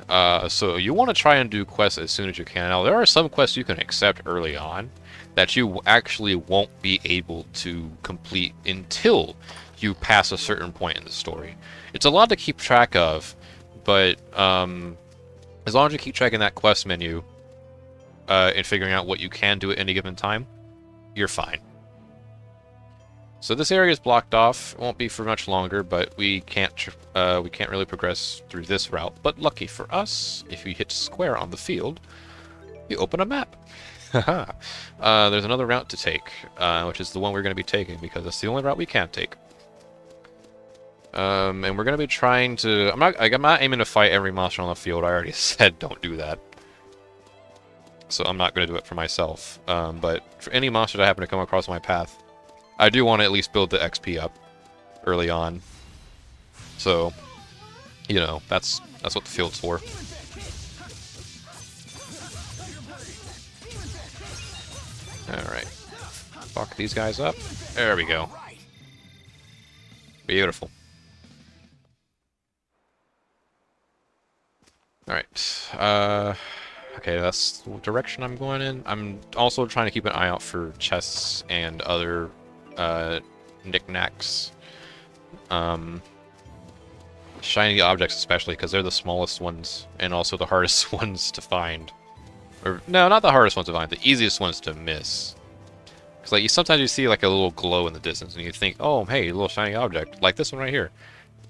So you want to try and do quests as soon as you can. Now, there are some quests you can accept early on that you actually won't be able to complete until you pass a certain point in the story. It's a lot to keep track of, but as long as you keep tracking that quest menu and figuring out what you can do at any given time, you're fine. So this area is blocked off. It won't be for much longer, but we can't really progress through this route. But lucky for us, if you hit square on the field, you open a map. There's another route to take, which is the one we're going to be taking, because that's the only route we can take. And we're going to be trying to... I'm not aiming to fight every monster on the field. I already said don't do that. So I'm not going to do it for myself. But for any monster that happen to come across my path, I do want to at least build the XP up early on. So, you know, that's what the field's for. Alright. Fuck these guys up. There we go. Beautiful. Alright. Okay, that's the direction I'm going in. I'm also trying to keep an eye out for chests and other knickknacks. Shiny objects especially, because they're the smallest ones and also the hardest ones to find. Or, no, not the hardest ones to find, the easiest ones to miss. Because like, sometimes you see like a little glow in the distance and you think, oh, hey, a little shiny object, like this one right here.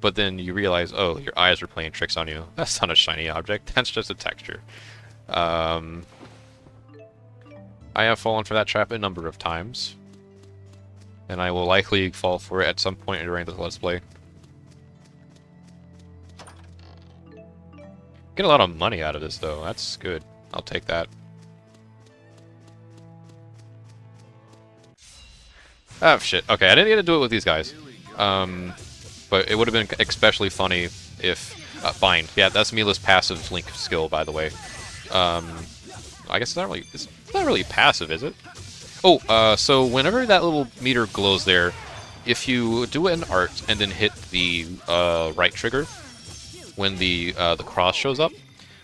But then you realize, oh, your eyes are playing tricks on you. That's not a shiny object, that's just a texture. I have fallen for that trap a number of times. And I will likely fall for it at some point during this Let's Play. Get a lot of money out of this, though. That's good. I'll take that. Oh, shit. Okay, I didn't get to do it with these guys. But it would have been especially funny if... Bind. Yeah, that's Mila's passive Link skill, by the way. I guess it's not really passive, is it? Oh, so whenever that little meter glows there, if you do an art and then hit the right trigger, when the cross shows up,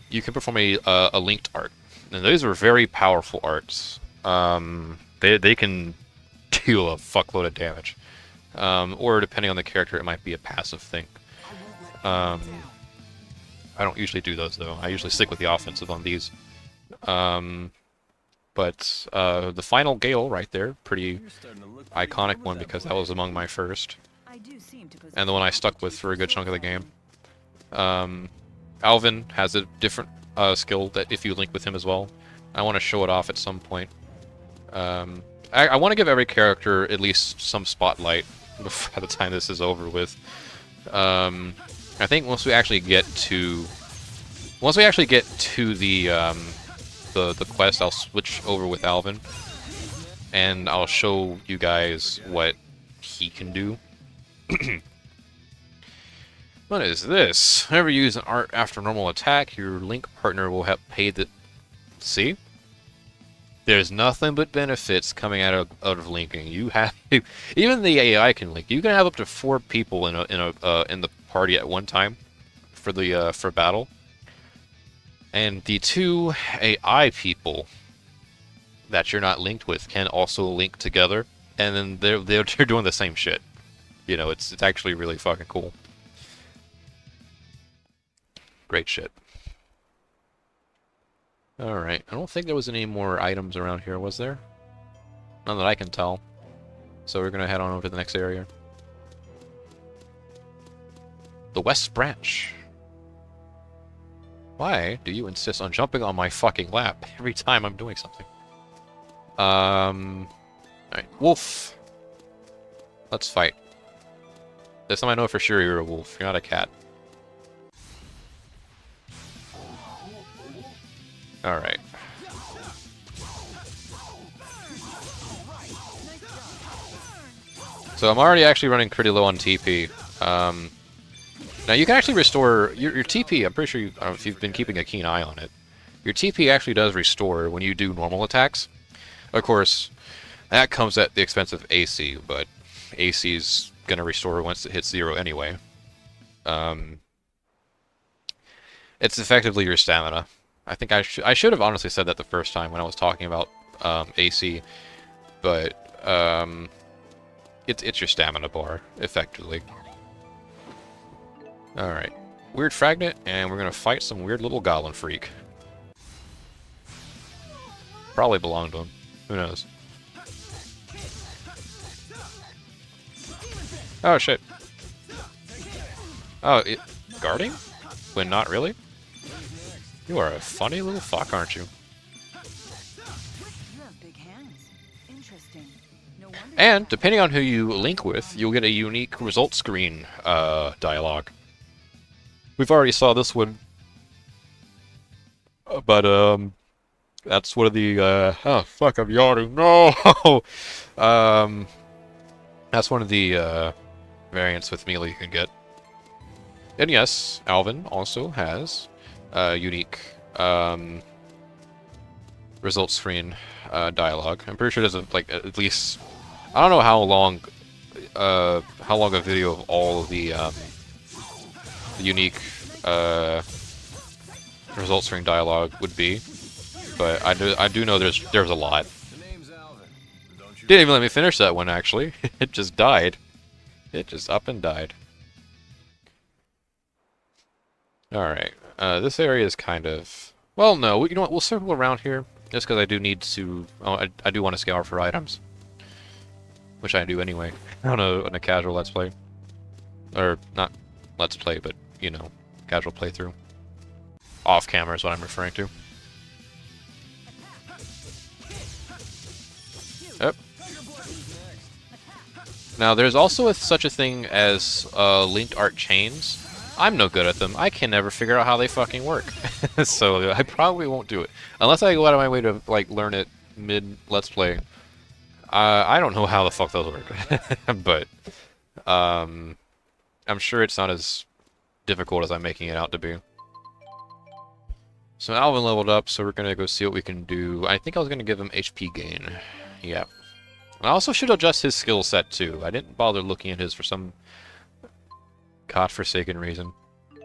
you can perform a linked art. And those are very powerful arts. They can deal a fuckload of damage. Or depending on the character, it might be a passive thing. I don't usually do those though. I usually stick with the offensive on these. But the final Gale right there, pretty iconic one because that was among my first. And the one I stuck with for a good chunk of the game. Alvin has a different skill that if you link with him as well. I want to show it off at some point. I want to give every character at least some spotlight by the time this is over with. I think once we actually get to the quest, I'll switch over with Alvin, and I'll show you guys what he can do. What is this? Whenever you use an art after normal attack, your link partner will have paid the... See? There's nothing but benefits coming out of linking. You have even the AI can link. You can have up to 4 people in the party at one time for the for battle, and the 2 AI people that you're not linked with can also link together, and then they're doing the same shit. You know, it's actually really fucking cool. Great shit. Alright, I don't think there was any more items around here, was there? None that I can tell. So we're gonna head on over to the next area. The West Branch. Why do you insist on jumping on my fucking lap every time I'm doing something? Alright, wolf. Let's fight. This time I know for sure you're a wolf, you're not a cat. Alright. So I'm already actually running pretty low on TP. Now you can actually restore your TP. I'm pretty sure I don't know if you've been keeping a keen eye on it. Your TP actually does restore when you do normal attacks. Of course, that comes at the expense of AC, but AC's gonna restore once it hits 0 anyway. It's effectively your stamina. I think I should have honestly said that the first time when I was talking about AC, but it's your stamina bar, effectively. Alright. Weird Fragment, and we're gonna fight some weird little goblin freak. Probably belonged to him. Who knows? Oh shit. Oh, guarding? When not really? You are a funny little fuck, aren't you? You have big hands. Interesting. No wonder. And, depending on who you link with, you'll get a unique result screen dialogue. We've already saw this one. But, that's one of the, oh, fuck, I'm yawning. No! That's one of the, variants with melee you can get. And yes, Alvin also has unique result screen dialogue. I'm pretty sure there's at least I don't know how long a video of all of the unique result screen dialogue would be, but I do know there's a lot. Didn't even let me finish that one actually. It just died. It just up and died. Alright, this area is kind of... Well, no, you know what, we'll circle around here, just because I do need to... Oh, I do want to scour for items. Which I do anyway, on a casual Let's Play. Or, not Let's Play, but, you know, casual playthrough. Off-camera is what I'm referring to. Yep. Now, there's also such a thing as linked art chains. I'm no good at them. I can never figure out how they fucking work. So I probably won't do it. Unless I go out of my way to, like, learn it mid-Let's Play. I don't know how the fuck those work. But, I'm sure it's not as difficult as I'm making it out to be. So Alvin leveled up, so we're gonna go see what we can do. I think I was gonna give him HP gain. Yeah. I also should adjust his skill set, too. I didn't bother looking at his for some godforsaken reason. I'm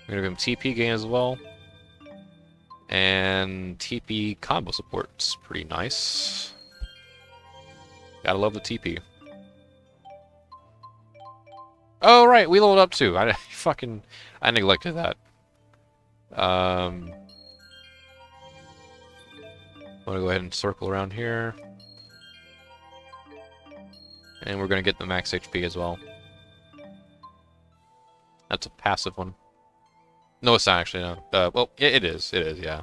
gonna give him TP gain as well. And TP combo support's pretty nice. Gotta love the TP. Oh, right, we leveled up too. I neglected that. I'm gonna go ahead and circle around here. And we're gonna get the max HP as well. That's a passive one. No, it's not actually, no. Well, it is. It is, yeah.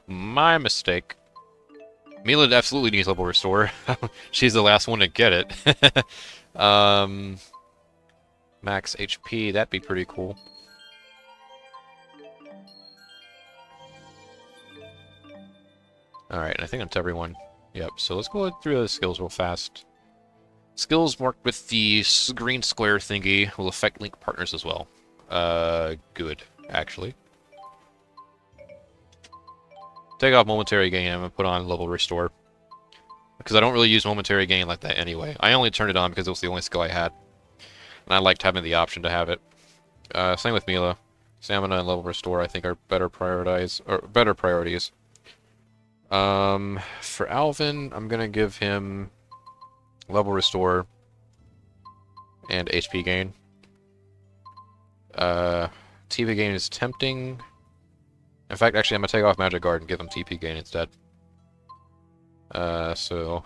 My mistake. Mila absolutely needs level restore. She's the last one to get it. Max HP, that'd be pretty cool. Alright, I think that's everyone. Yep, so let's go through the skills real fast. Skills marked with the green square thingy will affect link partners as well. Good, actually. Take off momentary gain, I'm gonna put on level restore. Because I don't really use momentary gain like that anyway. I only turned it on because it was the only skill I had. And I liked having the option to have it. Same with Mila. Stamina and level restore I think are better priorities. For Alvin, I'm gonna give him level restore and HP gain. TP gain is tempting. In fact, actually, I'm gonna take off Magic Guard and give him TP gain instead. So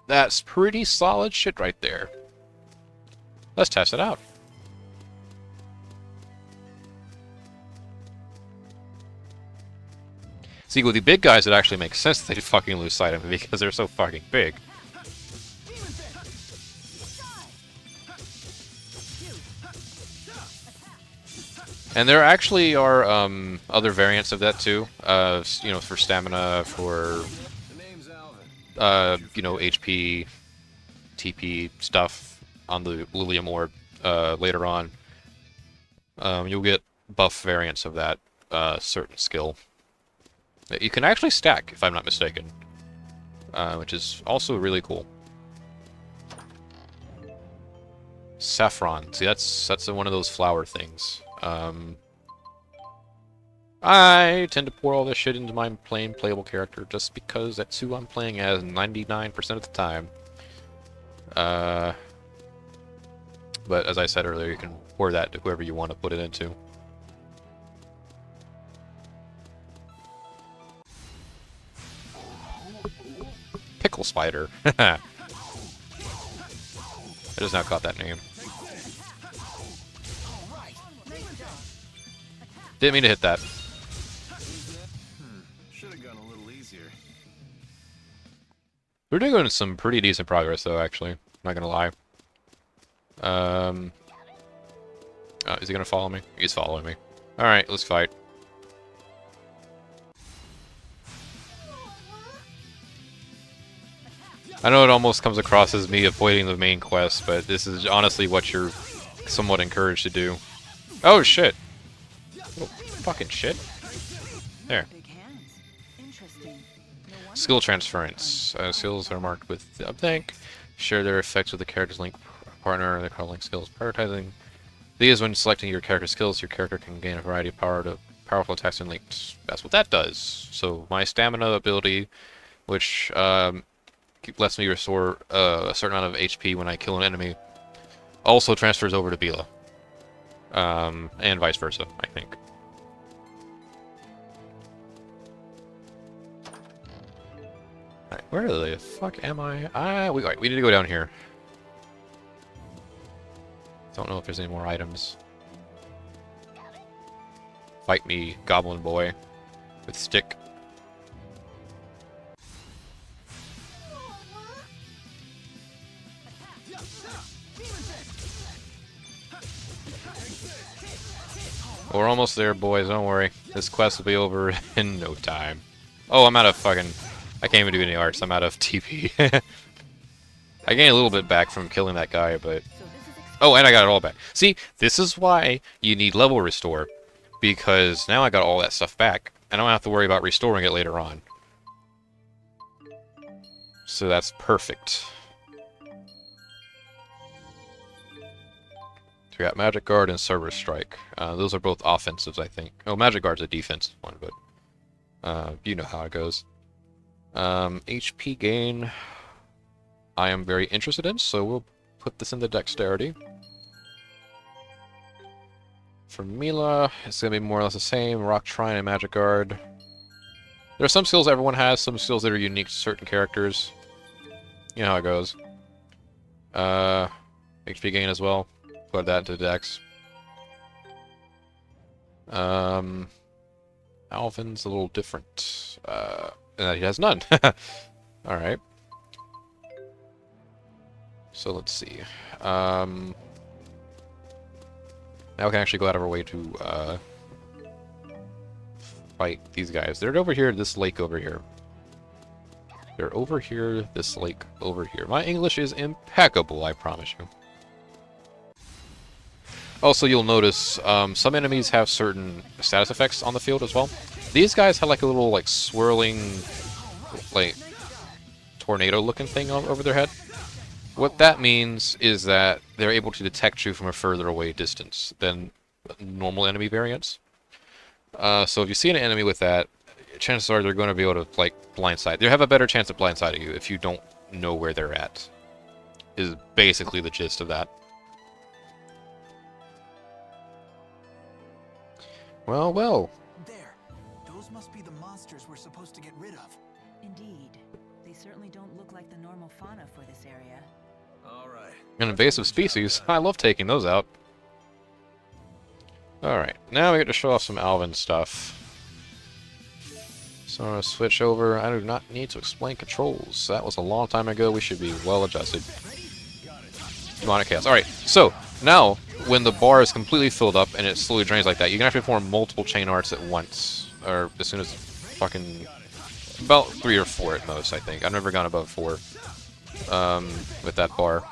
that's pretty solid shit right there. Let's test it out. See, with the big guys, it actually makes sense that they fucking lose sight of me because they're so fucking big. And there actually are other variants of that too. You know, for stamina, for you know, HP, TP stuff on the Lilium Orb later on. You'll get buff variants of that certain skill. You can actually stack, if I'm not mistaken, which is also really cool. Saffron. See, that's one of those flower things. I tend to pour all this shit into my plain playable character just because that's who I'm playing as 99% of the time. But as I said earlier, you can pour that to whoever you want to put it into. Pickle Spider. I just now caught that name. Didn't mean to hit that. Should have gone a little easier. We're doing some pretty decent progress, though, actually. Not gonna lie. Is he gonna follow me? He's following me. Alright, let's fight. I know it almost comes across as me avoiding the main quest, but this is honestly what you're somewhat encouraged to do. Oh, shit! Oh, fucking shit. There. Skill transference. Skills are marked with the upthank. Share their effects with the character's link partner. They call link skills. Prioritizing these when selecting your character skills, your character can gain a variety of powerful attacks and links. That's what that does. So my stamina ability, which lets me restore a certain amount of HP when I kill an enemy, also transfers over to Bila. And vice versa, I think. Alright, where the fuck am I? We need to go down here. Don't know if there's any more items. Fight me, Goblin Boy, with stick. We're almost there, boys, don't worry. This quest will be over in no time. Oh, I'm out of fucking... I can't even do any arts, I'm out of TP. I gained a little bit back from killing that guy, but... Oh, and I got it all back. See, this is why you need level restore. Because now I got all that stuff back, and I don't have to worry about restoring it later on. So that's perfect. So we got Magic Guard and Server Strike. Those are both offensives, I think. Oh, Magic Guard's a defensive one, but you know how it goes. HP gain, I am very interested in, so we'll put this in the Dexterity. For Mila, it's going to be more or less the same. Rock Trine and Magic Guard. There are some skills everyone has, some skills that are unique to certain characters. You know how it goes. HP gain as well. Put that into Dex. Alvin's a little different. And he has none. Alright. So let's see. Now we can actually go out of our way to fight these guys. They're over here, this lake over here. They're over here, this lake over here. My English is impeccable, I promise you. Also, you'll notice some enemies have certain status effects on the field as well. These guys have like a little like swirling, like tornado-looking thing over their head. What that means is that they're able to detect you from a further away distance than normal enemy variants. So if you see an enemy with that, chances are they're going to be able to like blindside. They have a better chance of blindsiding you if you don't know where they're at. Is basically the gist of that. Well, well. There. Those must be the monsters we're supposed to get rid of. Indeed. They certainly don't look like the normal fauna for this area. Alright. An invasive species. I love taking those out. Alright, now we get to show off some Alvin stuff. So I'm going to switch over. I do not need to explain controls. That was a long time ago. We should be well adjusted. Demonic Chaos. Alright, so now when the bar is completely filled up and it slowly drains like that, you're going to have to perform multiple chain arts at once. Or as soon as fucking... About 3 or 4 at most, I think. I've never gone above 4 with that bar.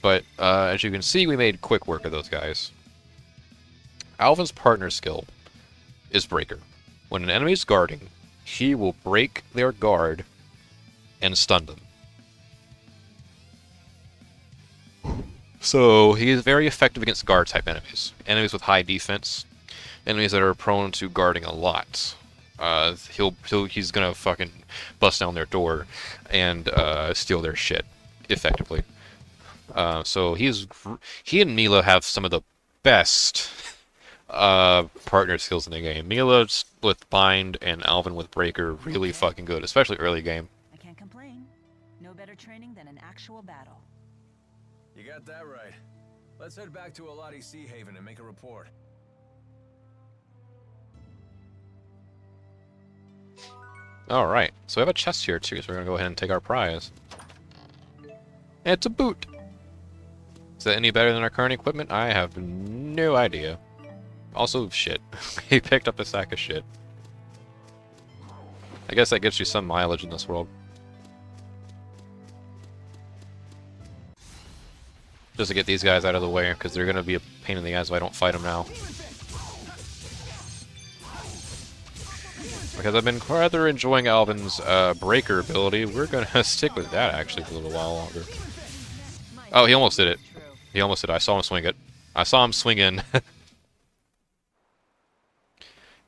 But as you can see, we made quick work of those guys. Alvin's partner skill is Breaker. When an enemy is guarding, he will break their guard and stun them. So he is very effective against guard-type enemies. Enemies with high defense. Enemies that are prone to guarding a lot. He's gonna fucking bust down their door and steal their shit effectively. So he and Mila have some of the best partner skills in the game. Mila with Bind and Alvin with Breaker really fucking good, especially early game. I can't complain. No better training than an actual battle. You got that right. Let's head back to Alati Sea Haven and make a report. Alright, so we have a chest here too, so we're gonna go ahead and take our prize. And it's a boot! Is that any better than our current equipment? I have no idea. Also, shit. He picked up a sack of shit. I guess that gives you some mileage in this world. Just to get these guys out of the way, because they're gonna be a pain in the ass if I don't fight them now. Because I've been rather enjoying Alvin's Breaker ability, we're gonna stick with that actually for a little while longer. Oh, he almost did it. He almost did it. I saw him swing it. I saw him swing in.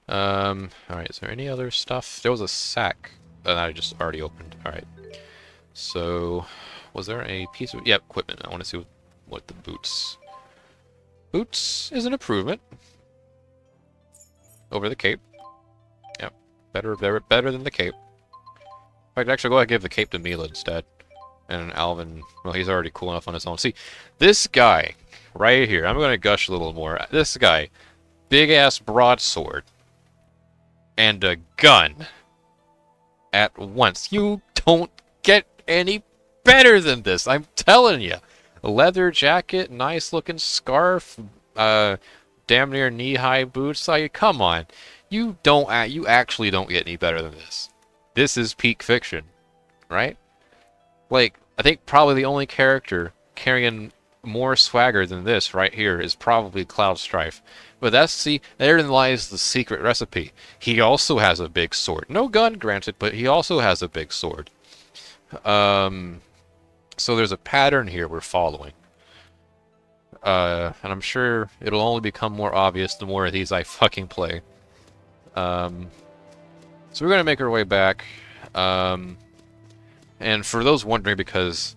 Alright, is there any other stuff? There was a sack that I just already opened. Alright. So, was there a piece of... Yep, equipment. I want to see what the boots... Boots is an improvement. Over the cape. Yep. Better than the cape. In fact, actually, go ahead and give the cape to Mila instead. And Alvin, well, he's already cool enough on his own. See, this guy, right here, I'm going to gush a little more. This guy, big-ass broadsword, and a gun at once. You don't get any better than this, I'm telling you. Leather jacket, nice-looking scarf, damn near knee-high boots. Like, come on. You actually don't get any better than this. This is peak fiction, right? Like, I think probably the only character carrying more swagger than this right here is probably Cloud Strife. But therein lies the secret recipe. He also has a big sword. No gun, granted, but he also has a big sword. So there's a pattern here we're following. And I'm sure it'll only become more obvious the more of these I fucking play. So we're going to make our way back. And for those wondering, because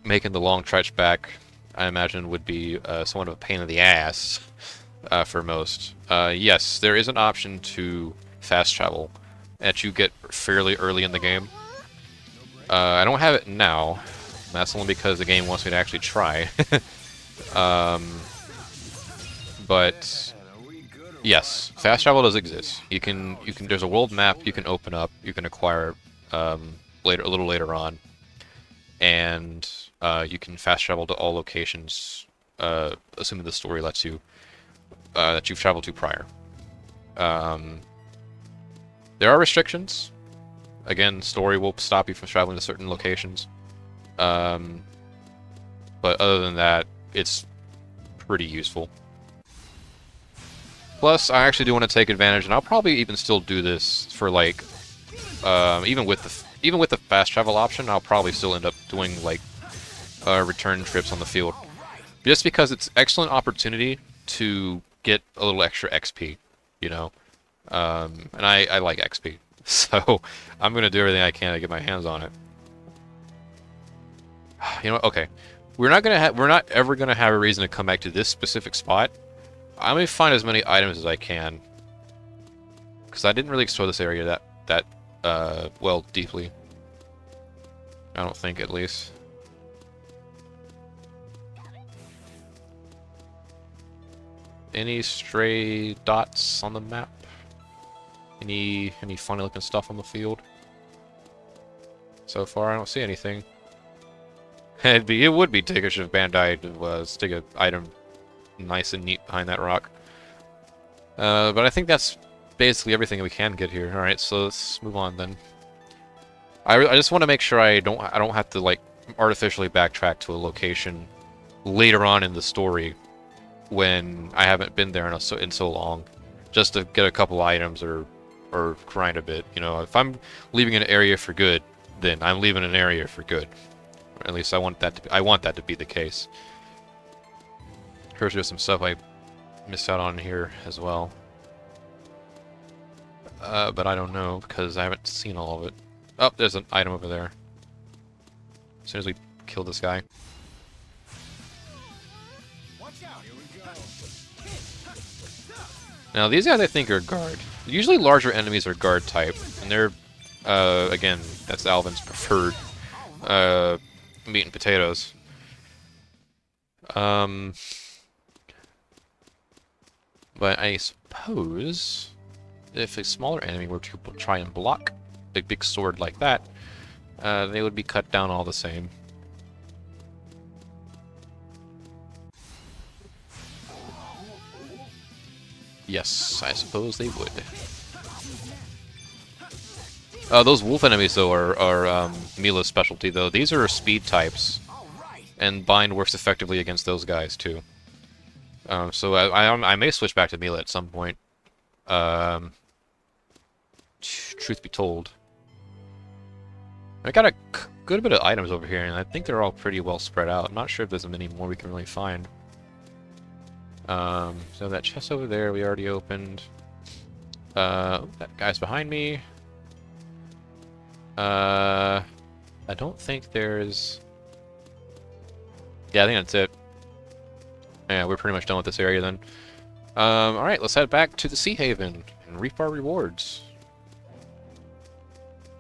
making the long trudge back I imagine would be somewhat of a pain in the ass for most. Yes, there is an option to fast travel that you get fairly early in the game. I don't have it now. That's only because the game wants me to actually try. But yes, fast travel does exist. You can there's a world map you can open up, you can acquire a little later on, and you can fast travel to all locations, assuming the story lets you that you've traveled to prior. There are restrictions. Again, story will stop you from traveling to certain locations. But other than that, it's pretty useful. Plus, I actually do want to take advantage, and I'll probably even still do this for like, even with the fast travel option, I'll probably still end up doing like return trips on the field, just because it's excellent opportunity to get a little extra XP, you know. And I like XP, so I'm gonna do everything I can to get my hands on it. You know what? Okay, we're not ever gonna have a reason to come back to this specific spot. I'm gonna find as many items as I can, because I didn't really explore this area that well deeply. I don't think, at least. Any stray dots on the map? Any funny looking stuff on the field? So far, I don't see anything. It would be dickish if Bandai was stick an item nice and neat behind that rock. But I think that's basically everything we can get here. All right, so let's move on then. I just want to make sure I don't have to like artificially backtrack to a location later on in the story when I haven't been there in so long, just to get a couple items or grind a bit. You know, if I'm leaving an area for good, then I'm leaving an area for good. Or at least I want that to be the case. There's some stuff I missed out on here as well. But I don't know, because I haven't seen all of it. Oh, there's an item over there. As soon as we kill this guy. Now, these guys I think are guard. Usually larger enemies are guard type, and they're, again, that's Alvin's preferred meat and potatoes. But I suppose if a smaller enemy were to try and block a big sword like that, they would be cut down all the same. Yes, I suppose they would. Those wolf enemies, though, are Mila's specialty, though. These are speed types, and Bind works effectively against those guys, too. So I may switch back to Mila at some point. Truth be told. I got a good bit of items over here, and I think they're all pretty well spread out. I'm not sure if there's many more we can really find. So that chest over there we already opened. That guy's behind me. I don't think there's... Yeah, I think that's it. Yeah, we're pretty much done with this area then. Alright, let's head back to the Sea Haven and reap our rewards.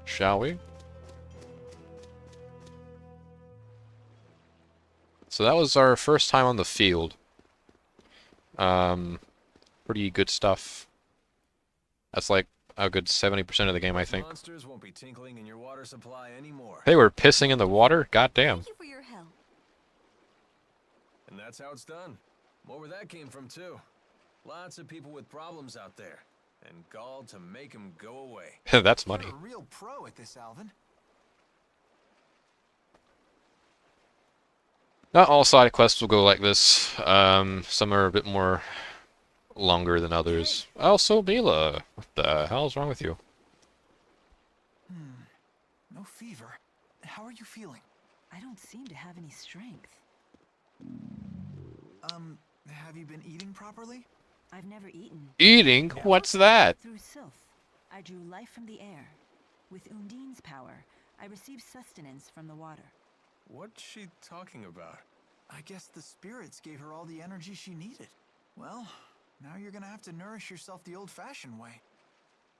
Shall we? So that was our first time on the field. Pretty good stuff. That's like a good 70% of the game, I think. Monsters won't be tinkling in your water supply anymore. They were pissing in the water? God damn. Thank you for your help. And that's how it's done. More where that came from, too. Lots of people with problems out there. And gall to make them go away. That's money. You're a real pro at this, Alvin. Not all side quests will go like this. Some are a bit more longer than others. Also, Mila, what the hell's wrong with you? No fever. How are you feeling? I don't seem to have any strength. Have you been eating properly? I've never eaten. Eating? What's that? Through Sylph, I drew life from the air. With Undine's power, I received sustenance from the water. What's she talking about? I guess the spirits gave her all the energy she needed. Well, now you're gonna have to nourish yourself the old-fashioned way.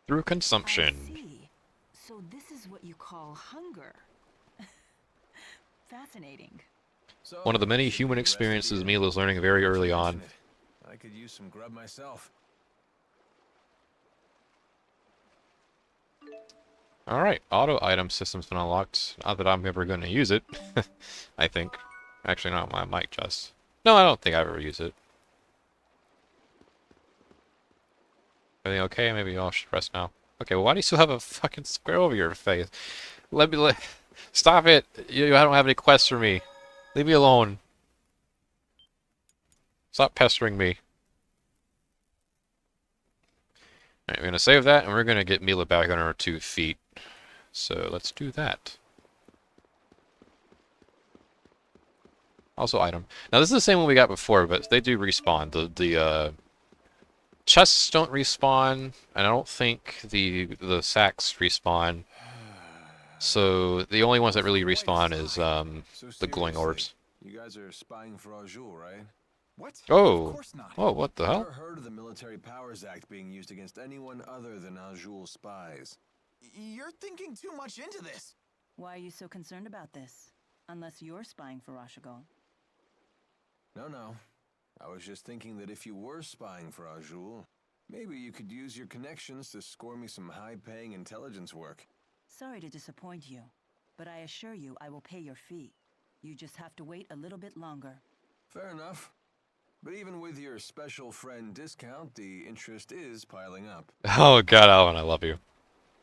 Through consumption. I see. So this is what you call hunger. Fascinating. So, One of the many should human be rested experiences here. Mila's learning very early on. Mention it. I could use some grub myself. Alright, auto item system's been unlocked. Not that I'm ever going to use it. I think. Actually, no, I might just. No, I don't think I've ever used it. Everything okay? Maybe I should rest now. Okay, well, why do you still have a fucking square over your face? Stop it! You don't have any quests for me. Leave me alone. Stop pestering me. Alright, we're gonna save that, and we're gonna get Mila back on her 2 feet. So, let's do that. Also item. Now, this is the same one we got before, but they do respawn. The chests don't respawn, and I don't think the sacks respawn. So, the only ones that really respawn is, the glowing orbs. You guys are spying for Azul, right? What? Oh. Of course not. Oh, what the hell? Never heard of the Military Powers Act being used against anyone other than Azul spies. You're thinking too much into this. Why are you so concerned about this? Unless you're spying for Rashagal. No. I was just thinking that if you were spying for Azul, maybe you could use your connections to score me some high-paying intelligence work. Sorry to disappoint you, but I assure you I will pay your fee. You just have to wait a little bit longer. Fair enough. But even with your special friend discount, the interest is piling up. Oh god, Alvin, I love you.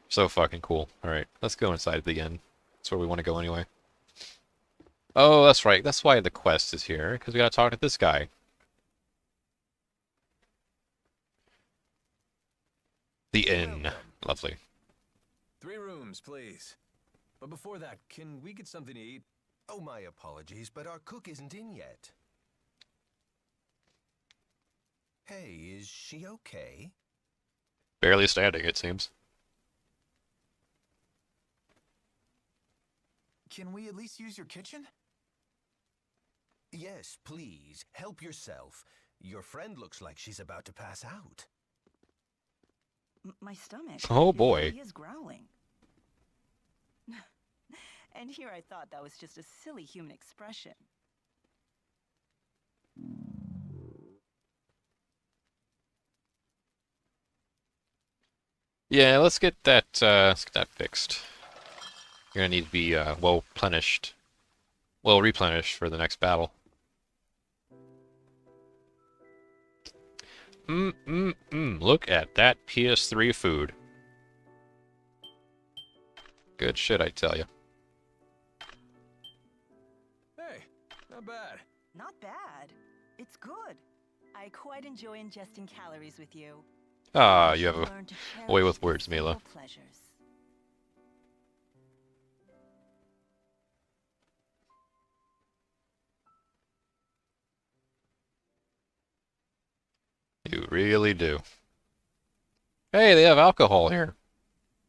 So fucking cool. Alright, let's go inside the inn. That's where we want to go anyway. Oh, that's right. That's why the quest is here, because we gotta talk to this guy. The inn. Lovely. 3 rooms, please. But before that, can we get something to eat? Oh, my apologies, but our cook isn't in yet. Hey, is she okay? Barely standing, it seems. Can we at least use your kitchen? Yes, please. Help yourself. Your friend looks like she's about to pass out. My stomach. Oh, It boy. really is growling. And here I thought that was just a silly human expression. Yeah, let's get that fixed. You're gonna need to be well replenished for the next battle. Look at that PS3 food. Good shit, I tell you. Hey, not bad. Not bad. It's good. I quite enjoy ingesting calories with you. Ah, you have Learn to a way cherish with the words, Mila. simple pleasures. You really do. Hey, they have alcohol here.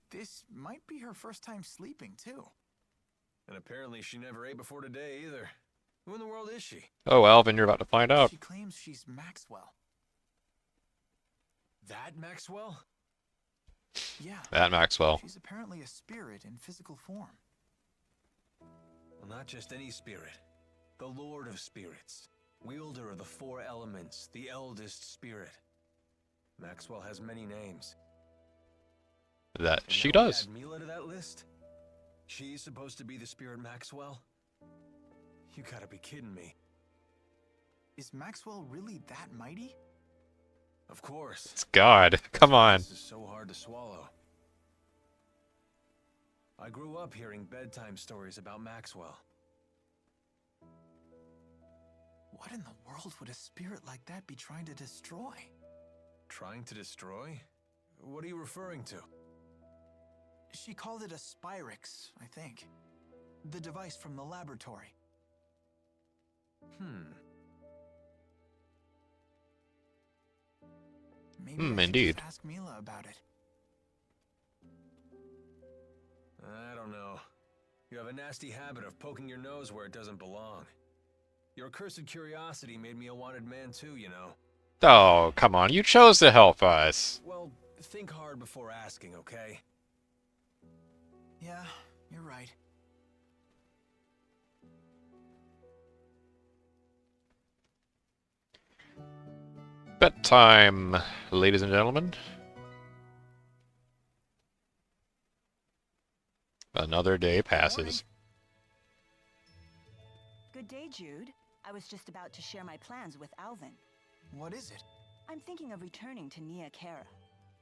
This might be her first time sleeping, too. And apparently she never ate before today either. Who in the world is she? Oh, Alvin, you're about to find out. She claims she's Maxwell. That Maxwell? Yeah. That Maxwell. She's apparently a spirit in physical form. Well, not just any spirit. The Lord of Spirits. Wielder of the 4 elements, the eldest spirit. Maxwell has many names. That And she now we does. add Mila to that list? She's supposed to be the spirit Maxwell? You gotta be kidding me. Is Maxwell really that mighty? Of course. It's God. Come on. This is so hard to swallow. I grew up hearing bedtime stories about Maxwell. What in the world would a spirit like that be trying to destroy? Trying to destroy? What are you referring to? She called it a Spyrix, I think. The device from the laboratory. Maybe I should indeed. just ask Mila about it. I don't know. You have a nasty habit of poking your nose where it doesn't belong. Your cursed curiosity made me a wanted man too, you know. Oh, come on. You chose to help us. Well, think hard before asking, okay? Yeah, you're right. Bedtime, ladies and gentlemen. Another day passes. Good day, Jude. I was just about to share my plans with Alvin. What is it? I'm thinking of returning to Nia Kara.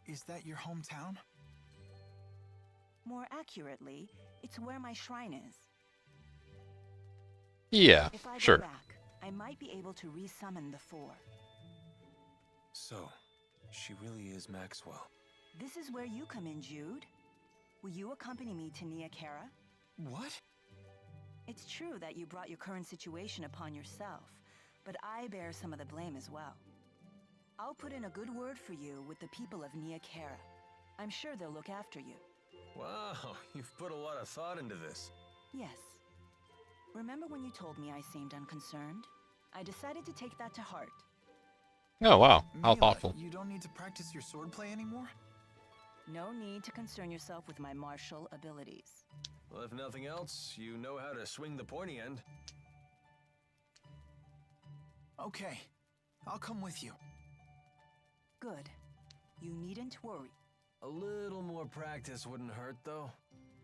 Is that your hometown? More accurately, it's where my shrine is. Yeah, If I sure. go back, I might be able to resummon the Four. So, she really is Maxwell. This is where you come in, Jude. Will you accompany me to Nia Kara? What? It's true that you brought your current situation upon yourself, but I bear some of the blame as well. I'll put in a good word for you with the people of Nia Kara. I'm sure they'll look after you. Wow, you've put a lot of thought into this. Yes. Remember when you told me I seemed unconcerned? I decided to take that to heart. Oh, wow. How Mila, thoughtful. You don't need to practice your swordplay anymore? No need to concern yourself with my martial abilities. Well, if nothing else, you know how to swing the pointy end. Okay, I'll come with you. Good. You needn't worry. A little more practice wouldn't hurt, though.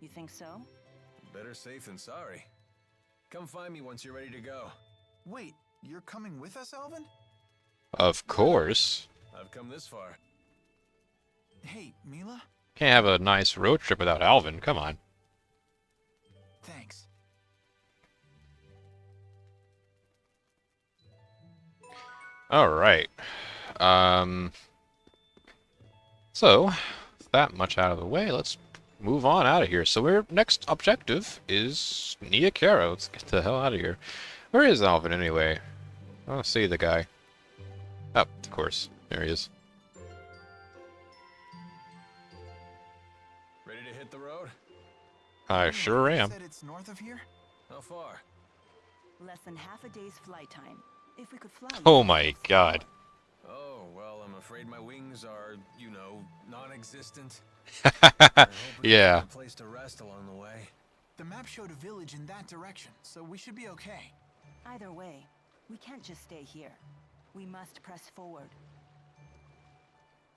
You think so? Better safe than sorry. Come find me once you're ready to go. Wait, you're coming with us, Alvin? Of course. I've come this far. Hey, Mila? Can't have a nice road trip without Alvin. Come on. Thanks. Alright. So, with that much out of the way, let's move on out of here. So our next objective is Nia Kara. Let's get the hell out of here. Where is Alvin anyway? I don't see the guy. Oh, of course. There he is. Ready to hit the road? I sure You am. said it's north of here? How far? Less than half a day's flight time. If we could fly. Oh my god. Oh, well, I'm afraid my wings are, you know, non-existent. I hope we can Yeah. find a place to rest along the way. The map showed a village in that direction, so we should be okay. Either way, we can't just stay here. We must press forward.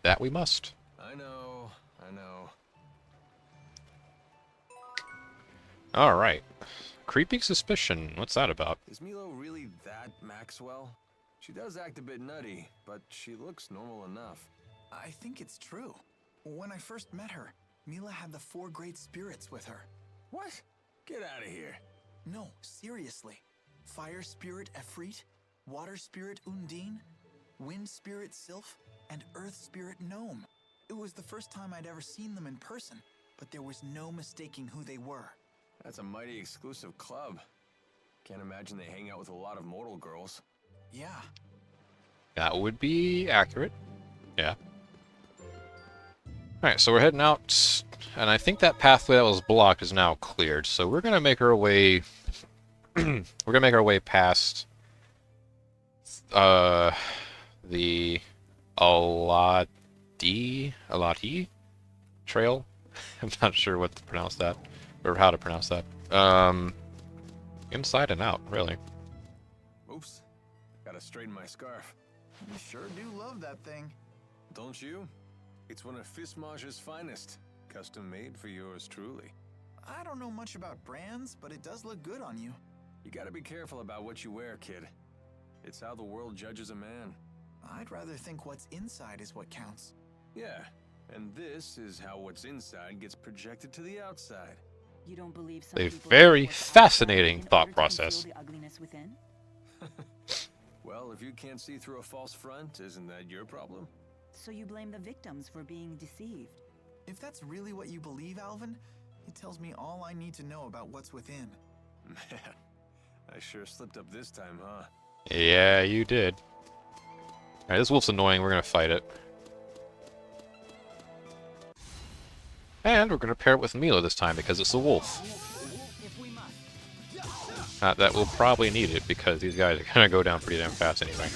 That we must. I know. Alright. Creeping suspicion. What's that about? Is Milo really that Maxwell? She does act a bit nutty, but she looks normal enough. I think it's true. When I first met her, Mila had the 4 great spirits with her. What? Get out of here. No, seriously. Fire spirit Efreet, water spirit Undine, wind spirit Sylph, and earth spirit Gnome. It was the first time I'd ever seen them in person, but there was no mistaking who they were. That's a mighty exclusive club. Can't imagine they hang out with a lot of mortal girls. Yeah. That would be accurate. Yeah. Alright, so we're heading out, and I think that pathway that was blocked is now cleared, so we're gonna make our way... we're gonna make our way past... the... Alati Trail? I'm not sure what to pronounce that, or how to pronounce that. Inside and out, really. Oops. Gotta straighten my scarf. You sure do love that thing. Don't you? It's one of Fismage's finest. Custom made for yours truly. I don't know much about brands, but it does look good on you. You gotta be careful about what you wear, kid. It's how the world judges a man. I'd rather think what's inside is what counts. Yeah, and this is how what's inside gets projected to the outside. You don't believe some A people very look what's outside fascinating in thought order to conceal process. the ugliness within? Well, if you can't see through a false front, isn't that your problem? So you blame the victims for being deceived. If that's really what you believe, Alvin, it tells me all I need to know about what's within. Man, I sure slipped up this time, huh? Yeah, you did. Alright, this wolf's annoying. We're gonna fight it. And we're gonna pair it with Milo this time because it's a wolf. If we must. That will probably need it, because these guys are gonna go down pretty damn fast anyway.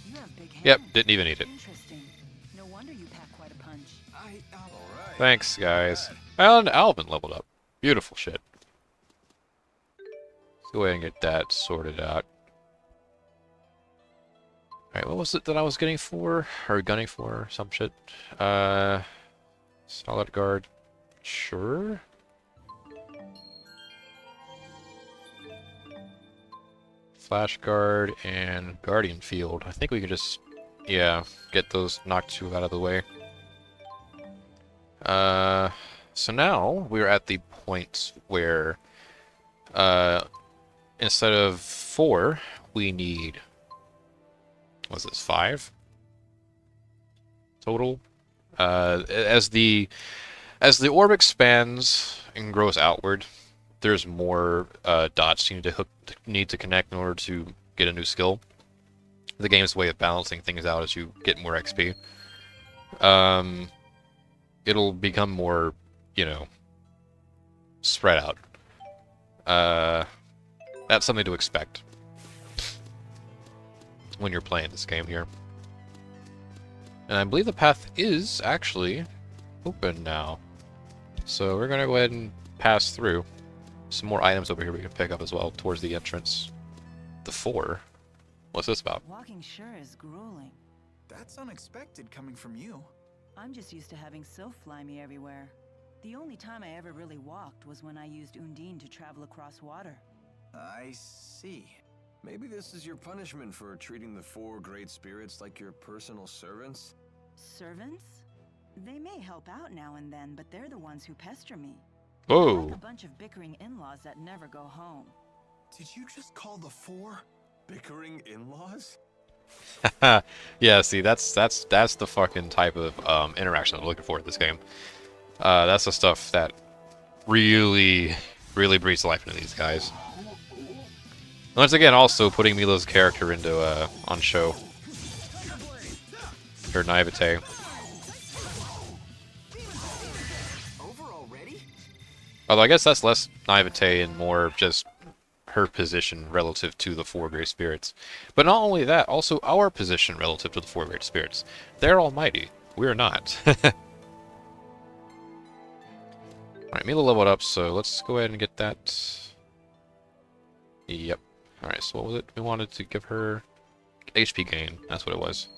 You have big hands. Yep, didn't even need it. Interesting. No wonder you pack quite a punch. Alright. Thanks, guys. And Alvin leveled up. Beautiful shit. Let's go ahead and get that sorted out. Alright, what was it that I was getting for? Or gunning for? Some shit. Solid guard. Sure. Flash guard and guardian field. I think we can just, yeah, get those knocked two out of the way. So now we're at the point where, instead of 4, we need, what's this, 5 total? As the orb expands and grows outward, there's more dots you need to connect in order to get a new skill. The game's way of balancing things out as you get more XP. It'll become more, you know, spread out. That's something to expect when you're playing this game here. And I believe the path is actually open now. So we're gonna go ahead and pass through. Some more items over here we can pick up as well towards the entrance. The 4. What's this about? Walking sure is grueling. That's unexpected coming from you. I'm just used to having Sylph fly me everywhere. The only time I ever really walked was when I used Undine to travel across water. I see. Maybe this is your punishment for treating the 4 great spirits like your personal servants? Servants? They may help out now and then, but they're the ones who pester me. Whoa. Like a bunch of bickering in-laws that never go home. Did you just call the 4 Bickering in-laws? Yeah, see, that's the fucking type of interaction I'm looking for in this game. That's the stuff that really breathes life into these guys. Once again, also putting Mila's character into on show. Her naivete. over already? Although I guess that's less naivete and more just her position relative to the 4 great spirits. But not only that, also our position relative to the 4 great spirits. They're almighty. We're not. Alright, Mila leveled up, so let's go ahead and get that. Yep. Alright, so what was it? We wanted to give her HP gain. That's what it was.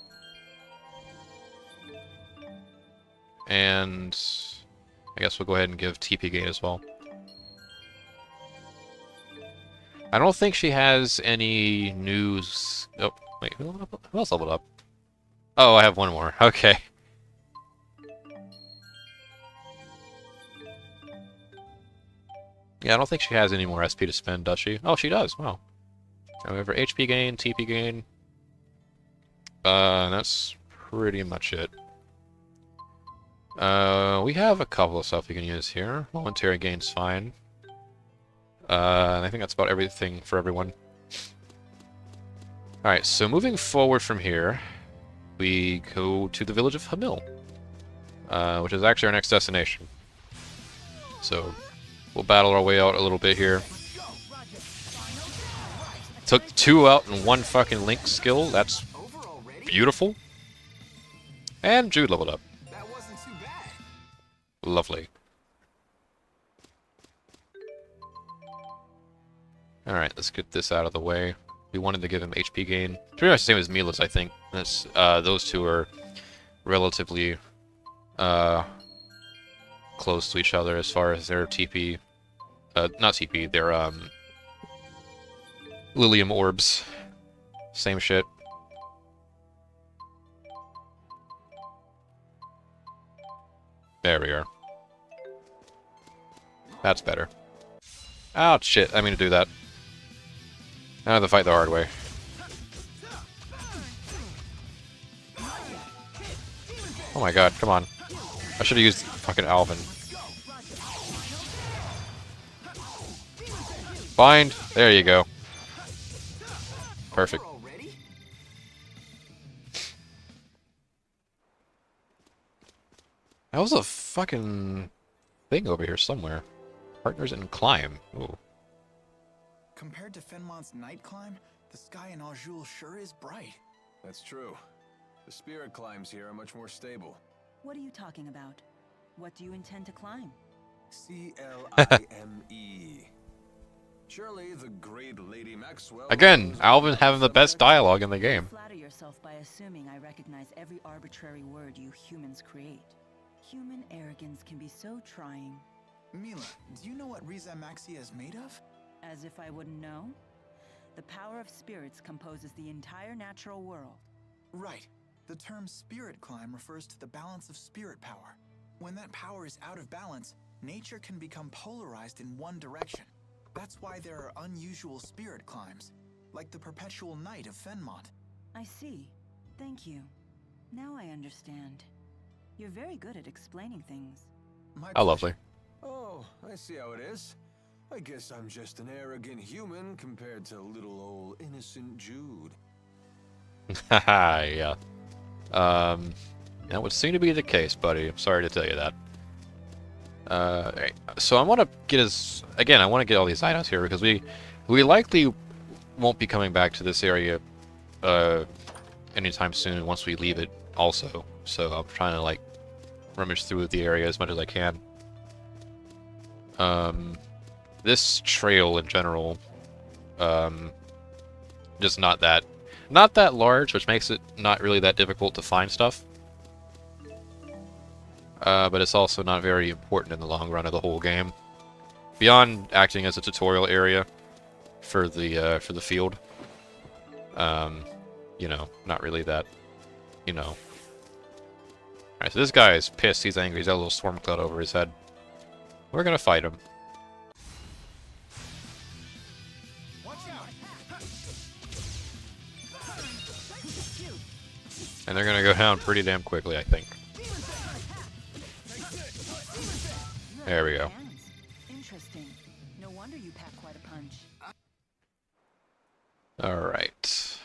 And I guess we'll go ahead and give TP gain as well. I don't think she has any news. Oh, wait, who else leveled up? Oh, I have one more. Okay. Yeah, I don't think she has any more SP to spend, does she? Oh, she does. Wow. However, HP gain, TP gain. That's pretty much it. We have a couple of stuff we can use here. Momentary gain's fine. And I think that's about everything for everyone. Alright, so moving forward from here, we go to the village of Hamil, which is actually our next destination. So, we'll battle our way out a little bit here. Took 2 out in 1 fucking Link skill. That's beautiful. And Jude leveled up. That wasn't too bad. Lovely. Alright, let's get this out of the way. We wanted to give him HP gain. Pretty much the same as Mila's, I think. That's, those two are relatively close to each other as far as their TP. Not TP, their Lilium orbs. Same shit. There we are. That's better. Ouch, shit, I mean to do that. I have to fight the hard way. Oh my god, come on. I should have used fucking Alvin. Bind! There you go. Perfect. That was a fucking thing over here somewhere. Partners in climb. Ooh. Compared to Fenmont's night climb, the sky in Aujul sure is bright. That's true. The spirit climbs here are much more stable. What are you talking about? What do you intend to climb? CLIME. Surely the great Lady Maxwell... Again, Alvin having the best dialogue in the game. You flatter yourself by assuming I recognize every arbitrary word you humans create. Human arrogance can be so trying. Mila, do you know what Riza Maxia is made of? As if I wouldn't know? The power of spirits composes the entire natural world. Right. The term spirit climb refers to the balance of spirit power. When that power is out of balance, nature can become polarized in one direction. That's why there are unusual spirit climbs, like the perpetual night of Fenmont. I see. Thank you. Now I understand. You're very good at explaining things. How lovely. Oh, I see how it is. I guess I'm just an arrogant human compared to little old innocent Jude. Haha, yeah. That would seem to be the case, buddy. I'm sorry to tell you that. Right. So I want to get I want to get all these items here because we likely won't be coming back to this area anytime soon once we leave it also. So I'm trying to like rummage through the area as much as I can. This trail in general, just not that large, which makes it not really that difficult to find stuff. But it's also not very important in the long run of the whole game. Beyond acting as a tutorial area for the field, you know, not really that, you know. Alright, so this guy is pissed. He's angry. He's got a little storm cloud over his head. We're gonna fight him. And they're gonna go down pretty damn quickly, I think. There we go. Interesting. No wonder you pack quite a punch. Alright.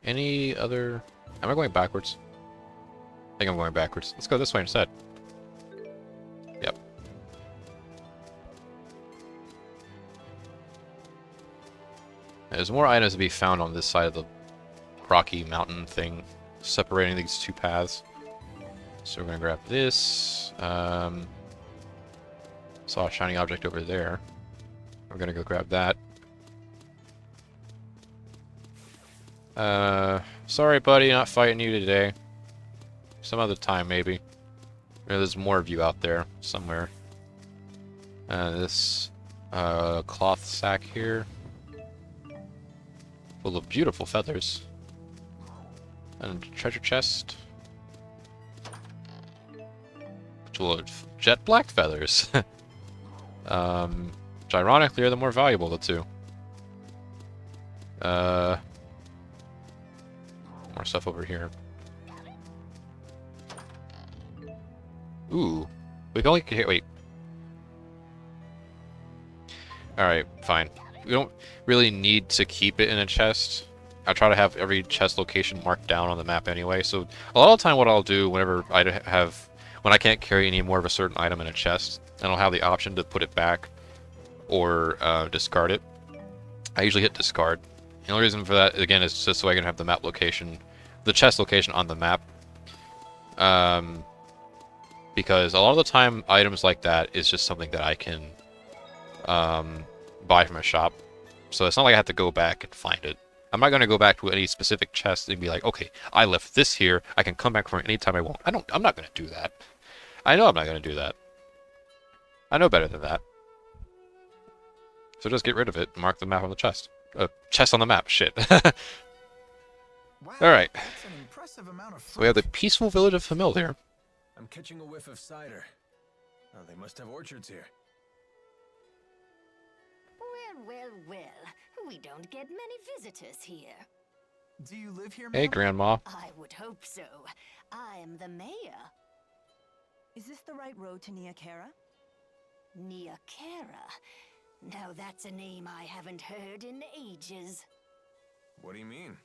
Any other... Am I going backwards? I think I'm going backwards. Let's go this way instead. Yep. There's more items to be found on this side of the rocky mountain thing, separating these two paths. So we're gonna grab this. Saw a shiny object over there. We're gonna go grab that. Sorry, buddy, not fighting you today. Some other time, maybe. There's more of you out there somewhere. This cloth sack here, full of beautiful feathers. And treasure chest. Full of jet black feathers. Which ironically are the more valuable of the two. More stuff over here. Ooh. We can only... Wait. Alright, fine. We don't really need to keep it in a chest. I try to have every chest location marked down on the map anyway, so a lot of the time what I'll do whenever when I can't carry any more of a certain item in a chest, and I'll have the option to put it back or discard it, I usually hit discard. The only reason for that, again, is just so I can have the map location, the chest location on the map. Because a lot of the time, items like that is just something that I can buy from a shop. So it's not like I have to go back and find it. I'm not going to go back to any specific chest and be like, okay, I left this here. I can come back for it anytime I want. I'm not going to do that. I know I'm not going to do that. I know better than that. So just get rid of it and mark the map on the chest. Chest on the map. Shit. Wow, Alright. that's an impressive amount of So we have the fruit. peaceful village of Familiar. I'm catching a whiff of cider. Oh, they must have orchards here. Well, well, well. We don't get many visitors here. Do you live here, Hey, ma'am? Grandma. I would hope so. I am the mayor. Is this the right road to Niakara? Niakara. Now that's a name I haven't heard in ages. What do you mean?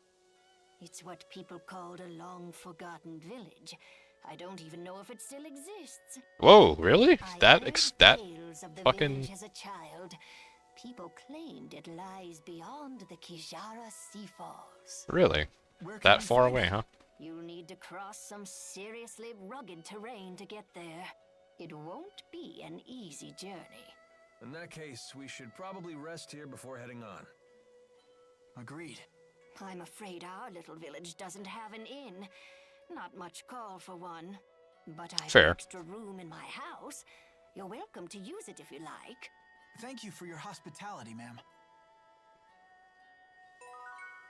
It's what people called a long-forgotten village. I don't even know if it still exists. Whoa, really? I That heard that tales of the fucking village as a child. People claimed it lies beyond the Kijara Sea Falls. really Where can that I far find away, it? huh? You'll need to cross some seriously rugged terrain to get there. It won't be an easy journey. In that case, we should probably rest here before heading on. Agreed. I'm afraid our little village doesn't have an inn. Not much call for one. But I've Fair. extra room in my house. You're welcome to use it if you like. Thank you for your hospitality, ma'am.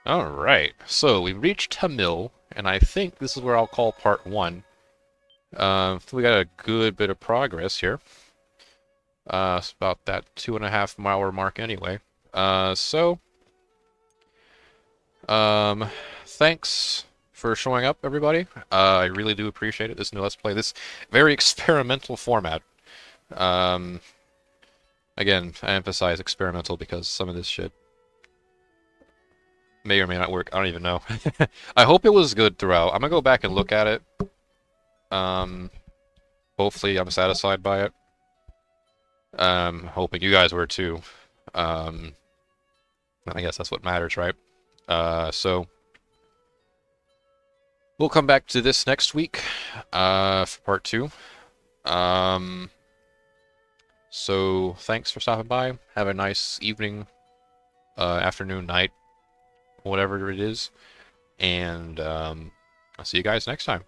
Alright, so we reached Hamil, and I think this is where I'll call part 1. We got a good bit of progress here. It's about that 2.5 mile mark anyway. Thanks for showing up, everybody. I really do appreciate it. This new Let's Play, this very experimental format. Again, I emphasize experimental because some of this shit may or may not work. I don't even know. I hope it was good throughout. I'm gonna go back and look at it. Hopefully I'm satisfied by it. Hoping you guys were too. I guess that's what matters, right? So we'll come back to this next week for part 2. So thanks for stopping by. Have a nice evening, afternoon, night, whatever it is. And I'll see you guys next time.